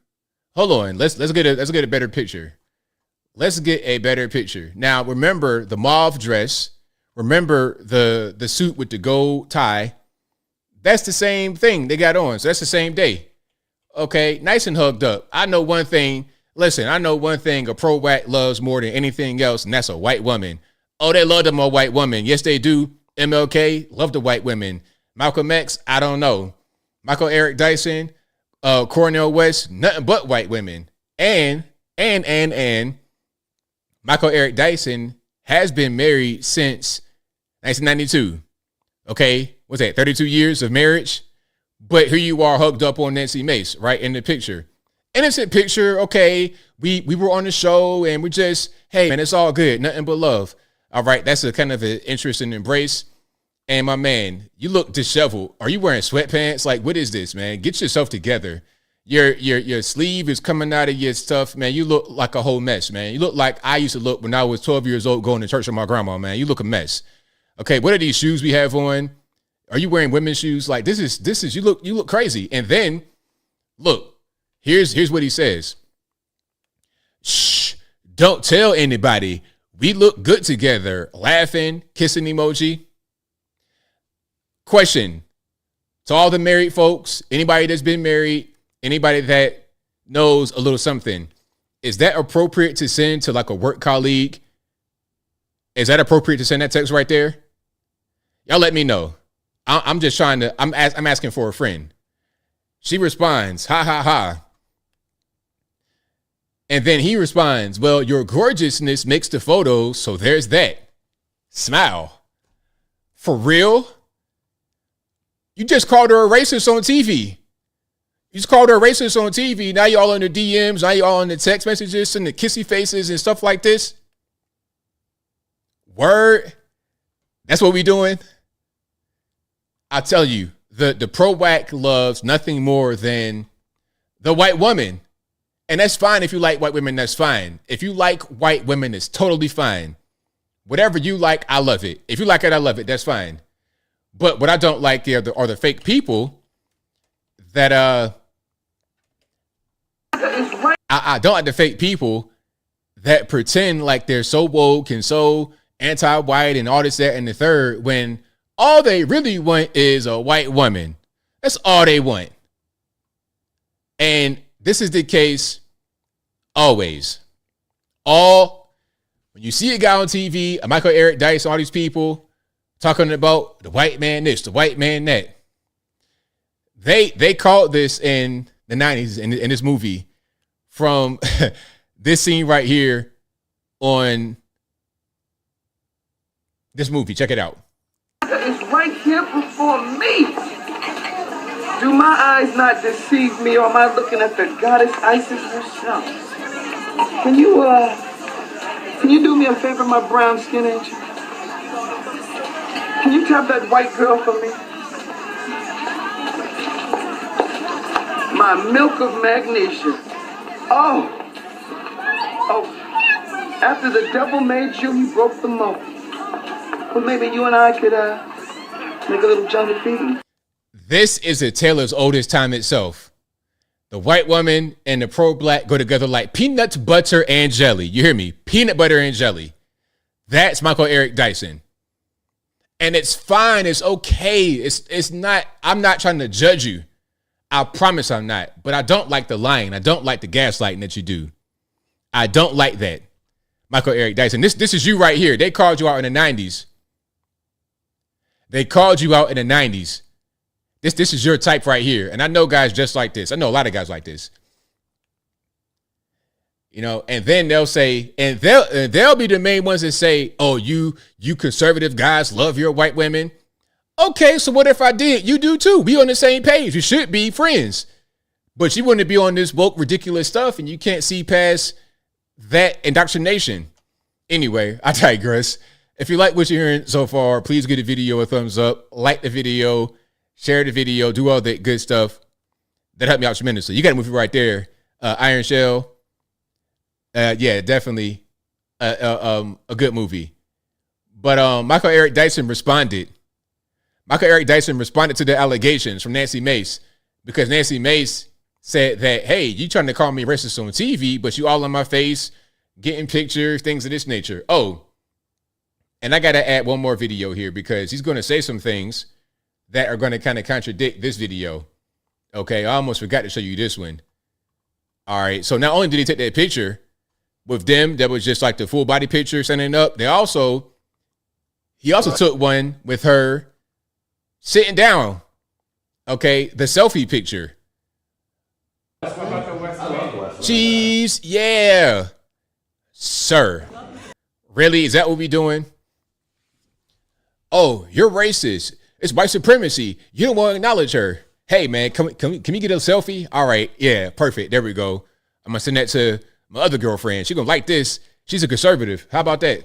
Hold on. Let's get a better picture. Let's get a better picture. Now, remember the mauve dress. Remember the suit with the gold tie. That's the same thing they got on. So that's the same day. Okay, nice and hugged up. I know one thing. Listen, I know one thing a pro-black loves more than anything else, and that's a white woman. Oh, they love them a white woman. Yes, they do. MLK, love the white women. Malcolm X, I don't know. Michael Eric Dyson, Cornel West, nothing but white women. And Michael Eric Dyson has been married since 1992. Okay, what's that, 32 years of marriage? But here you are hugged up on Nancy Mace, right, in the picture. Innocent picture, okay, we were on the show and we're just, hey, man, it's all good, nothing but love. All right, that's a kind of an interesting embrace. And my man, you look disheveled. Are you wearing sweatpants? Like, what is this, man? Get yourself together. Your sleeve is coming out of your stuff, man. You look like a whole mess, man. You look like I used to look when I was 12 years old going to church with my grandma, man. You look a mess. Okay, what are these shoes we have on? Are you wearing women's shoes? Like this is you look crazy. And then look, here's what he says. Shh, don't tell anybody. We look good together. Laughing, kissing emoji. Question to all the married folks, anybody that's been married, anybody that knows a little something. Is that appropriate to send to like a work colleague? Is that appropriate to send that text right there? Y'all let me know. I'm just trying to, I'm asking for a friend. She responds, ha, ha, ha. And then he responds, well, your gorgeousness makes the photos, so there's that. Smile. For real? You just called her a racist on TV. You just called her a racist on TV. Now you all in the DMs, now you all in the text messages and the kissy faces and stuff like this. Word. That's what we doing. I tell you, the pro-black loves nothing more than the white woman. And that's fine if you like white women, that's fine. If you like white women, it's totally fine. Whatever you like, I love it. If you like it, I love it. That's fine. But what I don't like are the fake people that I don't like the fake people that pretend like they're so woke and so anti-white and all this, that, and the third, when all they really want is a white woman. That's all they want. And this is the case always. When you see a guy on TV, a Michael Eric Dyson, all these people talking about the white man this, the white man that. They called this in the 90s in this movie from this scene right here on this movie. Check it out. It's right here before me. Do my eyes not deceive me, or am I looking at the goddess Isis herself? Can you do me a favor, my brown skin angel? Can you tap that white girl for me? My milk of magnesia. Oh, after the devil made you, he broke the mold. Well, maybe you and I could make a little jungle feeding. This is a tale as old as time itself. The white woman and the pro-black go together like peanut butter and jelly. You hear me? Peanut butter and jelly. That's Michael Eric Dyson. And it's fine. It's okay. It's not, I'm not trying to judge you. I promise I'm not. But I don't like the lying. I don't like the gaslighting that you do. I don't like that. Michael Eric Dyson. This is you right here. They called you out in the 90s. They called you out in the 90s. This is your type right here. And I know guys just like this. I know a lot of guys like this. You know, and then they'll say, and they'll be the main ones that say, oh, you conservative guys love your white women. Okay, so what if I did? You do too. We on the same page. You should be friends. But you wouldn't be on this woke, ridiculous stuff, and you can't see past that indoctrination. Anyway, I digress. If you like what you're hearing so far, please give the video a thumbs up, like the video, share the video, do all that good stuff. That helped me out tremendously. You got a movie right there, Iron Shell. Yeah, definitely a good movie. But Michael Eric Dyson responded. Michael Eric Dyson responded to the allegations from Nancy Mace because Nancy Mace said that, hey, you trying to call me racist on TV, but you all in my face, getting pictures, things of this nature. Oh, and I got to add one more video here because he's going to say some things that are going to kind of contradict this video. Okay, I almost forgot to show you this one. All right, so not only did he take that picture with them, that was just like the full body picture standing up, he also took one with her sitting down. Okay, the selfie picture. Jeez, yeah. Sir, really? Is that what we doing? Oh, you're racist. It's white supremacy. You don't want to acknowledge her. Hey, man, can we get a selfie? All right, yeah, perfect. There we go. I'm going to send that to my other girlfriend. She's going to like this. She's a conservative. How about that?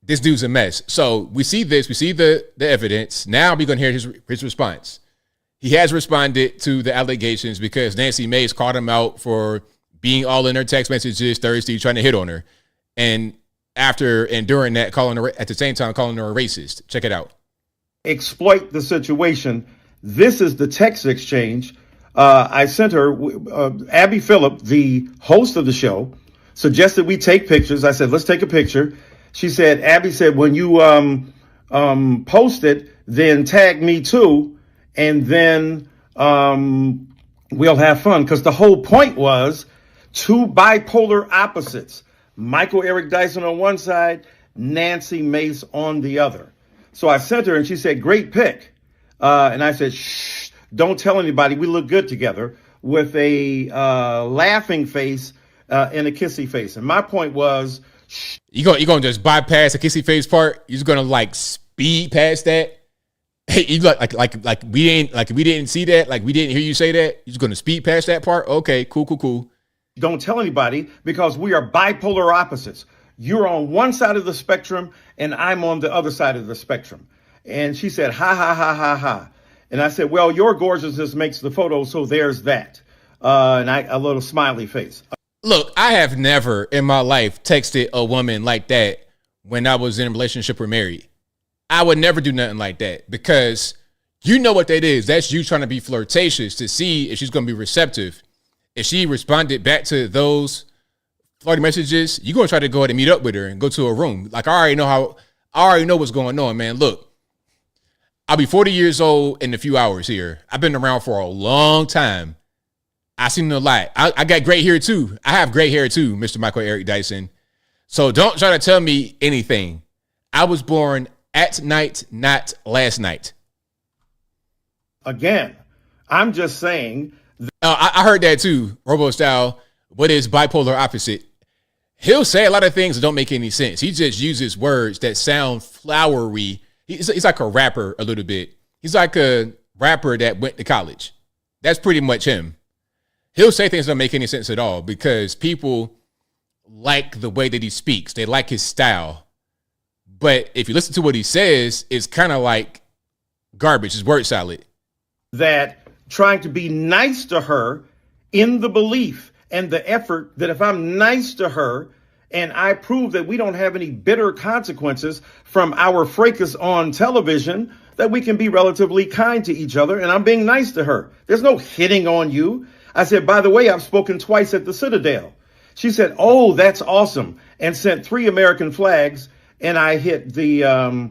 This dude's a mess. So we see this. We see the evidence. Now we're going to hear his response. He has responded to the allegations because Nancy Mace called him out for being all in her text messages Thursday, trying to hit on her. And after and during that, calling her at the same time, calling her a racist. Check it out. Exploit the situation. This is the text exchange. I sent her, Abby Phillip, the host of the show, suggested we take pictures. I said, let's take a picture. She said, Abby said, when you post it, then tag me too, and then we'll have fun. Because the whole point was two bipolar opposites. Michael Eric Dyson on one side, Nancy Mace on the other. So I sent her and she said, great pick. And I said, shh, don't tell anybody. We look good together, with a laughing face and a kissy face. And my point was, shh. You gonna just bypass the kissy face part? You're just gonna like speed past that? Hey, you like we didn't see that, like we didn't hear you say that. You're just gonna speed past that part? Okay, cool. Don't tell anybody, because we are bipolar opposites. You're on one side of the spectrum and I'm on the other side of the spectrum. And she said, ha, ha, ha, ha, ha. And I said, well, your gorgeousness makes the photo, so there's that. And a little smiley face. Look, I have never in my life texted a woman like that when I was in a relationship or married. I would never do nothing like that, because you know what that is. That's you trying to be flirtatious to see if she's going to be receptive. If she responded back to those flirty messages, you're going to try to go ahead and meet up with her and go to a room. Like, I I already know what's going on, man. Look, I'll be 40 years old in a few hours here. I've been around for a long time. I've seen a lot. I got gray hair too. I have gray hair too, Mr. Michael Eric Dyson. So don't try to tell me anything. I was born at night, not last night. Again, I'm just saying. I heard that too, Robo Style. What is bipolar opposite? He'll say a lot of things that don't make any sense. He just uses words that sound flowery. He's like a rapper a little bit. He's like a rapper that went to college. That's pretty much him. He'll say things that don't make any sense at all because people like the way that he speaks. They like his style. But if you listen to what he says, it's kind of like garbage. It's word salad. That trying to be nice to her in the belief and the effort that if I'm nice to her and I prove that we don't have any bitter consequences from our fracas on television, that we can be relatively kind to each other. And I'm being nice to her. There's no hitting on you. I said, by the way, I've spoken twice at the Citadel. She said, oh, that's awesome. And sent 3 American flags. And I hit the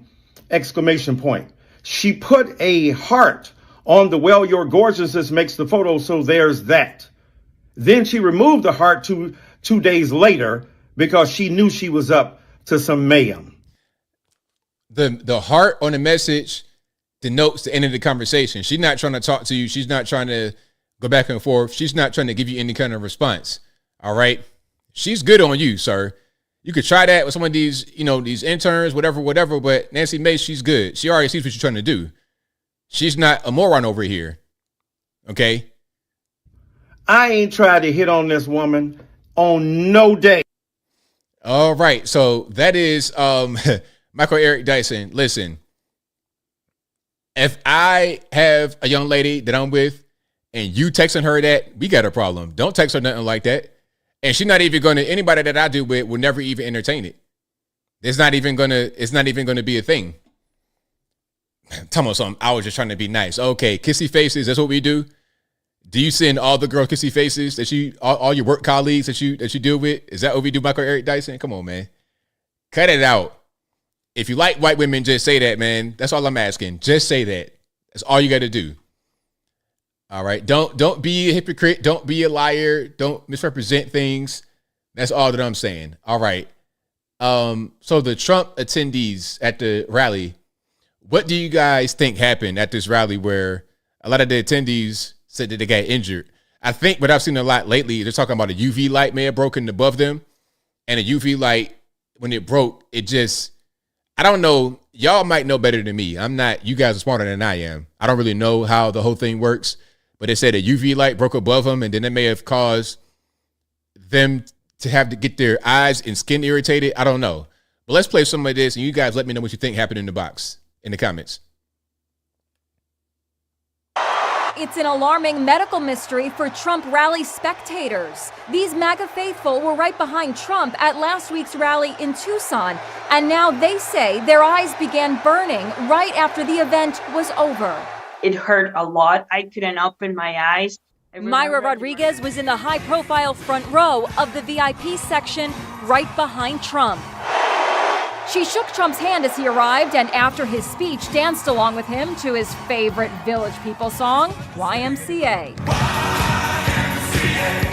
exclamation point. She put a heart on the well, your gorgeousness makes the photo. So there's that. Then she removed the heart two days later because she knew she was up to some mayhem. The heart on the message denotes the end of the conversation. She's not trying to talk to you. She's not trying to go back and forth. She's not trying to give you any kind of response. All right. She's good on you, sir. You could try that with some of these, these interns, whatever. But Nancy Mace, she's good. She already sees what you're trying to do. She's not a moron over here. Okay. I ain't tried to hit on this woman on no day. All right. So that is Michael Eric Dyson. Listen, if I have a young lady that I'm with and you texting her that, we got a problem. Don't text her nothing like that. And she's not even going to, anybody that I do with will never even entertain it. It's not even going to be a thing. Tell me something. I was just trying to be nice. Okay. Kissy faces. That's what we do. Do you send all the girl kissy faces that all your work colleagues that you deal with? Is that what we do, Michael Eric Dyson? Come on, man. Cut it out. If you like white women, just say that, man. That's all I'm asking. Just say that. That's all you got to do. All right. Don't be a hypocrite. Don't be a liar. Don't misrepresent things. That's all that I'm saying. All right. So the Trump attendees at the rally, what do you guys think happened at this rally where a lot of the attendees said that they got injured? I think what I've seen a lot lately, they're talking about a UV light may have broken above them. And a UV light, when it broke, it just, I don't know. Y'all might know better than me. You guys are smarter than I am. I don't really know how the whole thing works, but they said a UV light broke above them and then it may have caused them to have to get their eyes and skin irritated. I don't know. But let's play some of this and you guys let me know what you think happened in the box, in the comments. It's an alarming medical mystery for Trump rally spectators. These MAGA faithful were right behind Trump at last week's rally in Tucson, and now they say their eyes began burning right after the event was over. It hurt a lot. I couldn't open my eyes. Myra Rodriguez was in the high-profile front row of the VIP section right behind Trump. She shook Trump's hand as he arrived and after his speech danced along with him to his favorite Village People song, YMCA.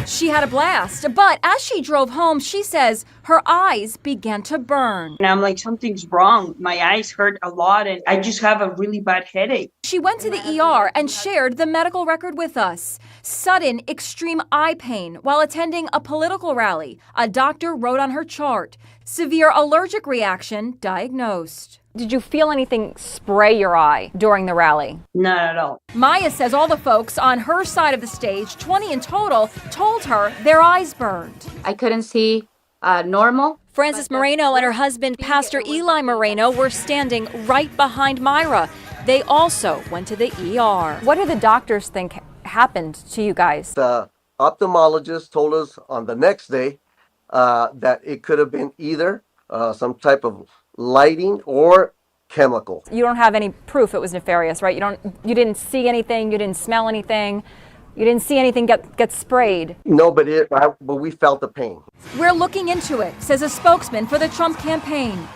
She had a blast, but as she drove home, she says her eyes began to burn. And I'm like, something's wrong. My eyes hurt a lot and I just have a really bad headache. She went to the ER and shared the medical record with us. Sudden extreme eye pain while attending a political rally. A doctor wrote on her chart. Severe allergic reaction diagnosed. Did you feel anything spray your eye during the rally? Not at all. Maya says all the folks on her side of the stage, 20 in total, told her their eyes burned. I couldn't see normal. Frances Moreno and her husband, Pastor Eli Moreno, were standing right behind Myra. They also went to the ER. What do the doctors think happened to you guys? The ophthalmologist told us on the next day that it could have been either some type of lighting or chemical. You don't have any proof it was nefarious, right? You didn't see anything, you didn't smell anything, you didn't see anything get sprayed. No, but we felt the pain. We're looking into it, says a spokesman for the Trump campaign.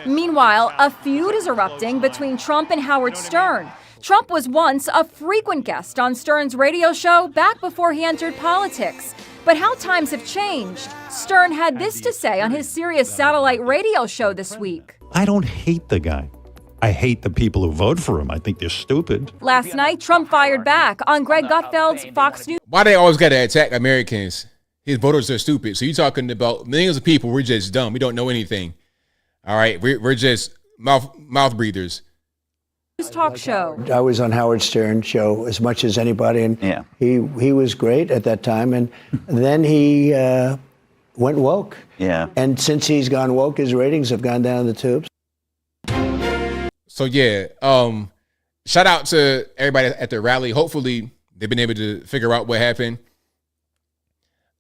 Meanwhile, a feud is erupting between Trump and Howard Stern. Trump was once a frequent guest on Stern's radio show back before he entered politics. But how times have changed. Stern had this to say on his Sirius satellite radio show this week. I don't hate the guy. I hate the people who vote for him. I think they're stupid. Last night, Trump fired back on Greg Gutfeld's Fox News. Why they always got to attack Americans? His voters are stupid. So you're talking about millions of people. We're just dumb. We don't know anything. All right. We're just mouth breathers. Talk show. I was on Howard Stern's show as much as anybody, and he was great at that time. And then he went woke. Yeah. And since he's gone woke, his ratings have gone down the tubes. So yeah, shout out to everybody at the rally. Hopefully they've been able to figure out what happened.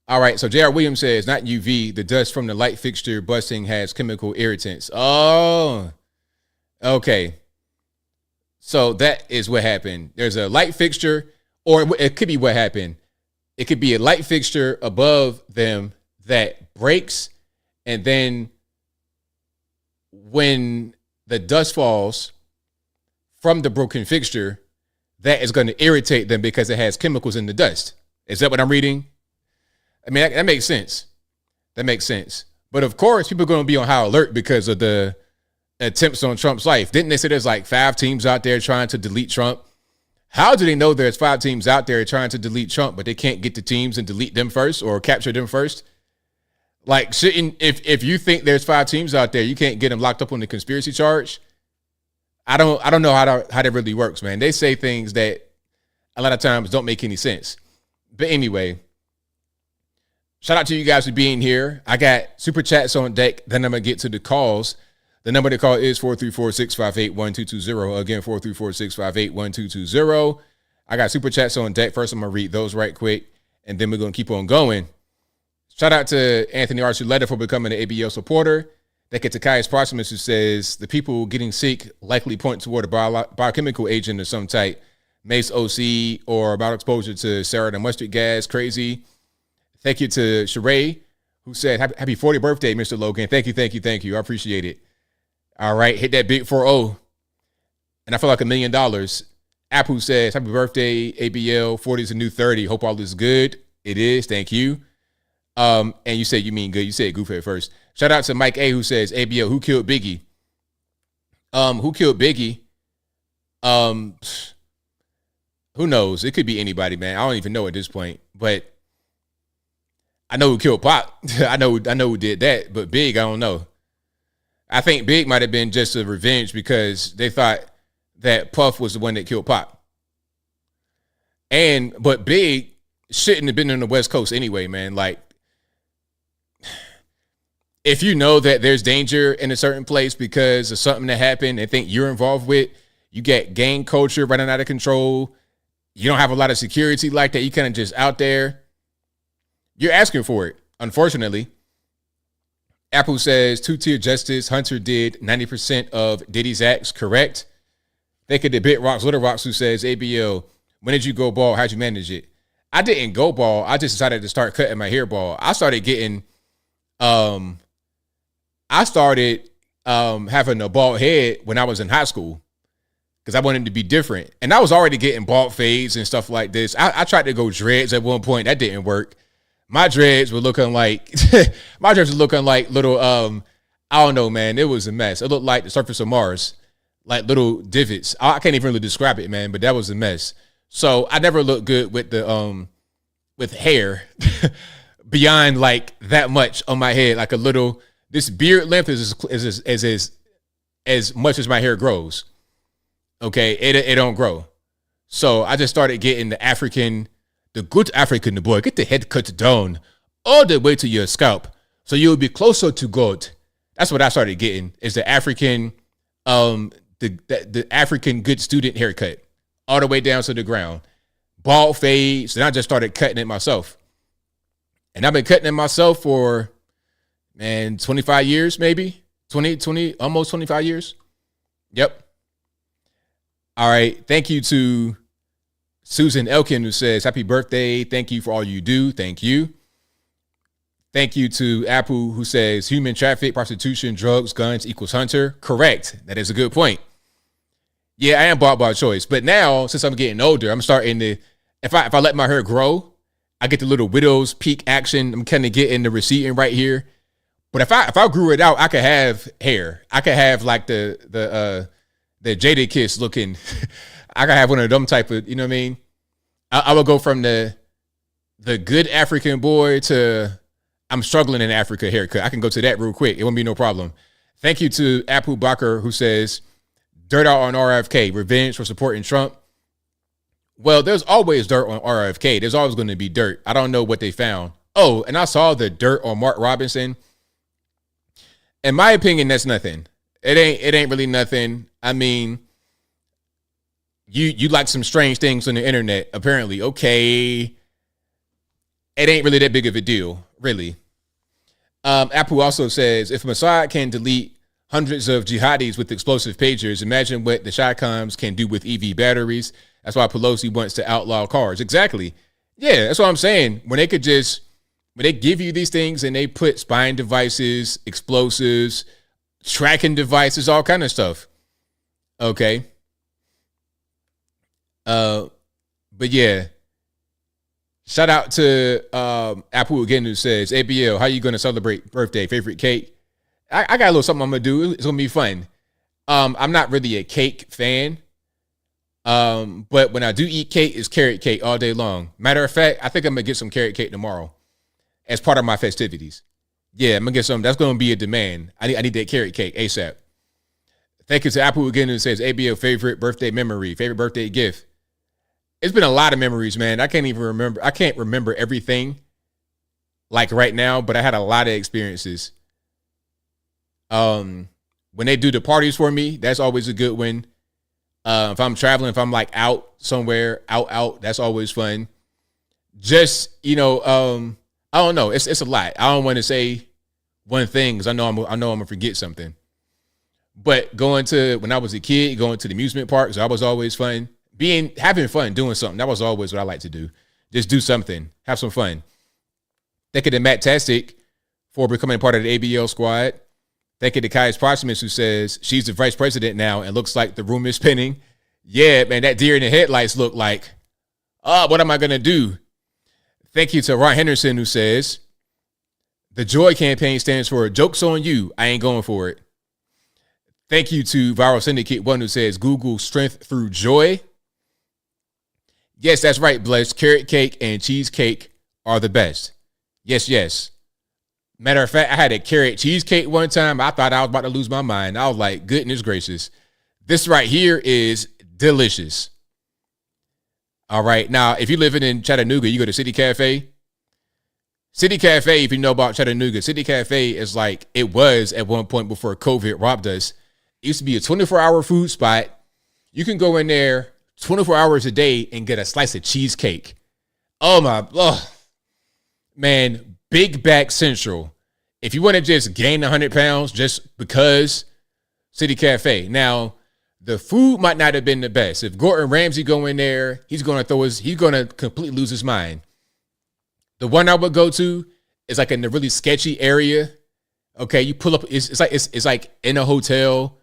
All right, so J.R. Williams says, not UV, the dust from the light fixture busting has chemical irritants. Oh, okay. So that is what happened. There's a light fixture, or it could be what happened. It could be a light fixture above them that breaks, and then when the dust falls from the broken fixture, that is going to irritate them because it has chemicals in the dust. Is that what I'm reading? I mean, that makes sense. That makes sense. But of course, people are going to be on high alert because of the attempts on Trump's life. Didn't they say there's like 5 teams out there trying to delete Trump? How do they know there's 5 teams out there trying to delete Trump, but they can't get the teams and delete them first or capture them first? Like, shouldn't, if you think there's 5 teams out there, you can't get them locked up on the conspiracy charge? I don't know how that really works, man. They say things that a lot of times don't make any sense. But anyway, shout out to you guys for being here. I got super chats on deck. Then I'm going to get to the calls. The number to call is 434-658-1220. Again, 434-658-1220. I got super chats on deck. First, I'm going to read those right quick, and then we're going to keep on going. Shout out to Anthony Archuleta for becoming an ABL supporter. That gets to Caius Proximus, who says, the people getting sick likely point toward a biochemical agent of some type. Mace OC or about exposure to sarin and mustard gas. Crazy. Thank you to Sheree, who said, happy 40th birthday, Mr. Logan. Thank you. I appreciate it. All right, hit that big 4-0. And I feel like $1 million. Apple says, happy birthday, ABL. 40 is a new 30. Hope all is good. It is. Thank you. And you said you mean good. You said goofy at first. Shout out to Mike A, who says, ABL, who killed Biggie? Who killed Biggie? Who knows? It could be anybody, man. I don't even know at this point. But I know who killed Pop. I know who did that. But Big, I don't know. I think Big might have been just a revenge because they thought that Puff was the one that killed Pop. But Big shouldn't have been on the West Coast anyway, man. Like, if you know that there's danger in a certain place because of something that happened and think you're involved with, you get gang culture running out of control. You don't have a lot of security like that. You kind of just out there. You're asking for it, unfortunately. Apple says 2-tier justice. Hunter did 90% of Diddy's acts correct. They could debate Rocks, Little Rocks, who says, ABL, when did you go bald? How'd you manage it? I didn't go bald. I just decided to start cutting my hair bald. I started getting, having a bald head when I was in high school because I wanted to be different. And I was already getting bald fades and stuff like this. I tried to go dreads at one point. That didn't work. My dreads were looking like little, I don't know, man. It was a mess. It looked like the surface of Mars, like little divots. I can't even really describe it, man, but that was a mess. So I never looked good with the, with hair beyond like that much on my head, like a little, this beard length is as much as my hair grows. Okay. It don't grow. So I just started getting the good African boy, get the head cut down all the way to your scalp. So you'll be closer to God. That's what I started getting is the African, the African good student haircut all the way down to the ground. Bald fades. And I just started cutting it myself. And I've been cutting it myself for, 25 years, maybe 20, almost 25 years. Yep. All right. Thank you to Susan Elkin, who says, happy birthday. Thank you for all you do. Thank you. Thank you to Apple, who says human traffic, prostitution, drugs, guns equals hunter. Correct. That is a good point. Yeah, I am bought by choice. But now, since I'm getting older, I'm starting to, if I let my hair grow, I get the little widow's peak action. I'm kind of getting the receding right here. But if I grew it out, I could have hair. I could have like the Jada Kiss looking. I could have one of them type of, you know what I mean? I would go from the good African boy to I'm struggling in Africa haircut. I can go to that real quick. It won't be no problem. Thank you to Apu Bakr, who says, dirt out on RFK, revenge for supporting Trump. Well, there's always dirt on RFK. There's always going to be dirt. I don't know what they found. Oh, and I saw the dirt on Mark Robinson. In my opinion, that's nothing. It ain't really nothing. I mean, you like some strange things on the internet, apparently. Okay. It ain't really that big of a deal, really. Apu also says, if Mossad can delete hundreds of jihadis with explosive pagers, imagine what the Chi-Coms can do with EV batteries. That's why Pelosi wants to outlaw cars. Exactly. Yeah, that's what I'm saying. When they give you these things and they put spying devices, explosives, tracking devices, all kind of stuff. Okay. But yeah. Shout out to Apu again, who says, ABL, how you going to celebrate birthday? Favorite cake? I got a little something I'm going to do. It's going to be fun. I'm not really a cake fan. But when I do eat cake, it's carrot cake all day long. Matter of fact, I think I'm going to get some carrot cake tomorrow as part of my festivities. Yeah, I'm going to get some. That's going to be a demand. I need that carrot cake ASAP. Thank you to Apu again, who says, ABL, favorite birthday memory, favorite birthday gift. It's been a lot of memories, man. I can't even remember. I can't remember everything like right now, but I had a lot of experiences. When they do the parties for me, that's always a good one. If I'm traveling, if I'm like out somewhere, out, that's always fun. Just, I don't know. It's a lot. I don't want to say one thing because I know I'm gonna forget something. But when I was a kid, going to the amusement parks, that was always fun. Having fun, doing something. That was always what I like to do. Just do something. Have some fun. Thank you to Matt Tastic for becoming part of the ABL squad. Thank you to Kai's Proximus, who says she's the vice president now and looks like the room is spinning. Yeah, man, that deer in the headlights look like, what am I going to do? Thank you to Ron Henderson, who says the Joy campaign stands for Joke's on You. I ain't going for it. Thank you to Viral Syndicate 1, who says Google strength through joy. Yes, that's right, Bless. Carrot cake and cheesecake are the best. Yes. Matter of fact, I had a carrot cheesecake one time. I thought I was about to lose my mind. I was like, goodness gracious. This right here is delicious. All right. Now, if you're living in Chattanooga, you go to City Cafe. City Cafe, if you know about Chattanooga, City Cafe is like it was at one point before COVID robbed us. It used to be a 24-hour food spot. You can go in there 24 hours a day and get a slice of cheesecake. Man, Big Back Central. If you want to just gain 100 pounds just because, City Cafe. Now, the food might not have been the best. If Gordon Ramsay go in there, he's going to completely lose his mind. The one I would go to is like in the really sketchy area. Okay, you pull up, it's like in a hotel,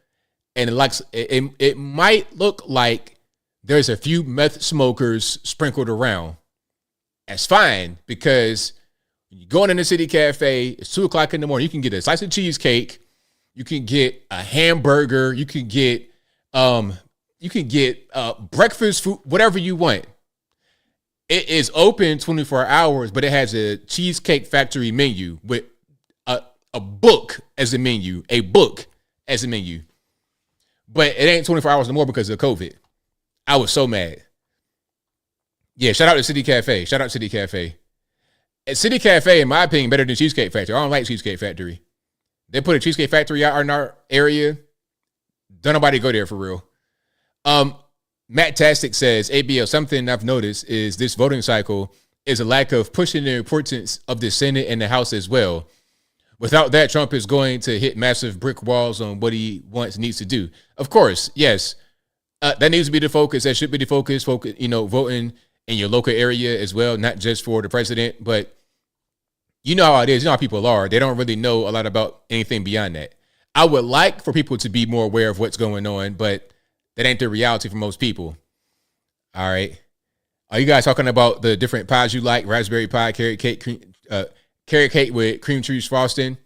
and it might look like there's a few meth smokers sprinkled around. That's fine, because when you go in the City Cafe, it's 2:00 in the morning. You can get a slice of cheesecake, you can get a hamburger, you can get breakfast food, whatever you want. It is open 24 hours, but it has a Cheesecake Factory menu with a book as a menu, But it ain't 24 hours anymore because of COVID. I was so mad. Yeah, shout out to City Cafe. At City Cafe, in my opinion, better than Cheesecake Factory. I don't like Cheesecake Factory. They put a Cheesecake Factory out in our area. Don't nobody go there for real. Matt Tastic says, ABL, something I've noticed is this voting cycle is a lack of pushing the importance of the Senate and the House as well. Without that, Trump is going to hit massive brick walls on what he needs to do. Of course, yes. That needs to be the focus. That should be the focus, voting in your local area as well, not just for the president. But you know how it is. You know how people are. They don't really know a lot about anything beyond that. I would like for people to be more aware of what's going on, but that ain't the reality for most people. All right. Are you guys talking about the different pies you like? Raspberry pie, carrot cake, carrot cake with cream cheese frosting.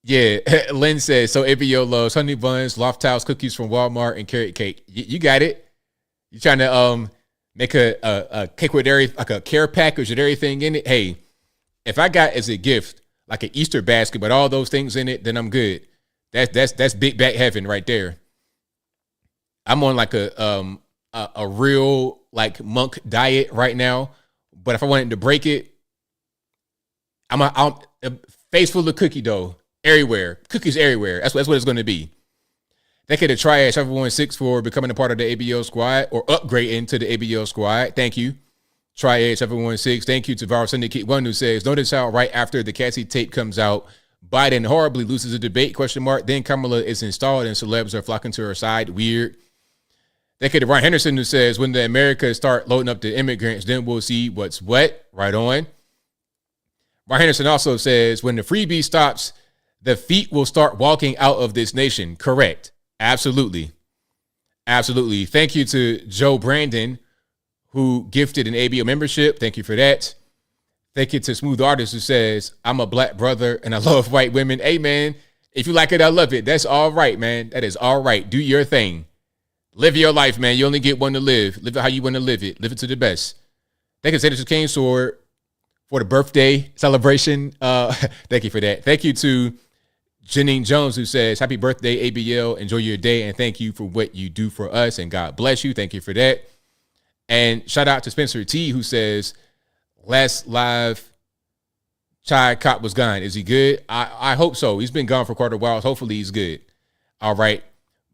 Yeah, Lynn says, so ABO loves honey buns, Loft House cookies from Walmart, and carrot cake. You got it. You trying to make a cake with like a care package with everything in it? Hey, if I got as a gift like an Easter basket with all those things in it, then I'm good. That's big back heaven right there. I'm on like a real like monk diet right now, but if I wanted to break it, I'm a face full of cookie dough. Everywhere. Cookies everywhere. That's what it's going to be. Thank you to Triad 716 for becoming a part of the ABL squad or upgrading to the ABL squad. Thank you. Triad 716. Thank you to Viral Syndicate 1 who says, notice how right after the Cassie tape comes out, Biden horribly loses a debate, ? Then Kamala is installed and celebs are flocking to her side. Weird. Thank you to Ryan Henderson who says, when the Americans start loading up the immigrants, then we'll see what's what. Right on. Ryan Henderson also says, when the freebie stops, the feet will start walking out of this nation. Correct. Absolutely. Absolutely. Thank you to Joe Brandon, who gifted an ABO membership. Thank you for that. Thank you to Smooth Artist, who says, I'm a black brother and I love white women. Hey, man, if you like it, I love it. That's all right, man. That is all right. Do your thing. Live your life, man. You only get one to live. Live it how you want to live it. Live it to the best. Thank you to Senator Kane Sword for the birthday celebration. Thank you for that. Thank you to Janine Jones, who says, happy birthday, ABL. Enjoy your day, and thank you for what you do for us, and God bless you. Thank you for that. And shout out to Spencer T, who says, last live Chai Cop was gone. Is he good? I hope so. He's been gone for quite a while. Hopefully he's good. All right.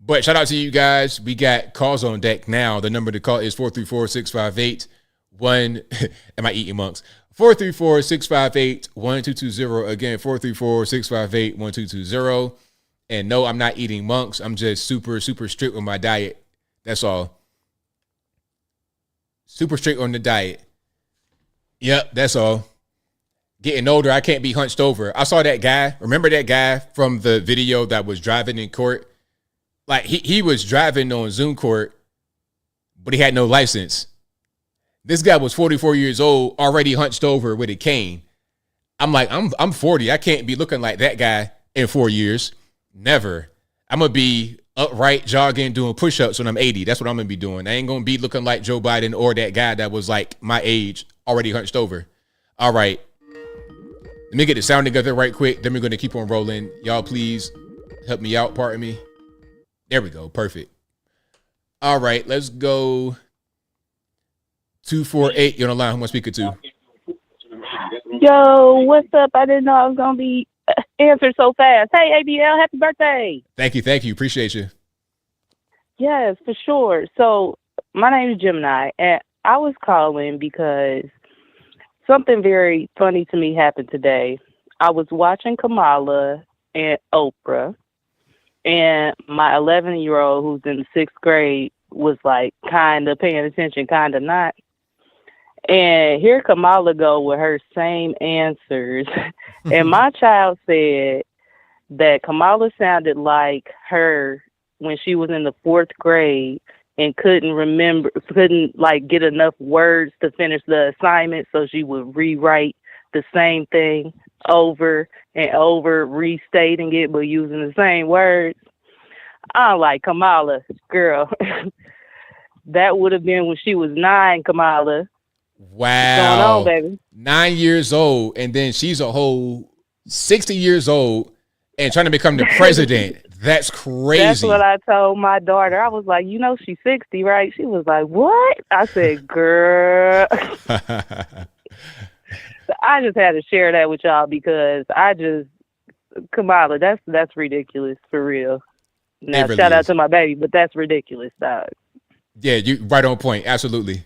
But shout out to you guys. We got calls on deck now. The number to call is 434-658-1. Am I eating monks? 434-658-1220. Again, 434-658-1220. And no, I'm not eating monks. I'm just super, super strict with my diet. That's all. Super strict on the diet. Yep, that's all. Getting older, I can't be hunched over. I saw that guy. Remember that guy from the video that was driving in court? Like, he was driving on Zoom court, but he had no license. This guy was 44 years old, already hunched over with a cane. I'm like, I'm 40. I can't be looking like that guy in 4 years. Never. I'm going to be upright, jogging, doing push-ups when I'm 80. That's what I'm going to be doing. I ain't going to be looking like Joe Biden or that guy that was like my age, already hunched over. All right. Let me get the sound together right quick. Then we're going to keep on rolling. Y'all, please help me out. Pardon me. There we go. Perfect. All right. Let's go. 248. You're on the line. Who am I speaking to? Yo, what's up? I didn't know I was going to be answered so fast. Hey, ABL, happy birthday. Thank you. Thank you. Appreciate you. Yes, for sure. So my name is Gemini, and I was calling because something very funny to me happened today. I was watching Kamala and Oprah, and my 11-year-old who's in the 6th grade was like kind of paying attention, kind of not. And here Kamala go with her same answers. And my child said that Kamala sounded like her when she was in the 4th grade and couldn't like get enough words to finish the assignment, so she would rewrite the same thing over and over, restating it but using the same words. I'm like, Kamala, girl, that would have been when she was 9, Kamala. Wow. What's going on, baby? 9 years old, and then she's a whole 60 years old and trying to become the president. That's crazy. That's what I told my daughter. I was like, you know, she's 60, right? She was like, what? I said, girl. I just had to share that with y'all because Kamala, that's ridiculous for real. Now, really shout out is. to my baby, but that's ridiculous, dog. Yeah, you right on point. Absolutely.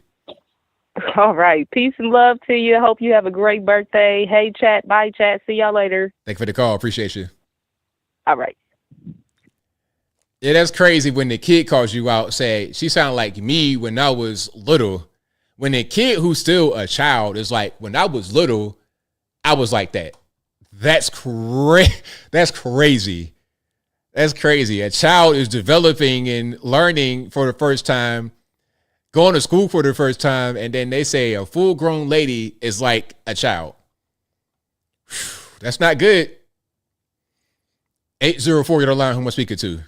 All right. Peace and love to you. Hope you have a great birthday. Hey, chat. Bye, chat. See y'all later. Thank you for the call. Appreciate you. All right. Yeah, that's crazy when the kid calls you out, say, she sounded like me when I was little. When the kid who's still a child is like, when I was little, I was like that. That's That's crazy. That's crazy. A child is developing and learning for the first time, going to school for the first time, and then they say a full-grown lady is like a child. That's not good. 804, you're the line. Who am I speaking to?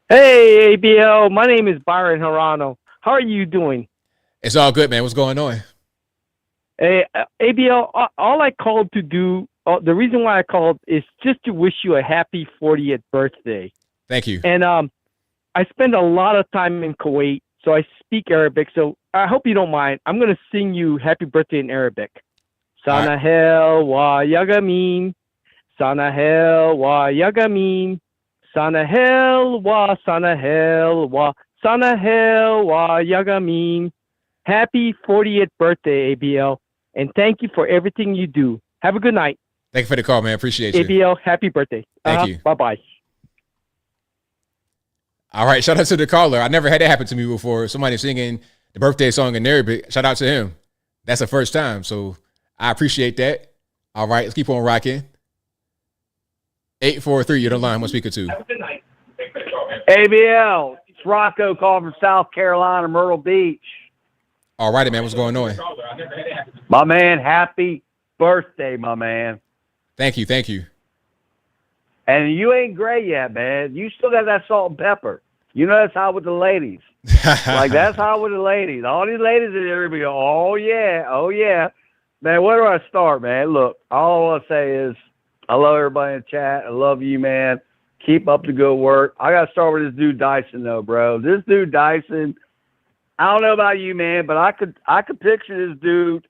Hey, ABL. My name is Byron Hirano. How are you doing? It's all good, man. What's going on? Hey, ABL, all I called to do, the reason why I called is just to wish you a happy 40th birthday. Thank you. And I spend a lot of time in Kuwait, so I speak Arabic. So I hope you don't mind. I'm going to sing you happy birthday in Arabic. Sanahel wa yagamin. Sanahel wa yagamin. Sanahel wa sanahel wa sanahel wa yagamin. Happy 40th birthday, ABL, and thank you for everything you do. Have a good night. Thank you for the call, man. Appreciate you. ABL, happy birthday. Thank you. Bye-bye. All right, shout out to the caller. I never had that happen to me before. Somebody singing the birthday song in Arabic. Shout out to him. That's the first time, so I appreciate that. All right, let's keep on rocking. 843, you're the line. What's speaker to? Have a good night. ABL, it's Rocco calling from South Carolina, Myrtle Beach. All righty, man. What's going on? My man, happy birthday, my man. Thank you. Thank you. And you ain't gray yet, man. You still got that salt and pepper. You know that's how with the ladies. Like, that's how with the ladies. All these ladies in there be go, oh, yeah, oh, yeah. Man, where do I start, man? Look, all I want to say is I love everybody in the chat. I love you, man. Keep up the good work. I got to start with this dude Dyson, though, bro. This dude Dyson, I don't know about you, man, but I could picture this dude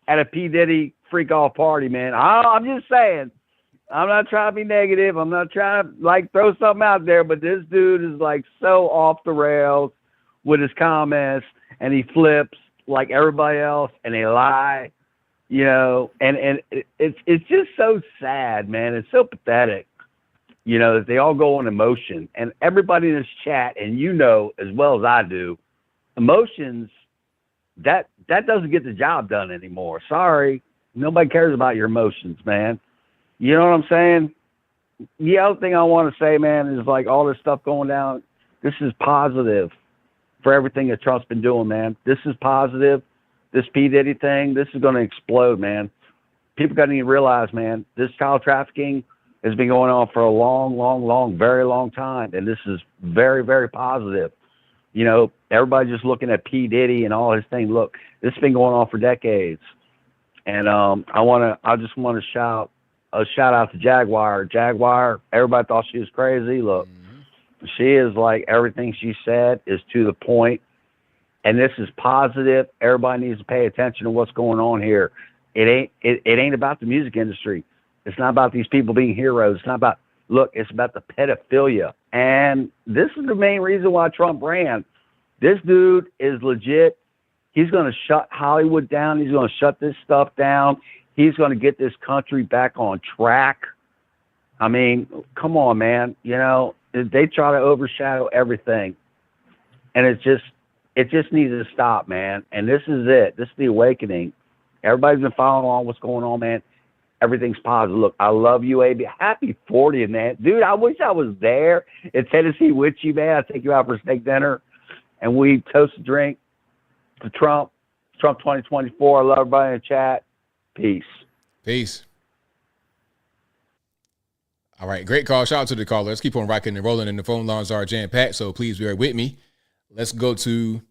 at a P. Diddy freak-off party, man. I'm just saying. I'm not trying to be negative. I'm not trying to, like, throw something out there, but this dude is, like, so off the rails with his comments, and he flips like everybody else, and they lie, you know, and it's just so sad, man. It's so pathetic, you know, that they all go on emotion. And everybody in this chat, and you know as well as I do, emotions, that doesn't get the job done anymore. Sorry. Nobody cares about your emotions, man. You know what I'm saying? The other thing I want to say, man, is like all this stuff going down, this is positive for everything that Trump's been doing, man. This is positive. This P. Diddy thing, this is going to explode, man. People got to realize, man, this child trafficking has been going on for a long, very long time. And this is very, very positive. You know, everybody just looking at P. Diddy and all his thing. Look, this has been going on for decades. And I just want to shout out to Jaguar. Jaguar, everybody thought she was crazy. Look, she is like, everything she said is to the point. And this is positive. Everybody needs to pay attention to what's going on here. It ain't about the music industry. It's not about these people being heroes. It's not about, look, it's about the pedophilia. And this is the main reason why Trump ran. This dude is legit. He's going to shut Hollywood down. He's going to shut this stuff down. He's going to get this country back on track. I mean, come on, man. You know, they try to overshadow everything. And it just needs to stop, man. And this is it. This is the awakening. Everybody's been following along what's going on, man. Everything's positive. Look, I love you, AB. Happy 40th, man. Dude, I wish I was there in Tennessee with you, man. I'd take you out for a steak dinner, and we toast a drink to Trump 2024. I love everybody in the chat. Peace. Peace. All right, great call. Shout out to the caller. Let's keep on rocking and rolling, and the phone lines are jam-packed, so please bear with me. Let's go to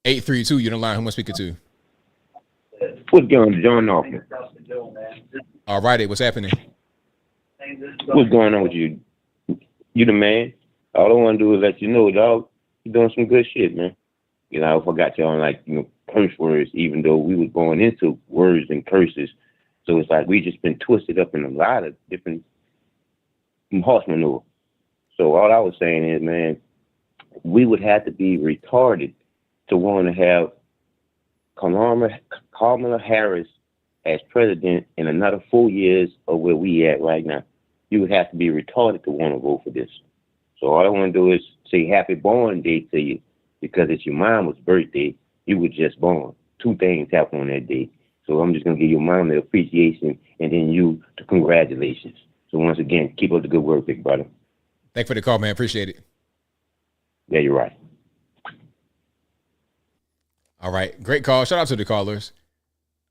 832. You're the line. Who am I speaking to? What's going on, John Norfolk? All righty, what's happening? What's going on with you? You the man. All I want to do is let you know, dog, you're doing some good shit, man. You know, I forgot y'all like, you know, curse words, even though we was going into words and curses. So it's like we just been twisted up in a lot of different horse manure. So all I was saying is, man, we would have to be retarded to want to have Kamala Harris as president in another 4 years of where we at right now. You would have to be retarded to want to vote for this. So all I want to do is say happy born day to you, because it's your mama's birthday. You were just born. two things happened on that day. So I'm just gonna give your mom the appreciation and then you the congratulations. So once again, keep up the good work, big brother. Thanks for the call, man. Appreciate it. Yeah, you're right. All right. Great call. Shout out to the callers.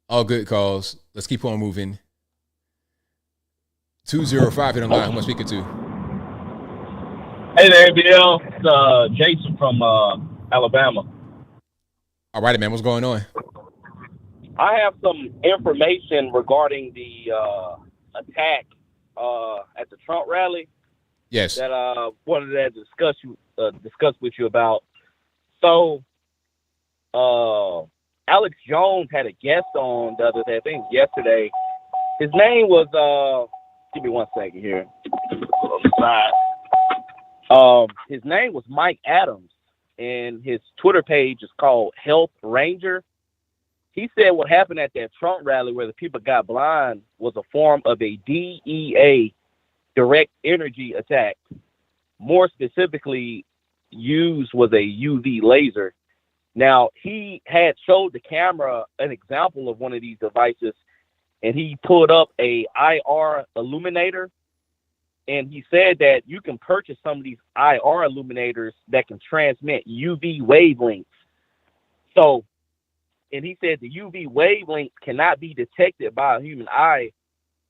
All good calls. Let's keep on moving. 205 in the line. Who am I speaking to? Hey there, ABL. It's Jason from Alabama. All right, man. What's going on? I have some information regarding the attack at the Trump rally. Yes. That I wanted to discuss with you about. So, Alex Jones had a guest on the other day, I think yesterday. His name was, give me 1 second here. On the side. His name was Mike Adams, and his Twitter page is called Health Ranger. He said what happened at that Trump rally where the people got blind was a form of a DEA direct energy attack. More specifically, used was a UV laser. Now, he had showed the camera an example of one of these devices, and he pulled up a IR illuminator, and he said that you can purchase some of these IR illuminators that can transmit UV wavelengths. So, and he said the UV wavelengths cannot be detected by a human eye,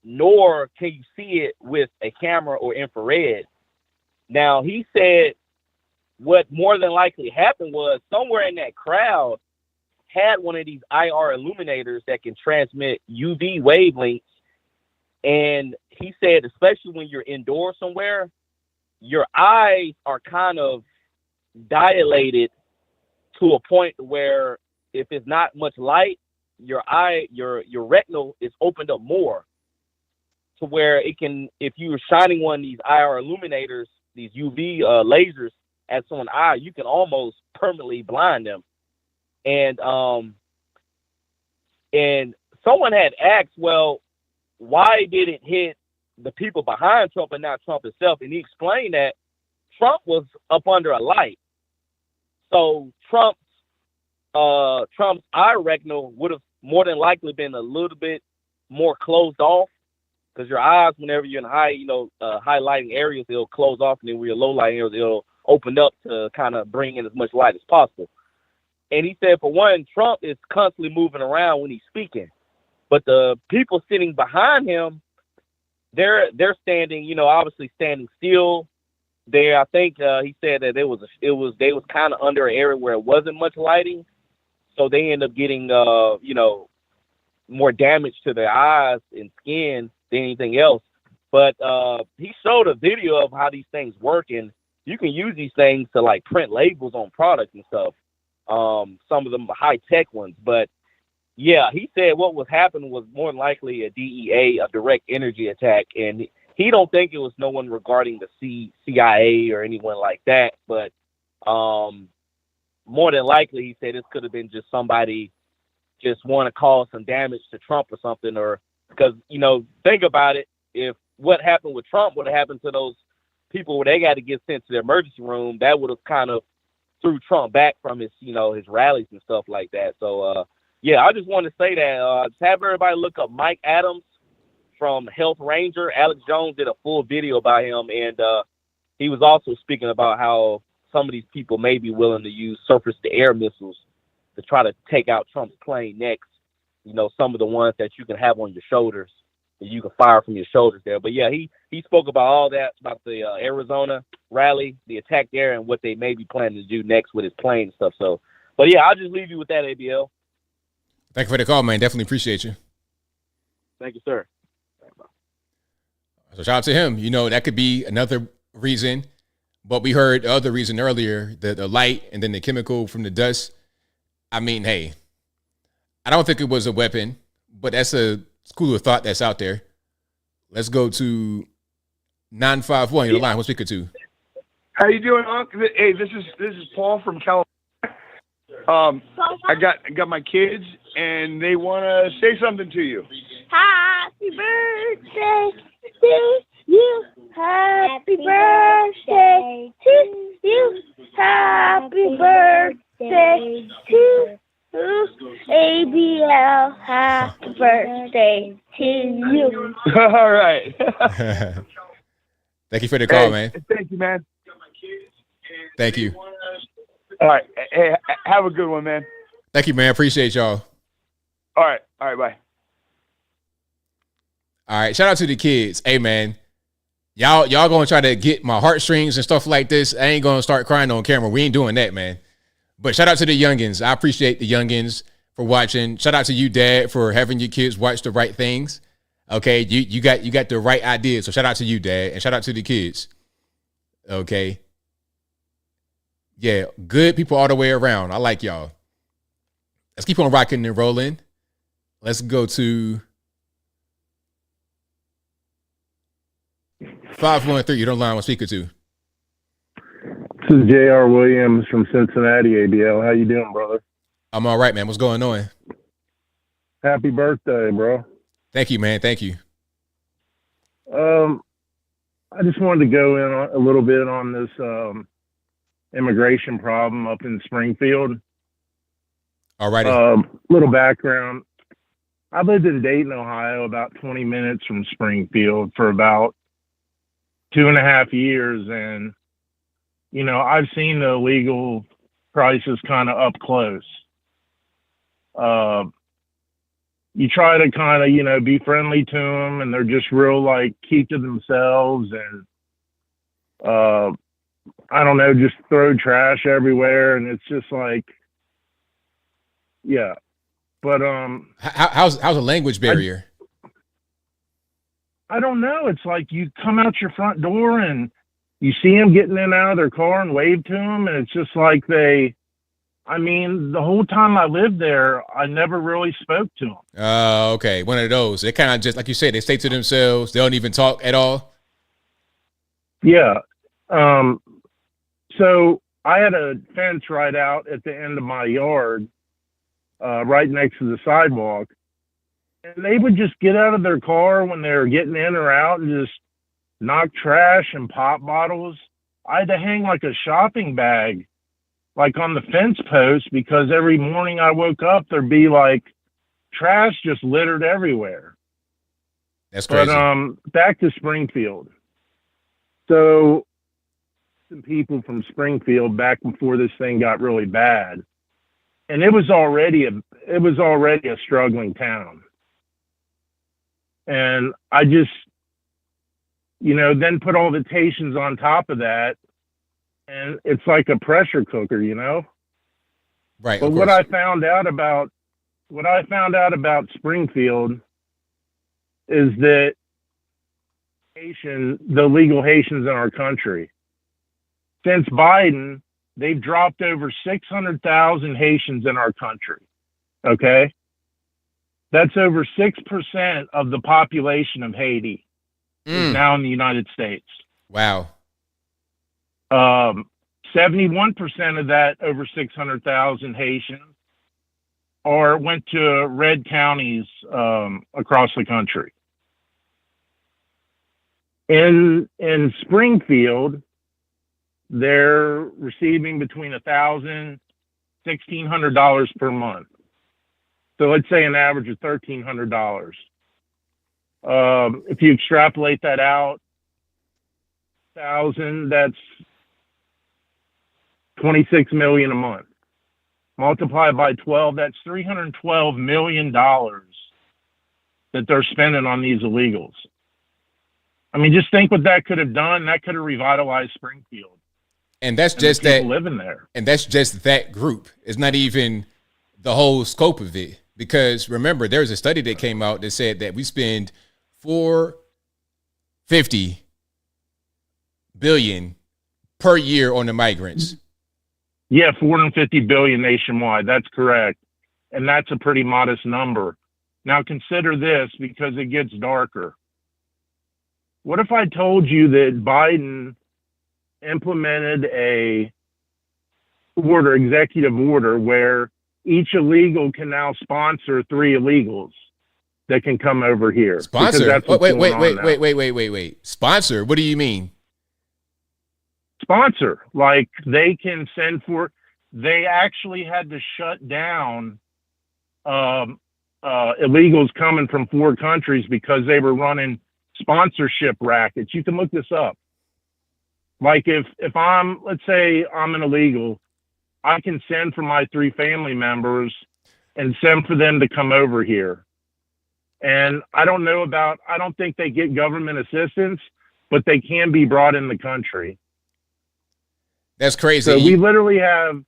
nor can you see it with a camera or infrared. Now, he said what more than likely happened was somewhere in that crowd had one of these IR illuminators that can transmit UV wavelengths. And he said, especially when you're indoors somewhere, your eyes are kind of dilated to a point where if it's not much light, your retinal is opened up more to where it can, if you were shining one of these IR illuminators, these UV lasers at someone's eye, you can almost permanently blind them. And someone had asked, well, why did it hit the people behind Trump and not Trump himself? And he explained that Trump was up under a light. So Trump's eye retinal would have more than likely been a little bit more closed off, because your eyes, whenever you're in high lighting areas, it'll close off, and then when you're low lighting areas, it'll open up to kind of bring in as much light as possible. And he said, for one, Trump is constantly moving around when he's speaking, but the people sitting behind him, they're standing, obviously standing still. There, I think he said that they was kind of under an area where it wasn't much lighting, so they end up getting more damage to their eyes and skin than anything else. But he showed a video of how these things work, and you can use these things to like print labels on products and stuff. Some of them are high tech ones, but yeah, he said what was happening was more than likely a DEA, a direct energy attack, and he don't think it was no one regarding the CIA or anyone like that, but more than likely, he said this could have been just somebody just want to cause some damage to Trump or something, or because, think about it, if what happened with Trump would have happened to those people where they got to get sent to the emergency room, that would have kind of threw Trump back from his, his rallies and stuff like that. So, yeah, I just want to say that, just have everybody look up Mike Adams from Health Ranger. Alex Jones did a full video about him, and he was also speaking about how some of these people may be willing to use surface-to-air missiles to try to take out Trump's plane next. Some of the ones that you can have on your shoulders, that you can fire from your shoulders there. But, yeah, he spoke about all that, about the Arizona rally, the attack there, and what they may be planning to do next with his plane and stuff. So, but, yeah, I'll just leave you with that, ABL. Thank you for the call, man. Definitely appreciate you. Thank you, sir. So shout out to him. That could be another reason. But we heard the other reason earlier, the light and then the chemical from the dust. I mean, hey, I don't think it was a weapon, but that's a school of thought that's out there. Let's go to 951. You're the line. What's speaker to? How you doing, Unc? Hey, this is Paul from California. I got my kids, and they want to say something to you. Happy birthday to you. Happy birthday to you. Happy birthday to you. ABL, happy birthday to you. All right. Thank you for the call, man. Thank you, man. Thank you. All right. Hey, have a good one, man. Thank you, man. Appreciate y'all. All right. Bye. All right. Shout out to the kids. Hey, man. Y'all gonna try to get my heartstrings and stuff like this. I ain't gonna start crying on camera. We ain't doing that, man. But shout out to the youngins. I appreciate the youngins for watching. Shout out to you, Dad, for having your kids watch the right things. Okay, you got the right ideas. So shout out to you, Dad, and shout out to the kids. Okay. Yeah, good people all the way around. I like y'all. Let's keep on rocking and rolling. Let's go to 513. You don't line with speaker to. This is J.R. Williams from Cincinnati, ABL. How you doing, brother? I'm all right, man. What's going on? Happy birthday, bro. Thank you, man. Thank you. I just wanted to go in a little bit on this immigration problem up in Springfield. All righty. Little background. I lived in Dayton, Ohio, about 20 minutes from Springfield for about 2.5 years. And, you know, I've seen the illegal crisis kind of up close. You try to kind of, you know, be friendly to them, and they're just real, like, keep to themselves, and I don't know, just throw trash everywhere, and it's just like, yeah. But how's a language barrier? I don't know. It's like you come out your front door and you see them getting in and out of their car and wave to them, and it's just like I mean, the whole time I lived there, I never really spoke to them. Oh, okay. One of those. They kind of just, like you said, they stay to themselves. They don't even talk at all. Yeah. So I had a fence right out at the end of my yard, right next to the sidewalk. And they would just get out of their car when they were getting in or out and just knock trash and pop bottles. I had to hang like a shopping bag, like on the fence post, because every morning I woke up, there'd be like trash just littered everywhere. That's crazy. But back to Springfield. So some people from Springfield back before this thing got really bad, and it was already a struggling town. And I just, you know, then put all the Haitians on top of that, and it's like a pressure cooker, you know? Right. But what I found out about Springfield is that the legal Haitians in our country, since Biden, they've dropped over 600,000 Haitians in our country. Okay? That's over 6% of the population of Haiti is now in the United States. Wow. 71% of that, over 600,000 Haitians, went to red counties across the country. In Springfield, they're receiving between $1,000, $1,600 per month. So let's say an average of $1,300. If you extrapolate that out, 1,000, that's $26 million a month. Multiply by 12, that's $312 million that they're spending on these illegals. I mean, just think what that could have done. That could have revitalized Springfield. And that's just that living there. And that's just that group. It's not even the whole scope of it. Because remember, there's a study that came out that said that we spend $450 billion per year on the migrants. Yeah, $450 billion nationwide. That's correct. And that's a pretty modest number. Now consider this, because it gets darker. What if I told you that Biden implemented a executive order where each illegal can now sponsor 3 illegals that can come over here? Sponsor? Wait. Sponsor? What do you mean? Sponsor. Like they can send for, they actually had to shut down illegals coming from 4 countries because they were running sponsorship rackets. You can look this up. Like if let's say I'm an illegal, I can send for my 3 family members and send for them to come over here. And I don't think they get government assistance, but they can be brought in the country. That's crazy. So we literally have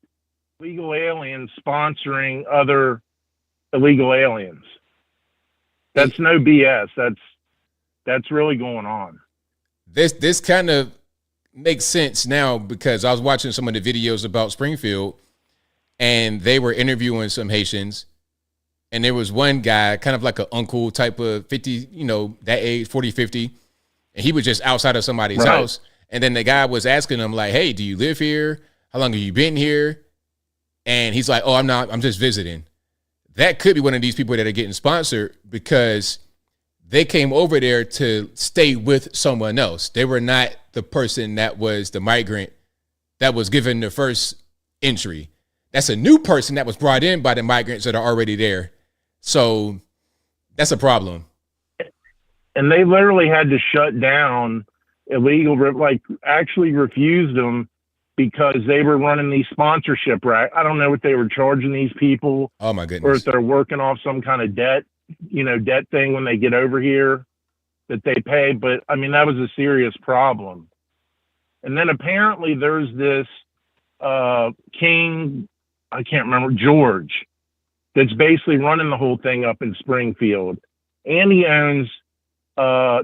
legal aliens sponsoring other illegal aliens. That's no BS. That's really going on. This kind of makes sense now because I was watching some of the videos about Springfield and they were interviewing some Haitians, and there was one guy, kind of like an uncle type of 50, that age, 40, 50, and he was just outside of somebody's house. And then the guy was asking him like, hey, do you live here? How long have you been here? And he's like, oh, I'm just visiting. That could be one of these people that are getting sponsored because they came over there to stay with someone else. They were not the person that was the migrant that was given the first entry. That's a new person that was brought in by the migrants that are already there. So that's a problem. And they literally had to shut down illegal, actually refused them because they were running these sponsorship racks. I don't know what they were charging these people. Oh my goodness. Or if they're working off some kind of debt thing when they get over here that they pay. But I mean, that was a serious problem. And then apparently there's this King, I can't remember, George, that's basically running the whole thing up in Springfield. And he owns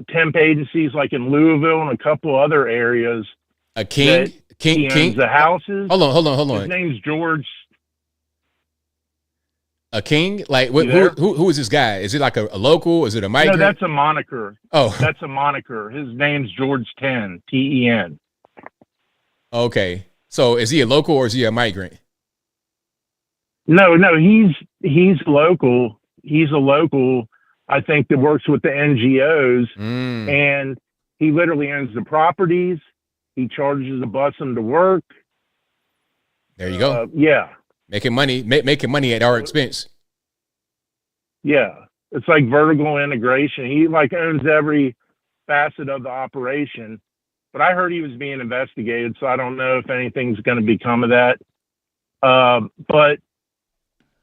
temp agencies like in Louisville and a couple other areas. A King? He owns the houses. Hold on. His name's George. A King? Like who is this guy? Is it like a local? Is it a migrant? No, that's a moniker. Oh. That's a moniker. His name's George Ten, Ten. Okay. So is he a local or is he a migrant? No, he's local. He's a local, I think, that works with the NGOs, and he literally owns the properties. He charges to bus them to work. There you go. Yeah. Making money at our expense. Yeah. It's like vertical integration. He owns every facet of the operation. But I heard he was being investigated, so I don't know if anything's going to become of that. But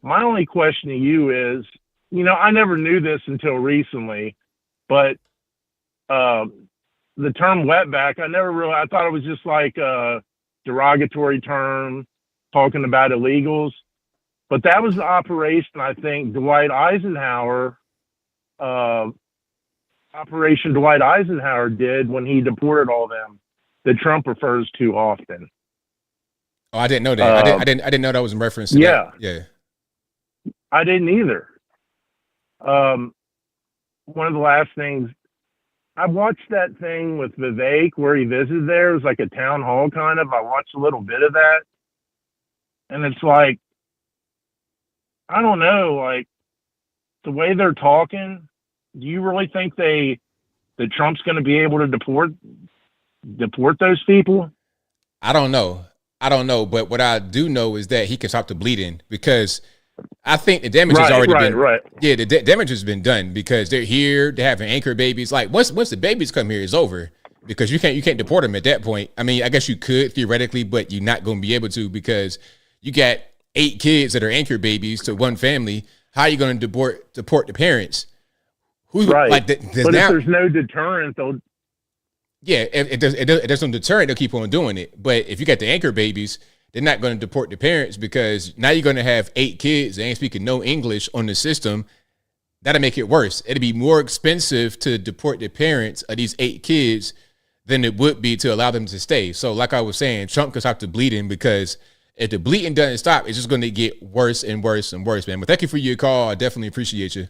my only question to you is, I never knew this until recently, but the term wetback, I thought it was just like a derogatory term talking about illegals. But that was the operation, I think, Operation Dwight Eisenhower did when he deported all them that Trump refers to often. Oh, I didn't know that. I didn't know that was in reference to that. Yeah. I didn't either. One of the last things, I watched that thing with Vivek where he visited there. It was like a town hall kind of. I watched a little bit of that. And it's like, I don't know, like the way they're talking, do you really think that Trump's going to be able to deport those people? I don't know. But what I do know is that he can stop the bleeding because I think the damage has already been. Right. Yeah, the damage has been done because they're here. They're having anchor babies. Like once the babies come here, it's over because you can't deport them at that point. I mean, I guess you could theoretically, but you're not going to be able to because you got 8 kids that are anchor babies to one family. How are you going to deport the parents? Who's right? Like, but if there's no deterrent, they'll. Yeah, if there's no deterrent, they'll keep on doing it. But if you got the anchor babies, they're not going to deport the parents because now you're going to have 8 kids that ain't speaking no English on the system. That'll make it worse. It'd be more expensive to deport the parents of these 8 kids than it would be to allow them to stay. So like I was saying, Trump can stop the bleeding because if the bleeding doesn't stop, it's just going to get worse and worse and worse, man. But thank you for your call. I definitely appreciate you.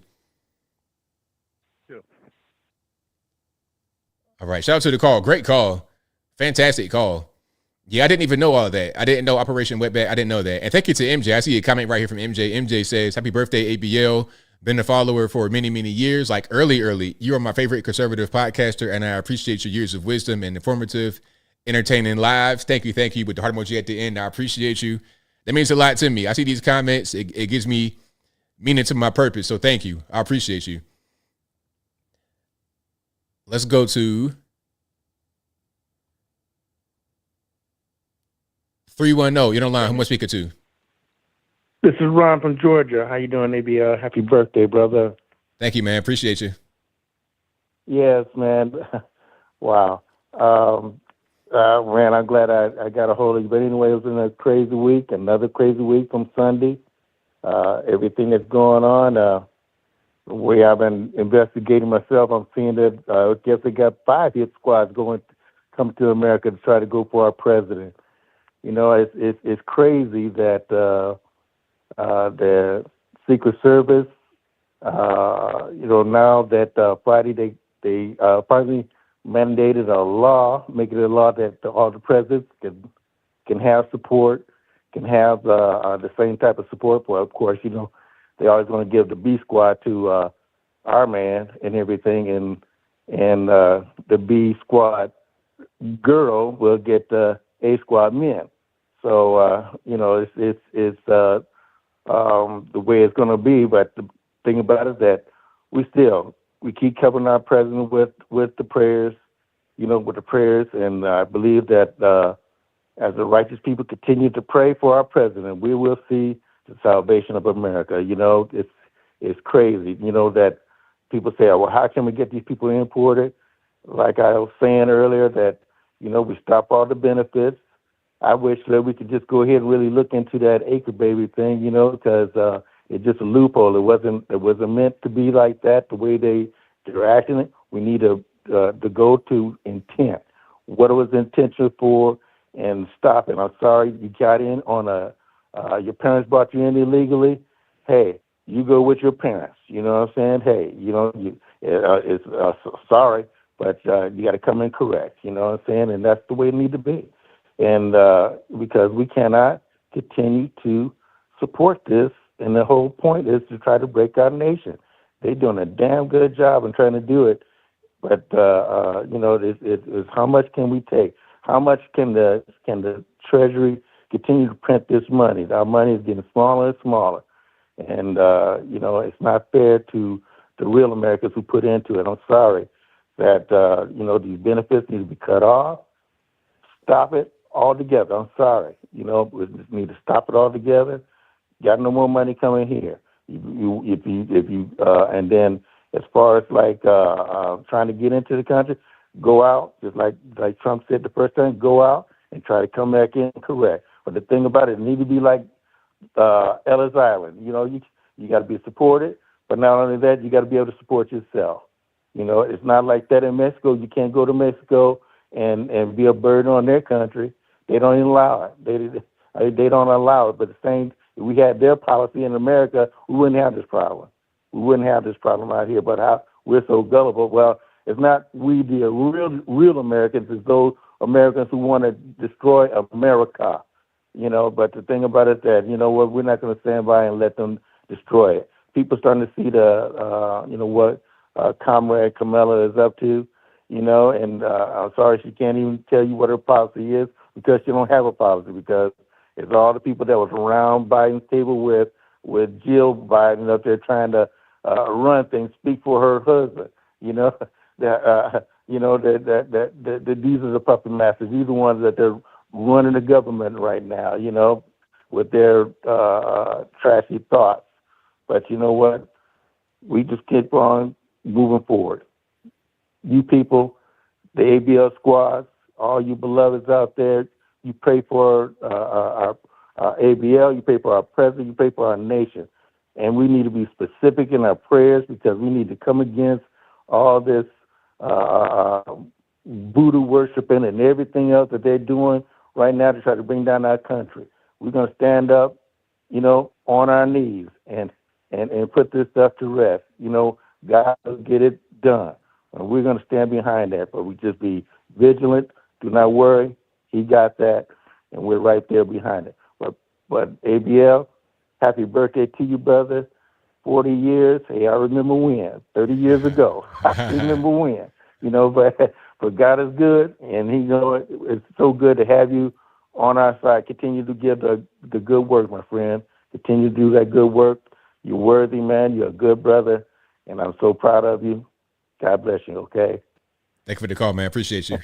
Sure. All right. Shout out to the call. Great call. Fantastic call. Yeah, I didn't even know all that. I didn't know Operation Wetback. I didn't know that. And thank you to MJ. I see a comment right here from MJ. MJ says, happy birthday, ABL. Been a follower for many, many years, like early. You are my favorite conservative podcaster, and I appreciate your years of wisdom and informative, entertaining lives. Thank you. With the heart emoji at the end, I appreciate you. That means a lot to me. I see these comments. It gives me meaning to my purpose. So thank you. I appreciate you. Let's go to 310. You don't lie. Who am I speaking to? This is Ron from Georgia. How you doing, ABL? Happy birthday, brother. Thank you, man. Appreciate you. Yes, man. Wow. Man, I'm glad I got a hold of you. But anyway, it was in a crazy week, another crazy week from Sunday. Everything that's going on, the way I've been investigating myself, I'm seeing that I guess they got 5 hit squads coming to America to try to go for our president. You know, it's crazy that the Secret Service, you know, now that Friday they finally mandated a law, making it a law that all the presidents can have support, can have the same type of support. Well, of course, you know, they always going to give the B squad to our man and everything, and the B squad girl will get A squad men. So you know, it's the way it's going to be. But the thing about it is that we keep covering our president with the prayers, you know, with the prayers, and I believe that as the righteous people continue to pray for our president, we will see the salvation of America. You know, it's crazy, you know, that people say, well, how can we get these people imported? Like I was saying earlier, that, you know, we stop all the benefits. I wish that we could just go ahead and really look into that acre baby thing, you know, because it's just a loophole. It wasn't meant to be like that. The way they're acting it, we need to go to intent. What it was intentional for, and stop it. I'm sorry you got in on your parents brought you in illegally. Hey, you go with your parents. You know what I'm saying? Hey, you know, it's sorry, but you got to come in correct. You know what I'm saying? And that's the way it need to be. And because we cannot continue to support this, and the whole point is to try to break our nation. They're doing a damn good job in trying to do it, but you know, it's how much can we take? How much can the Treasury continue to print this money? Our money is getting smaller and smaller, and you know, it's not fair to the real Americans who put into it. I'm sorry that you know, these benefits need to be cut off. Stop it altogether. I'm sorry. You know, we just need to stop it altogether. Got no more money coming here. If you and then as far as like trying to get into the country, go out just like Trump said the first time. Go out and try to come back in correct. But the thing about it need to be like Ellis Island. You know, you got to be supported, but not only that, you got to be able to support yourself. You know, it's not like that in Mexico. You can't go to Mexico and be a burden on their country. They don't even allow it. They don't allow it. But the same, if we had their policy in America, we wouldn't have this problem. We wouldn't have this problem out here. But how we're so gullible. Well, it's not we, the real Americans. It's those Americans who want to destroy America. You know, but the thing about it is that, you know what, we're not going to stand by and let them destroy it. People starting to see the, you know, what Comrade Kamala is up to, you know, and I'm sorry she can't even tell you what her policy is because she don't have a policy, because it's all the people that was around Biden's table with Jill Biden up there trying to run things, speak for her husband, you know, that, you know, that these are the puppet masters. These are the ones that they're running the government right now, you know, with their trashy thoughts. But you know what? We just keep on moving forward. You people, the ABL squads, all you beloveds out there, you pray for our ABL, you pray for our president, you pray for our nation. And we need to be specific in our prayers, because we need to come against all this voodoo worshiping and everything else that they're doing right now to try to bring down our country. We're going to stand up, you know, on our knees and put this stuff to rest. You know, God will get it done. And we're going to stand behind that, but we just be vigilant. Do not worry. He got that, and we're right there behind it. But ABL, happy birthday to you, brother. 40 years. Hey, I remember when. 30 years ago. I remember when. You know, but God is good, and He knows it's so good to have you on our side. Continue to give the good work, my friend. Continue to do that good work. You're worthy, man. You're a good brother, and I'm so proud of you. God bless you, okay? Thank you for the call, man. Appreciate you.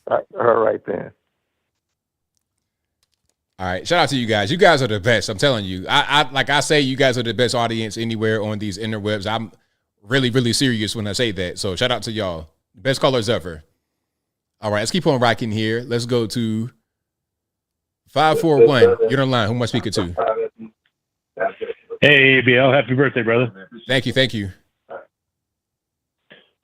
All right, then. All right. Shout out to you guys. You guys are the best. I'm telling you. I say, you guys are the best audience anywhere on these interwebs. I'm really, really serious when I say that. So shout out to y'all. Best callers ever. All right. Let's keep on rocking here. Let's go to 541. You're on the line. Who am I speaking to? Hey, ABL. Happy birthday, brother. Thank you. Thank you.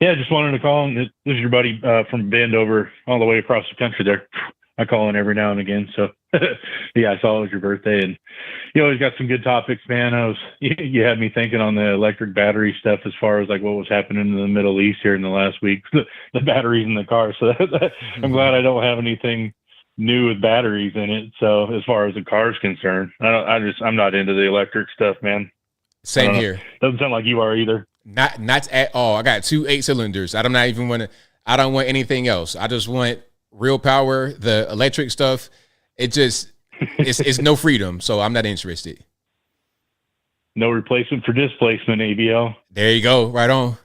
Yeah, just wanted to call. This is your buddy from Bend over all the way across the country there. I call in every now and again. So, yeah, I saw it was your birthday. And you always got some good topics, man. You had me thinking on the electric battery stuff as far as like what was happening in the Middle East here in the last week, the batteries in the car. So I'm glad I don't have anything new with batteries in it. So as far as the car is concerned, I'm not into the electric stuff, man. Same here. Doesn't sound like you are either. Not at all. I got 2 8-cylinders. I don't want anything else. I just want real power. The electric stuff, it's no freedom. So I'm not interested. No replacement for displacement, ABL. There you go. Right on.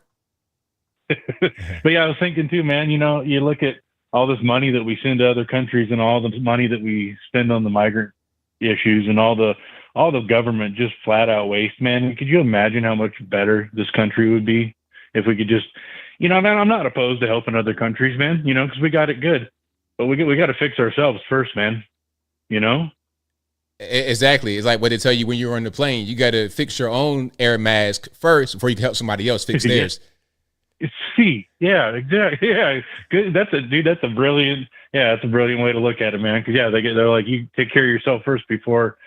But yeah, I was thinking too, man, you look at all this money that we send to other countries and all the money that we spend on the migrant issues and all the government just flat out waste, man. Could you imagine how much better this country would be if we could just, man, I'm not opposed to helping other countries, man, because we got it good, but we got to fix ourselves first, man. Exactly. It's like what they tell you when you're on the plane. You got to fix your own air mask first before you can help somebody else fix theirs. Yeah, exactly. Yeah, good. That's a brilliant way to look at it, man. Because they're like, you take care of yourself first before.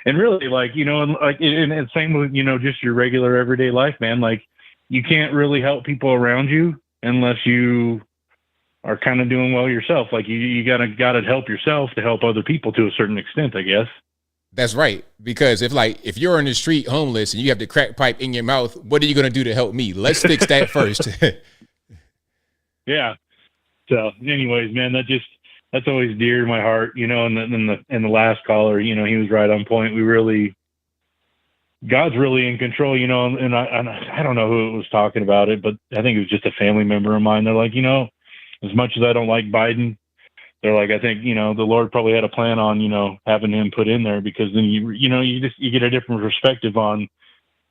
And really, and same with, just your regular everyday life, man. Like, you can't really help people around you unless you are kind of doing well yourself. Like, you gotta help yourself to help other people to a certain extent, I guess. That's right. Because if you're on the street homeless and you have the crack pipe in your mouth, what are you going to do to help me? Let's fix that first. Yeah. So anyways, man, that's always dear to my heart, and the last caller, he was right on point. God's really in control, and I don't know who was talking about it, but I think it was just a family member of mine. They're like, as much as I don't like Biden, they're like, I think, the Lord probably had a plan on, having him put in there, because then you get a different perspective on,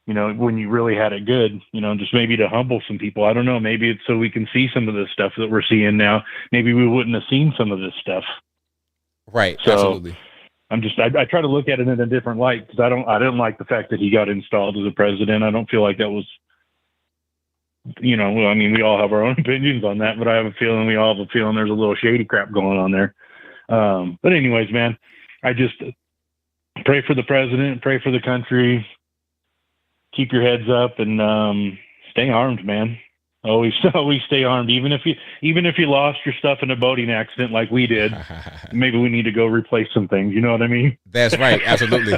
when you really had it good, just maybe to humble some people. I don't know. Maybe it's so we can see some of this stuff that we're seeing now. Maybe we wouldn't have seen some of this stuff. Right. So absolutely. I try to look at it in a different light, because I didn't like the fact that he got installed as a president. I don't feel like that was, we all have our own opinions on that, but we all have a feeling there's a little shady crap going on there. But anyways, man, I just pray for the president, pray for the country. Keep your heads up and stay armed, man. Always stay armed. Even if you lost your stuff in a boating accident like we did, maybe we need to go replace some things. You know what I mean? That's right. Absolutely.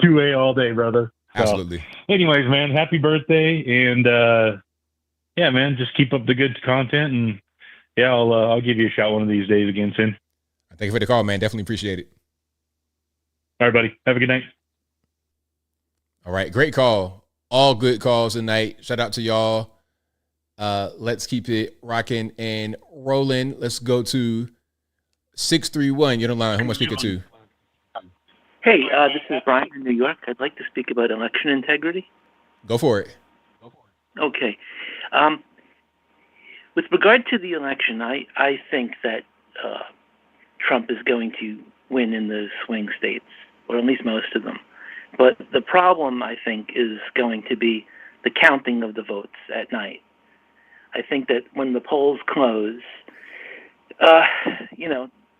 2A all day, brother. So, absolutely. Anyways, man, happy birthday, and yeah, man, just keep up the good content, and yeah, I'll give you a shout one of these days again soon. Thank you for the call, man. Definitely appreciate it. All right, buddy. Have a good night. All right, great call. All good calls tonight. Shout out to y'all. Let's keep it rocking and rolling. Let's go to 631. You're on the line. Who am I speaking to? Hey, this is Brian in New York. I'd like to speak about election integrity. Go for it. Okay. With regard to the election, I think that Trump is going to win in the swing states, or at least most of them. But the problem, I think, is going to be the counting of the votes at night. I think that when the polls close,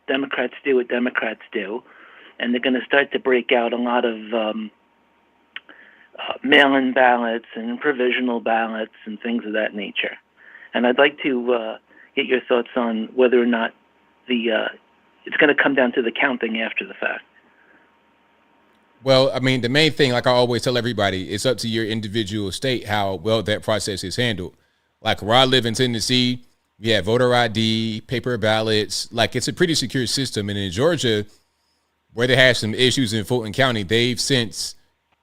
Democrats do what Democrats do, and they're going to start to break out a lot of mail-in ballots and provisional ballots and things of that nature. And I'd like to get your thoughts on whether or not it's going to come down to the counting after the fact. Well, I mean, the main thing, like I always tell everybody, it's up to your individual state how well that process is handled. Like where I live in Tennessee, we have voter ID, paper ballots. Like it's a pretty secure system. And in Georgia, where they have some issues in Fulton County, they've since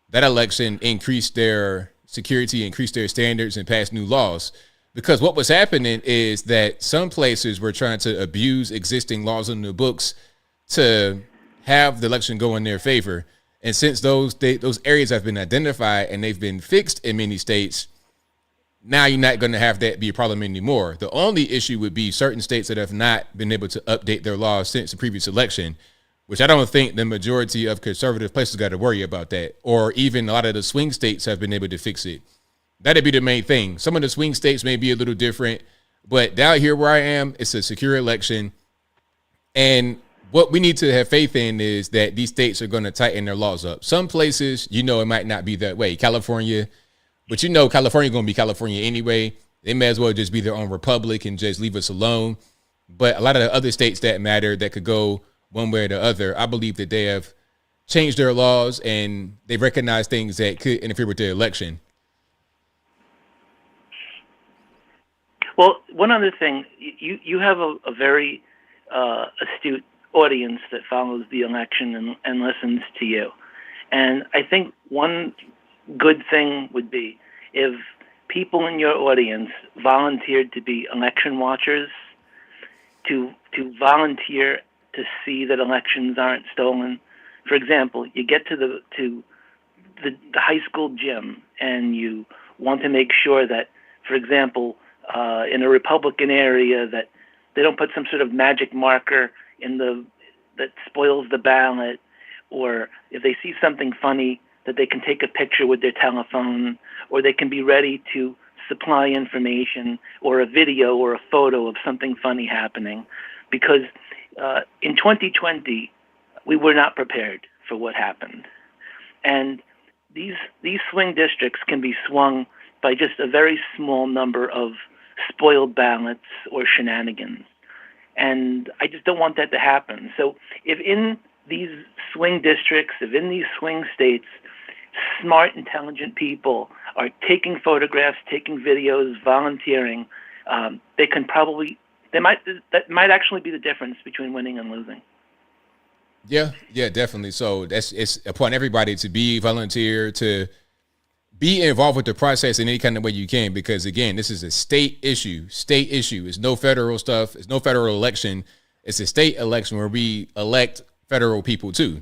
that election increased their security, increased their standards, and passed new laws. Because what was happening is that some places were trying to abuse existing laws in the books to have the election go in their favor. And since those areas have been identified and they've been fixed in many states, now you're not going to have that be a problem anymore. The only issue would be certain states that have not been able to update their laws since the previous election, which I don't think the majority of conservative places got to worry about that, or even a lot of the swing states have been able to fix it. That'd be the main thing. Some of the swing states may be a little different, but down here where I am, it's a secure election. And what we need to have faith in is that these states are going to tighten their laws up. Some places, it might not be that way. California, but California going to be California anyway. They may as well just be their own republic and just leave us alone. But a lot of the other states that matter that could go one way or the other, I believe that they have changed their laws and they recognize things that could interfere with their election. Well, one other thing, you have a very astute audience that follows the election and listens to you. And I think one good thing would be if people in your audience volunteered to be election watchers, to volunteer to see that elections aren't stolen. For example, you get to the high school gym and you want to make sure that, for example, in a Republican area, that they don't put some sort of magic marker that spoils the ballot, or if they see something funny, that they can take a picture with their telephone, or they can be ready to supply information or a video or a photo of something funny happening. Because in 2020, we were not prepared for what happened. And these swing districts can be swung by just a very small number of spoiled ballots or shenanigans. And I just don't want that to happen. So if in these swing districts, if in these swing states, smart, intelligent people are taking photographs, taking videos, volunteering, that might actually be the difference between winning and losing. Yeah, definitely. So it's upon everybody to be volunteer, to be involved with the process in any kind of way you can, because again, this is a state issue. It's no federal stuff. It's no federal election. It's a state election where we elect federal people too.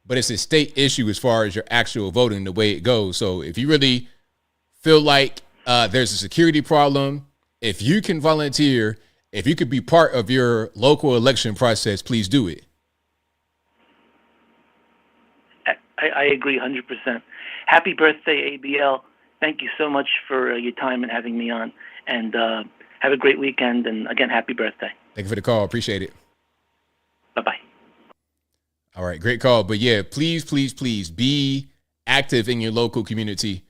But it's a state issue as far as your actual voting, the way it goes. So if you really feel like there's a security problem, if you can volunteer, if you could be part of your local election process, please do it. I agree 100%. Happy birthday, ABL. Thank you so much for your time and having me on. And have a great weekend. And again, happy birthday. Thank you for the call. Appreciate it. Bye-bye. All right, great call. But yeah, please be active in your local community.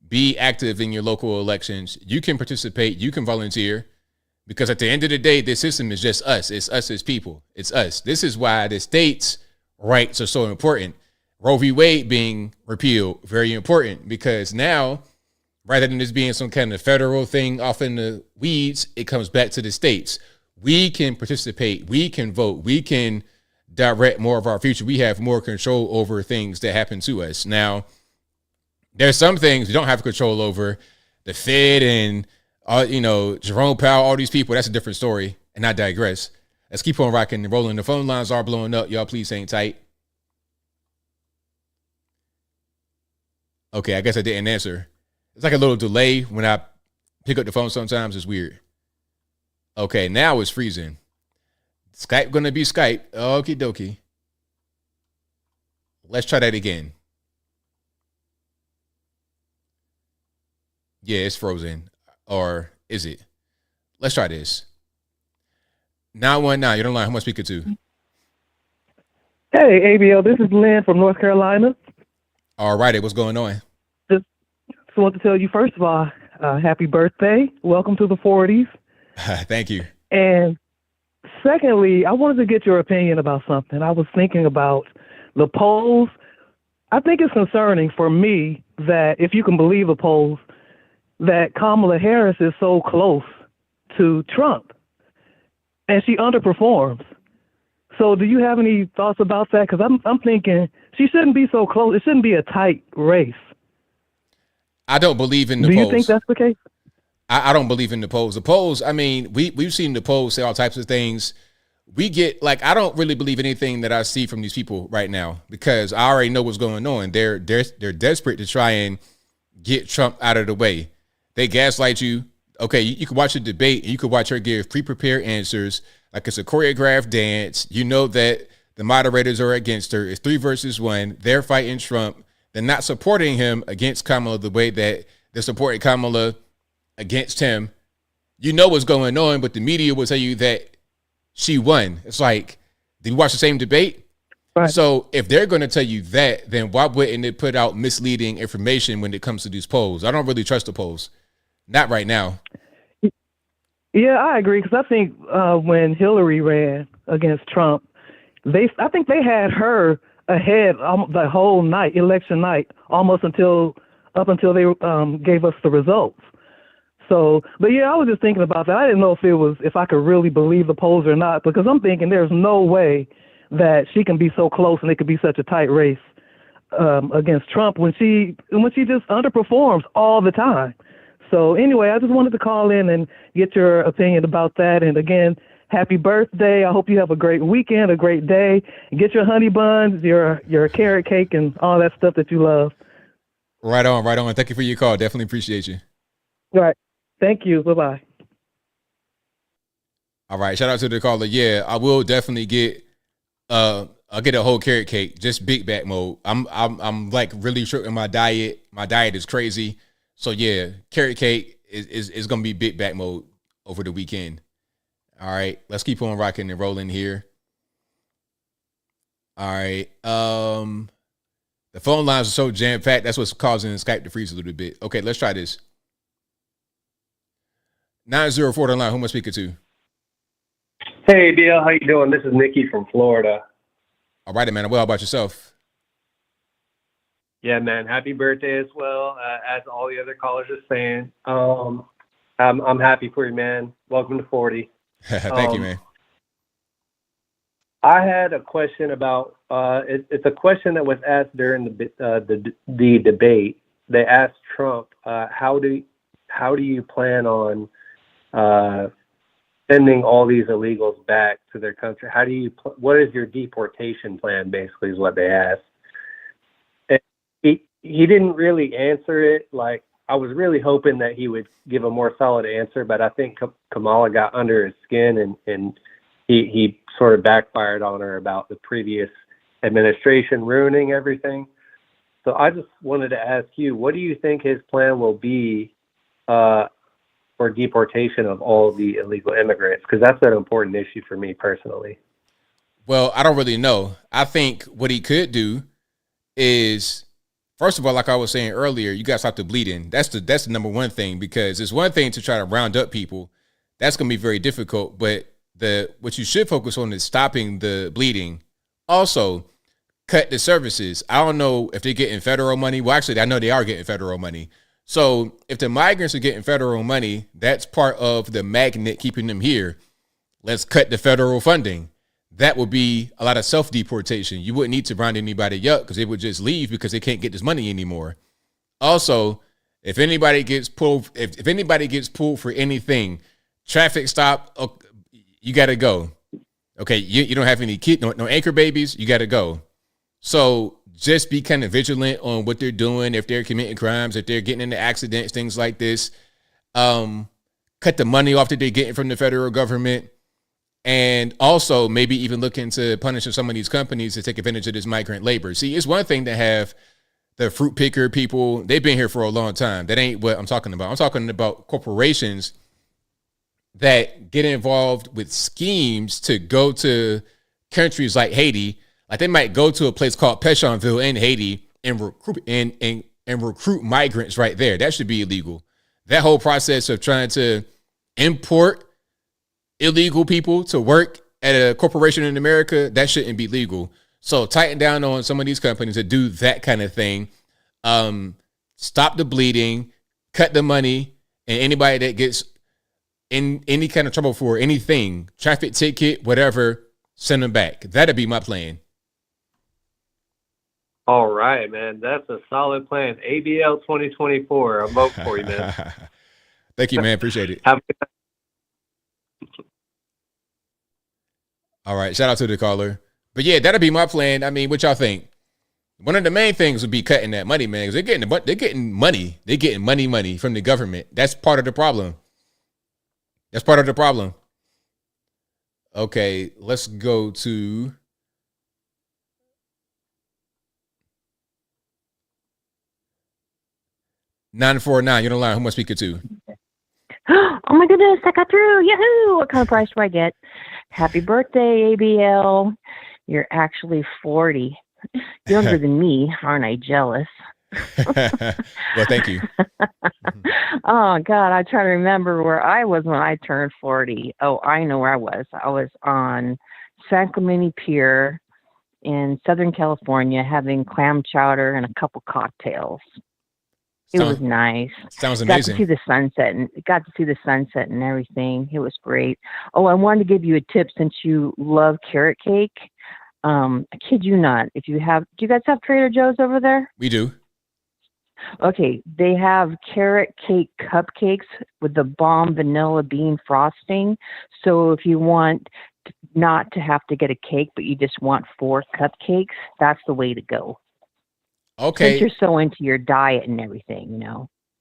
Be active in your local elections. You can participate. You can volunteer. Because at the end of the day, this system is just us. It's us as people. It's us. This is why the states' rights are so important. Roe v. Wade being repealed, very important, because now, rather than this being some kind of federal thing off in the weeds, it comes back to the states. We can participate. We can vote. We can direct more of our future. We have more control over things that happen to us. Now, there's some things we don't have control over. The Fed and, Jerome Powell, all these people, that's a different story. And I digress. Let's keep on rocking and rolling. The phone lines are blowing up. Y'all please hang tight. Okay, I guess I didn't answer. It's like a little delay when I pick up the phone sometimes. It's weird. Okay, now it's freezing. Skype gonna be Skype. Okie dokie. Let's try that again. Yeah, it's frozen. Or is it? Let's try this. 919, you're on the line. Who am I speaking to? Hey, ABL, this is Lynn from North Carolina. All righty, what's going on? Just want to tell you, first of all, happy birthday. Welcome to the 40s. Thank you. And secondly, I wanted to get your opinion about something. I was thinking about the polls. I think it's concerning for me that, if you can believe the polls, that Kamala Harris is so close to Trump and she underperforms. So do you have any thoughts about that? Because I'm thinking she shouldn't be so close. It shouldn't be a tight race. I don't believe in the polls. Do you think that's the case? I don't believe in the polls. The polls, I mean, we've seen the polls say all types of things. We get, like, I don't really believe anything that I see from these people right now because I already know what's going on. They're desperate to try and get Trump out of the way. They gaslight you. Okay, you can watch a debate and you can watch her give pre-prepared answers like it's a choreographed dance. You know that the moderators are against her. It's 3 versus 1. They're fighting Trump. They're not supporting him against Kamala the way that they're supporting Kamala against him. You know what's going on, but the media will tell you that she won. It's like, did you watch the same debate? Right. So if they're going to tell you that, then why wouldn't they put out misleading information when it comes to these polls? I don't really trust the polls. Not right now. Yeah, I agree because I think when Hillary ran against Trump, I think they had her ahead the whole night, election night, almost up until they gave us the results. So, but yeah, I was just thinking about that. I didn't know if I could really believe the polls or not, because I'm thinking there's no way that she can be so close and it could be such a tight race against Trump when she just underperforms all the time. So anyway, I just wanted to call in and get your opinion about that. And again, happy birthday. I hope you have a great weekend, a great day. Get your honey buns, your carrot cake, and all that stuff that you love. Right on, right on. Thank you for your call. Definitely appreciate you. All right. Thank you. Bye-bye. All right. Shout out to the caller. Yeah, I will definitely get I'll get a whole carrot cake, just big back mode. I'm like really shortening my diet. My diet is crazy. So yeah, carrot cake is gonna be big back mode over the weekend. All right, let's keep on rocking and rolling here. All right. The phone lines are so jam-packed, that's what's causing Skype to freeze a little bit. Okay, let's try this. 904 line, who am I speaking to? Hey, BL, how you doing? This is Nikki from Florida. All right, man. Well, how about yourself? Yeah, man. Happy birthday as well, as all the other callers are saying. I'm happy for you, man. Welcome to 40. Thank you, man. I had a question about it's a question that was asked during the debate. They asked Trump, how do you plan on sending all these illegals back to their country? What is your deportation plan, basically, is what they asked. And he didn't really answer it. Like, I was really hoping that he would give a more solid answer, but I think Kamala got under his skin and he sort of backfired on her about the previous administration ruining everything. So I just wanted to ask you, what do you think his plan will be for deportation of all the illegal immigrants? Because that's an important issue for me personally. Well, I don't really know. I think what he could do is, first of all, like I was saying earlier, you got to stop the bleeding. That's the number one thing, because it's one thing to try to round up people. That's going to be very difficult. But what you should focus on is stopping the bleeding. Also, cut the services. I don't know if they're getting federal money. Well, actually, I know they are getting federal money. So if the migrants are getting federal money, that's part of the magnet keeping them here. Let's cut the federal funding. That would be a lot of self-deportation. You wouldn't need to round anybody up because they would just leave because they can't get this money anymore. Also, if anybody gets pulled, if anybody gets pulled for anything, traffic stop, you got to go. Okay, you don't have any kids, no anchor babies, you got to go. So just be kind of vigilant on what they're doing, if they're committing crimes, if they're getting into accidents, things like this. Cut the money off that they're getting from the federal government. And also maybe even look into punishing some of these companies to take advantage of this migrant labor. See, it's one thing to have the fruit picker people. They've been here for a long time. That ain't what I'm talking about. I'm talking about corporations that get involved with schemes to go to countries like Haiti. Like they might go to a place called Pétionville in Haiti and recruit migrants right there. That should be illegal. That whole process of trying to import illegal people to work at a corporation in America, that shouldn't be legal. So tighten down on some of these companies that do that kind of thing. Stop the bleeding, cut the money, and anybody that gets in any kind of trouble for anything, traffic ticket, whatever, send them back. That'd be my plan. All right, man. That's a solid plan. ABL 2024. I'll vote for you, man. Thank you, man. Appreciate it. Have a good night. All right. Shout out to the caller. But yeah, that'll be my plan. I mean, what y'all think? One of the main things would be cutting that money, man, because they're getting money. They're getting money from the government. That's part of the problem. That's part of the problem. Okay, let's go to $949. You're on the line. Who am I speaking to? Oh my goodness, I got through. Yahoo! What kind of price do I get? Happy birthday, ABL. You're actually 40. Younger than me. Aren't I jealous? Well, thank you. Oh, God, I try to remember where I was when I turned 40. Oh, I know where I was. I was on San Clemente Pier in Southern California having clam chowder and a couple cocktails. It was nice. Sounds amazing. Got to see the sunset and everything. It was great. Oh, I wanted to give you a tip since you love carrot cake. I kid you not. Do you guys have Trader Joe's over there? We do. Okay, they have carrot cake cupcakes with the bomb vanilla bean frosting. So if you want not to have to get a cake, but you just want 4 cupcakes, that's the way to go. Okay. Since you're so into your diet and everything,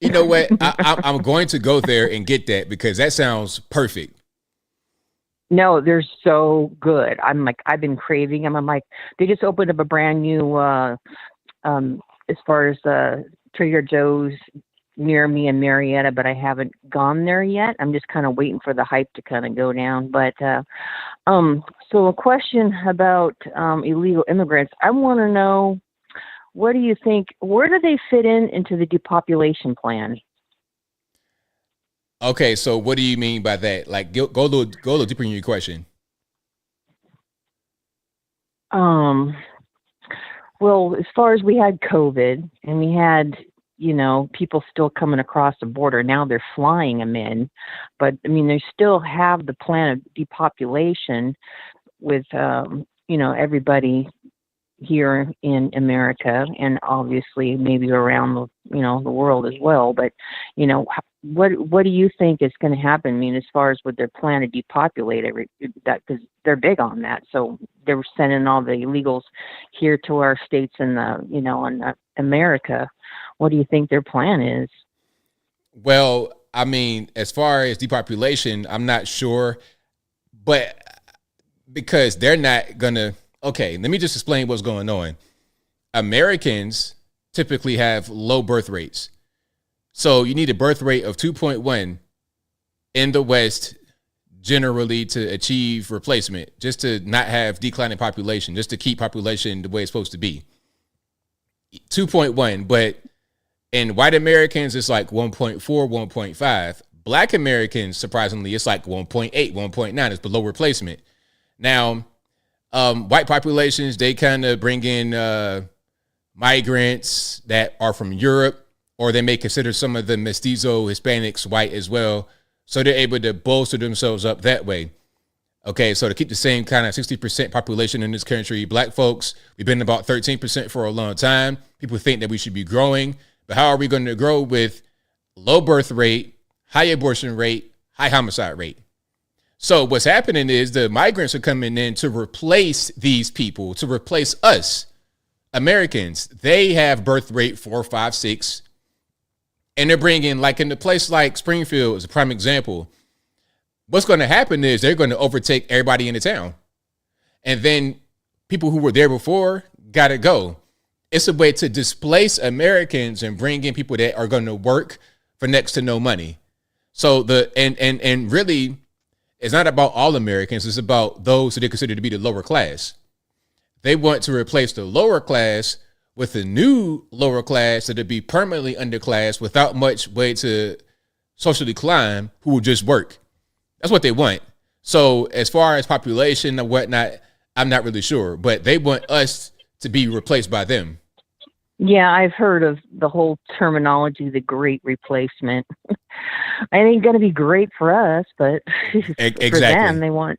You know what? I'm going to go there and get that because that sounds perfect. No, they're so good. I've been craving them. I'm like, they just opened up a brand new, as far as Trader Joe's near me in Marietta, but I haven't gone there yet. I'm just kind of waiting for the hype to kind of go down. But so a question about illegal immigrants. I want to know, what do you think? Where do they fit into the depopulation plan? Okay, so what do you mean by that? Like, go a little deeper in your question. Well, as far as we had COVID and we had, people still coming across the border. Now they're flying them in, but I mean, they still have the plan of depopulation with, everybody here in America and obviously maybe around the world as well. But, what do you think is going to happen? I mean, as far as with their plan to depopulate that, because they're big on that. So they were sending all the illegals here to our states in America. What do you think their plan is? Well, I mean, as far as depopulation, I'm not sure, but because they're not gonna. Okay, let me just explain what's going on. Americans typically have low birth rates. So you need a birth rate of 2.1 in the West generally to achieve replacement, just to not have declining population, just to keep population the way it's supposed to be. 2.1, but in white Americans, it's like 1.4, 1.5. Black Americans, surprisingly, it's like 1.8, 1.9. It's below replacement. Now, white populations, they kind of bring in migrants that are from Europe, or they may consider some of the mestizo Hispanics white as well. So they're able to bolster themselves up that way. Okay, so to keep the same kind of 60% population in this country, black folks, we've been about 13% for a long time. People think that we should be growing, but how are we going to grow with low birth rate, high abortion rate, high homicide rate? So what's happening is the migrants are coming in to replace these people, to replace us, Americans. They have birth rate 4, 5, 6, and they're bringing, like in a place like Springfield is a prime example. What's going to happen is they're going to overtake everybody in the town. And then people who were there before got to go. It's a way to displace Americans and bring in people that are going to work for next to no money. So and really, it's not about all Americans. It's about those who they consider to be the lower class. They want to replace the lower class with a new lower class that'll be permanently underclass without much way to socially climb, who will just work. That's what they want. So as far as population and whatnot, I'm not really sure, but they want us to be replaced by them. Yeah, I've heard of the whole terminology, the great replacement. I ain't going to be great for us, but Exactly. for them, they want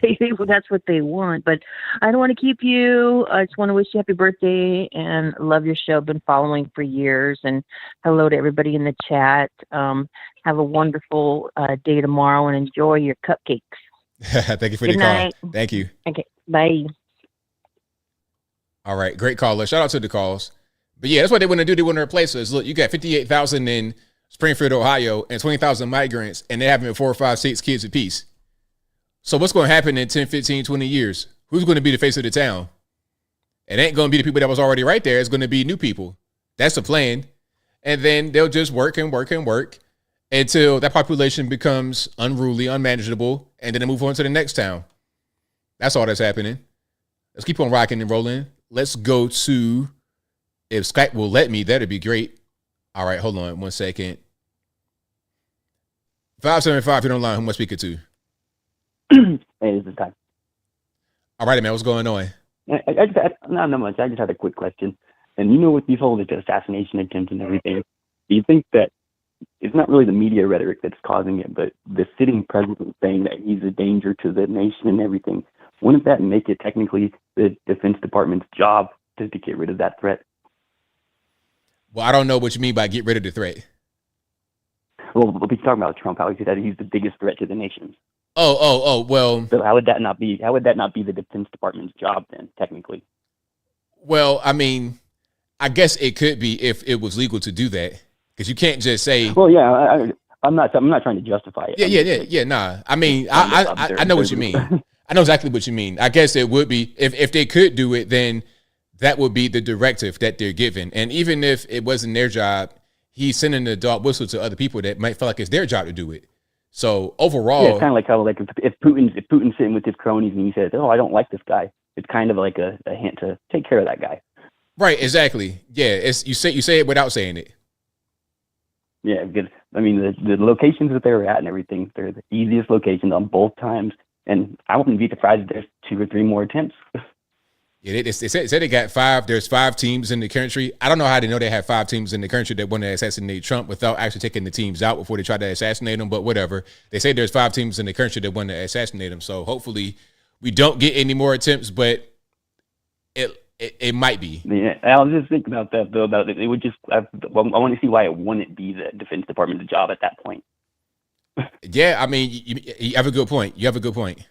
say that's what they want. But I don't want to keep you. I just want to wish you happy birthday and love your show. Been following for years. And hello to everybody in the chat. Have a wonderful day tomorrow and enjoy your cupcakes. Thank you for Good the night. call. Thank you. Okay, bye. All right, great caller. Shout out to the calls. But yeah, that's what they want to do. They want to replace us. Look, you got 58,000 in Springfield, Ohio, and 20,000 migrants, and they're having 4 or 5, 6 kids apiece. So what's going to happen in 10, 15, 20 years? Who's going to be the face of the town? It ain't going to be the people that was already right there. It's going to be new people. That's the plan. And then they'll just work and work and work until that population becomes unruly, unmanageable, and then they move on to the next town. That's all that's happening. Let's keep on rocking and rolling. Let's go to, if Skype will let me, that'd be great. All right, hold on 1 second. 575, you're online. Who am I speaking to? Hey, this is Ty. All right, man, what's going on? I just had, not much. I just had a quick question. And you know, with these whole assassination attempts and everything, do you think that it's not really the media rhetoric that's causing it, but the sitting president saying that he's a danger to the nation and everything? Wouldn't that make it technically the Defense Department's job to get rid of that threat? Well, I don't know what you mean by get rid of the threat. Well, we'll be talking about Trump, how he said he's the biggest threat to the nation. Well. So how would that not be the Defense Department's job then, technically? Well, I mean, I guess it could be if it was legal to do that, because you can't just say. Well, yeah, I'm not trying to justify it. Yeah. Nah. I mean, I know what you mean. I know exactly what you mean. I guess it would be if they could do it, then that would be the directive that they're given. And even if it wasn't their job, he's sending the dog whistle to other people that might feel like it's their job to do it. So overall, yeah, it's kind of like how if Putin's sitting with his cronies and he says, "Oh, I don't like this guy," it's kind of like a hint to take care of that guy. Right. Exactly. Yeah. It's you say it without saying it. Yeah, because I mean the locations that they were at and everything, they're the easiest locations on both times, and I wouldn't be surprised if there's 2 or 3 more attempts. Yeah, they said they got 5. There's 5 teams in the country. I don't know how they know they have 5 teams in the country that want to assassinate Trump without actually taking the teams out before they try to assassinate him. But whatever. They say there's 5 teams in the country that want to assassinate him. So hopefully we don't get any more attempts, but it might be. Yeah, I was just thinking about that though. About it would just. I want to see why it wouldn't be the Defense Department's job at that point. Yeah, I mean, you have a good point. You have a good point.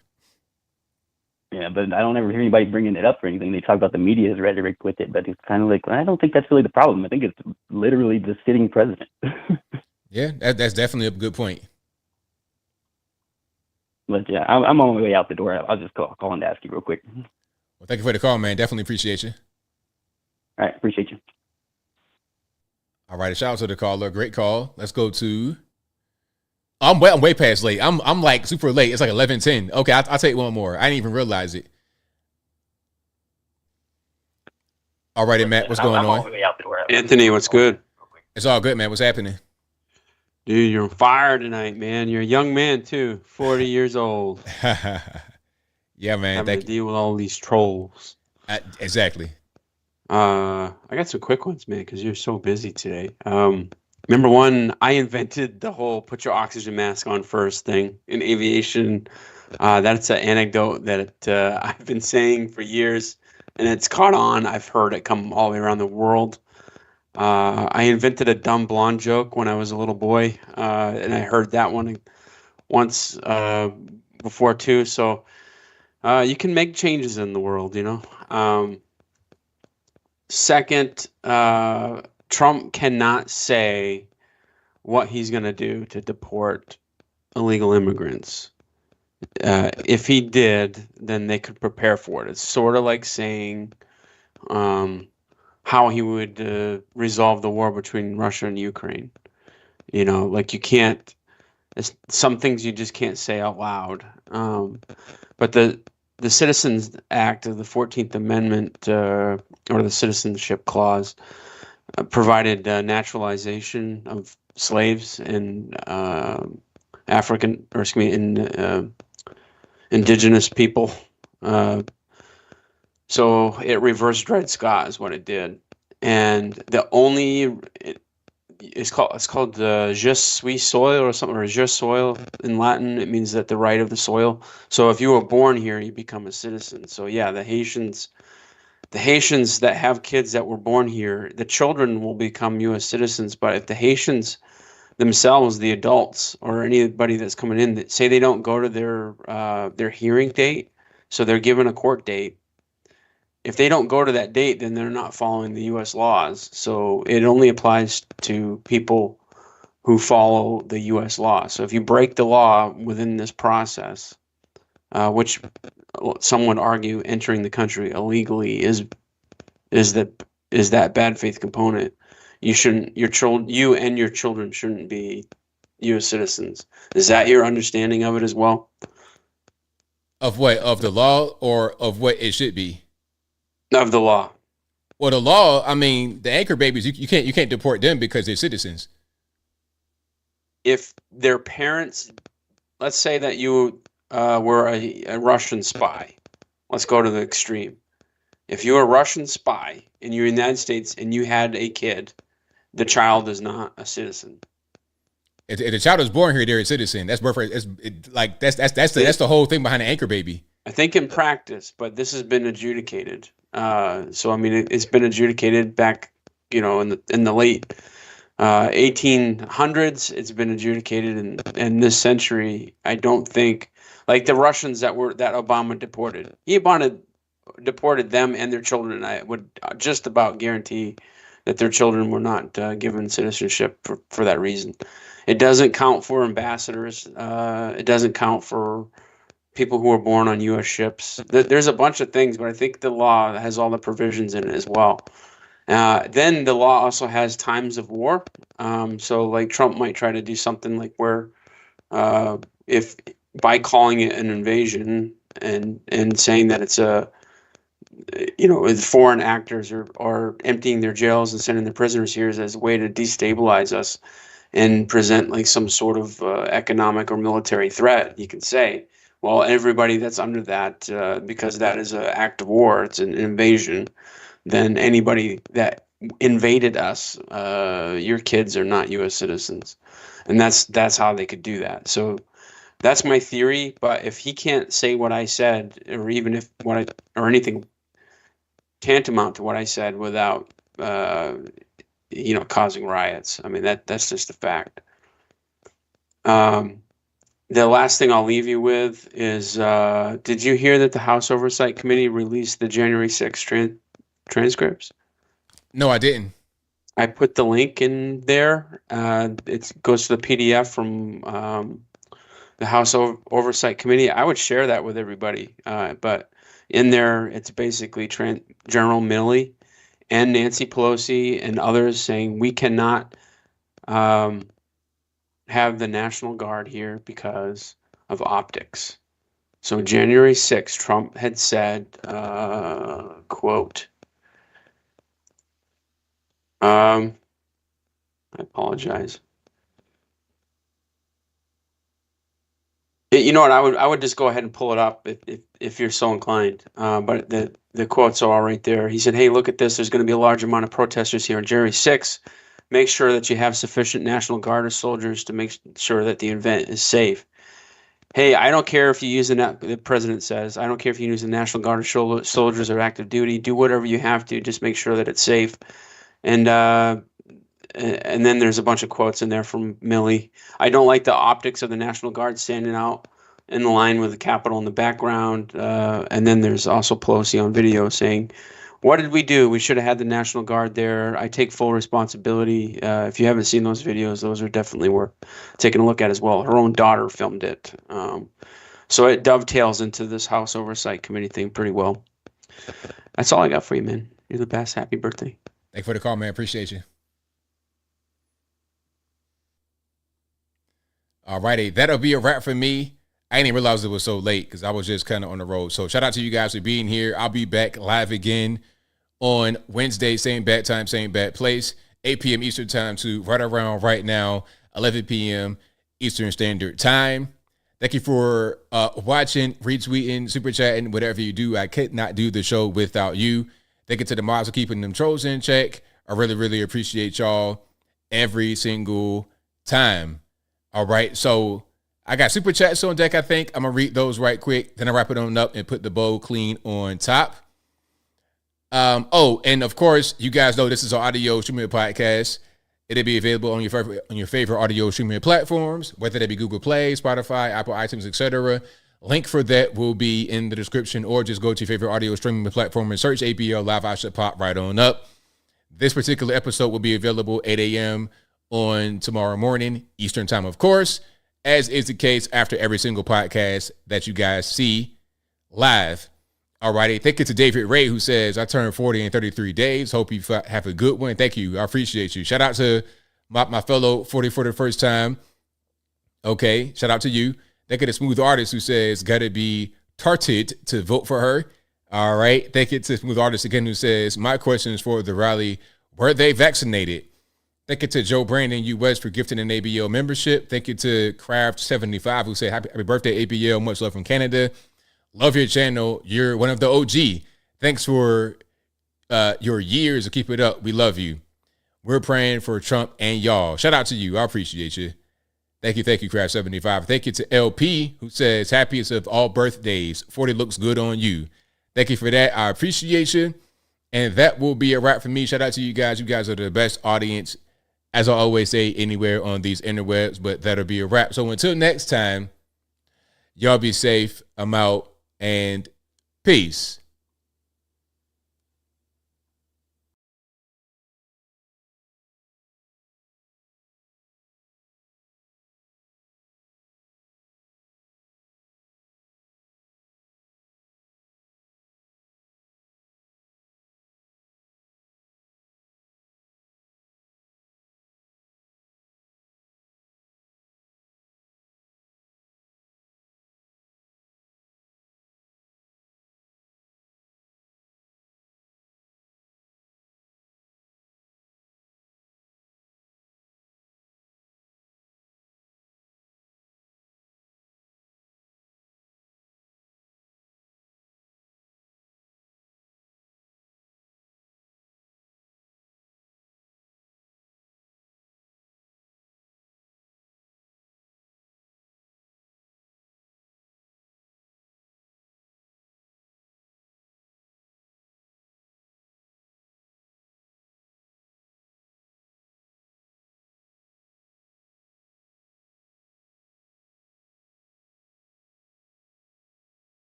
Yeah, but I don't ever hear anybody bringing it up or anything. They talk about the media's rhetoric with it, but it's kind of like, I don't think that's really the problem. I think it's literally the sitting president. Yeah, that's definitely a good point. But yeah, I'm on my way out the door. I'll just calling to ask you real quick. Well, thank you for the call, man. Definitely appreciate you. All right, appreciate you. All right, a shout out to the caller. Great call. Let's go to. I'm way past late. I'm like super late. It's like 11:10. Okay, I'll take one more. I didn't even realize it. All righty, Matt. What's going on? Anthony, what's good? It's all good, man. What's happening? Dude, you're on fire tonight, man. You're a young man too, 40 years old. Yeah, man. Having to deal with all these trolls. Exactly. I got some quick ones, man, because you're so busy today. Number one, I invented the whole put your oxygen mask on first thing in aviation. That's an anecdote that I've been saying for years, and it's caught on. I've heard it come all the way around the world. I invented a dumb blonde joke when I was a little boy, and I heard that one once before too. So you can make changes in the world, you know. Second, Trump cannot say what he's going to do to deport illegal immigrants. If he did, then they could prepare for it. It's sort of like saying how he would resolve the war between Russia and Ukraine. You know, like you can't, some things you just can't say out loud. But the Citizens Act of the 14th Amendment, or the Citizenship Clause, provided naturalization of slaves and indigenous people. So it reversed Dred Scott is what it did. And the only it's called je suis soil or something, or je soil in Latin. It means that the right of the soil. So if you were born here, you become a citizen. So yeah, the Haitians that have kids that were born here, the children will become U.S. citizens. But if the Haitians themselves, the adults or anybody that's coming in, that say they don't go to their hearing date, so they're given a court date. If they don't go to that date, then they're not following the U.S. laws. So it only applies to people who follow the U.S. law. So if you break the law within this process, which some would argue entering the country illegally is that bad faith component, you and your children shouldn't be U.S. citizens. Is that your understanding of it as well? Of what? Of the law, or of what it should be? Of the law. Well, the law, I mean, the anchor babies, you can't deport them because they're citizens. If their parents, let's say that you were a Russian spy. Let's go to the extreme. If you're a Russian spy and you're in the United States and you had a kid, the child is not a citizen. If the child is born here, they're a citizen. That's birthright. That's the whole thing behind the anchor baby. I think in practice, but this has been adjudicated. So I mean, it's been adjudicated back, in the late 1800s. It's been adjudicated in this century. I don't think, like the Russians that Obama deported. He deported them and their children. I would just about guarantee that their children were not given citizenship for that reason. It doesn't count for ambassadors. It doesn't count for people who are born on U.S. ships. There's a bunch of things, but I think the law has all the provisions in it as well. Then the law also has times of war. So like Trump might try to do something like where if by calling it an invasion and saying that it's foreign actors are emptying their jails and sending their prisoners here as a way to destabilize us and present like some sort of economic or military threat, you can say, well, everybody that's under that, because that is an act of war, it's an invasion, then anybody that invaded us, your kids are not U.S. citizens. And that's how they could do that. So that's my theory. But if he can't say what I said, or even or anything tantamount to what I said without, causing riots, I mean, that's just a fact. The last thing I'll leave you with is, did you hear that the House Oversight Committee released the January 6th transcripts? No, I didn't. I put the link in there. It goes to the PDF from the House Oversight Committee. I would share that with everybody. But in there, it's basically General Milley and Nancy Pelosi and others saying we cannot have the National Guard here because of optics. So January 6th, Trump had said, quote, I apologize. You know what? I would just go ahead and pull it up if you're so inclined. But the quotes are all right there. He said, "Hey, look at this. There's going to be a large amount of protesters here on January 6th. Make sure that you have sufficient National Guard or soldiers to make sure that the event is safe. Hey, I don't care if you use the president says, I don't care if you use the National Guard or soldiers or active duty. Do whatever you have to. Just make sure that it's safe." And then there's a bunch of quotes in there from Milley. "I don't like the optics of the National Guard standing out in the line with the Capitol in the background." And then there's also Pelosi on video saying, "What did we do? We should have had the National Guard there. I take full responsibility." If you haven't seen those videos, those are definitely worth taking a look at as well. Her own daughter filmed it. So it dovetails into this House Oversight Committee thing pretty well. That's all I got for you, man. You're the best. Happy birthday. Thanks for the call, man. Appreciate you. All righty. That'll be a wrap for me. I didn't even realize it was so late because I was just kind of on the road. So shout out to you guys for being here. I'll be back live again on Wednesday, same bat time, same bat place, 8 p.m. Eastern time to right around right now, 11 p.m. Eastern Standard Time. Thank you for watching, retweeting, super chatting, whatever you do. I could not do the show without you. Thank you to the mods for keeping them trolls in check. I really, really appreciate y'all. every single time. All right. So I got super chats on deck, I think. I'm going to read those right quick. Then I wrap it on up and put the bow clean on top. And of course, you guys know this is an audio streaming podcast. It'll be available on your favorite audio streaming platforms, whether they be Google Play, Spotify, Apple, iTunes, etc. Link for that will be in the description, or just go to your favorite audio streaming platform and search ABL Live. I should pop right on up. This particular episode will be available 8 a.m. on tomorrow morning, Eastern time, of course, as is the case after every single podcast that you guys see live. All righty. Thank you to David Ray, who says, I turned 40 in 33 days. Hope you have a good one. Thank you. I appreciate you. Shout out to my fellow 40 for the first time. Okay. Shout out to you. Thank you to Smooth Artist, who says, gotta be tarted to vote for her. All right. Thank you to Smooth Artist again, who says, my question is for the rally. Were they vaccinated? Thank you to Joe Brandon US for gifting an ABL membership. Thank you to Craft75, who said, happy birthday, ABL. Much love from Canada. Love your channel. You're one of the OG. Thanks for your years to keep it up. We love you. We're praying for Trump and y'all. Shout out to you. I appreciate you. Thank you, Craft75. Thank you to LP, who says, happiest of all birthdays. 40 looks good on you. Thank you for that. I appreciate you. And that will be a wrap for me. Shout out to you guys. You guys are the best audience, as I always say, anywhere on these interwebs. But that'll be a wrap. So until next time, y'all be safe. I'm out. And peace.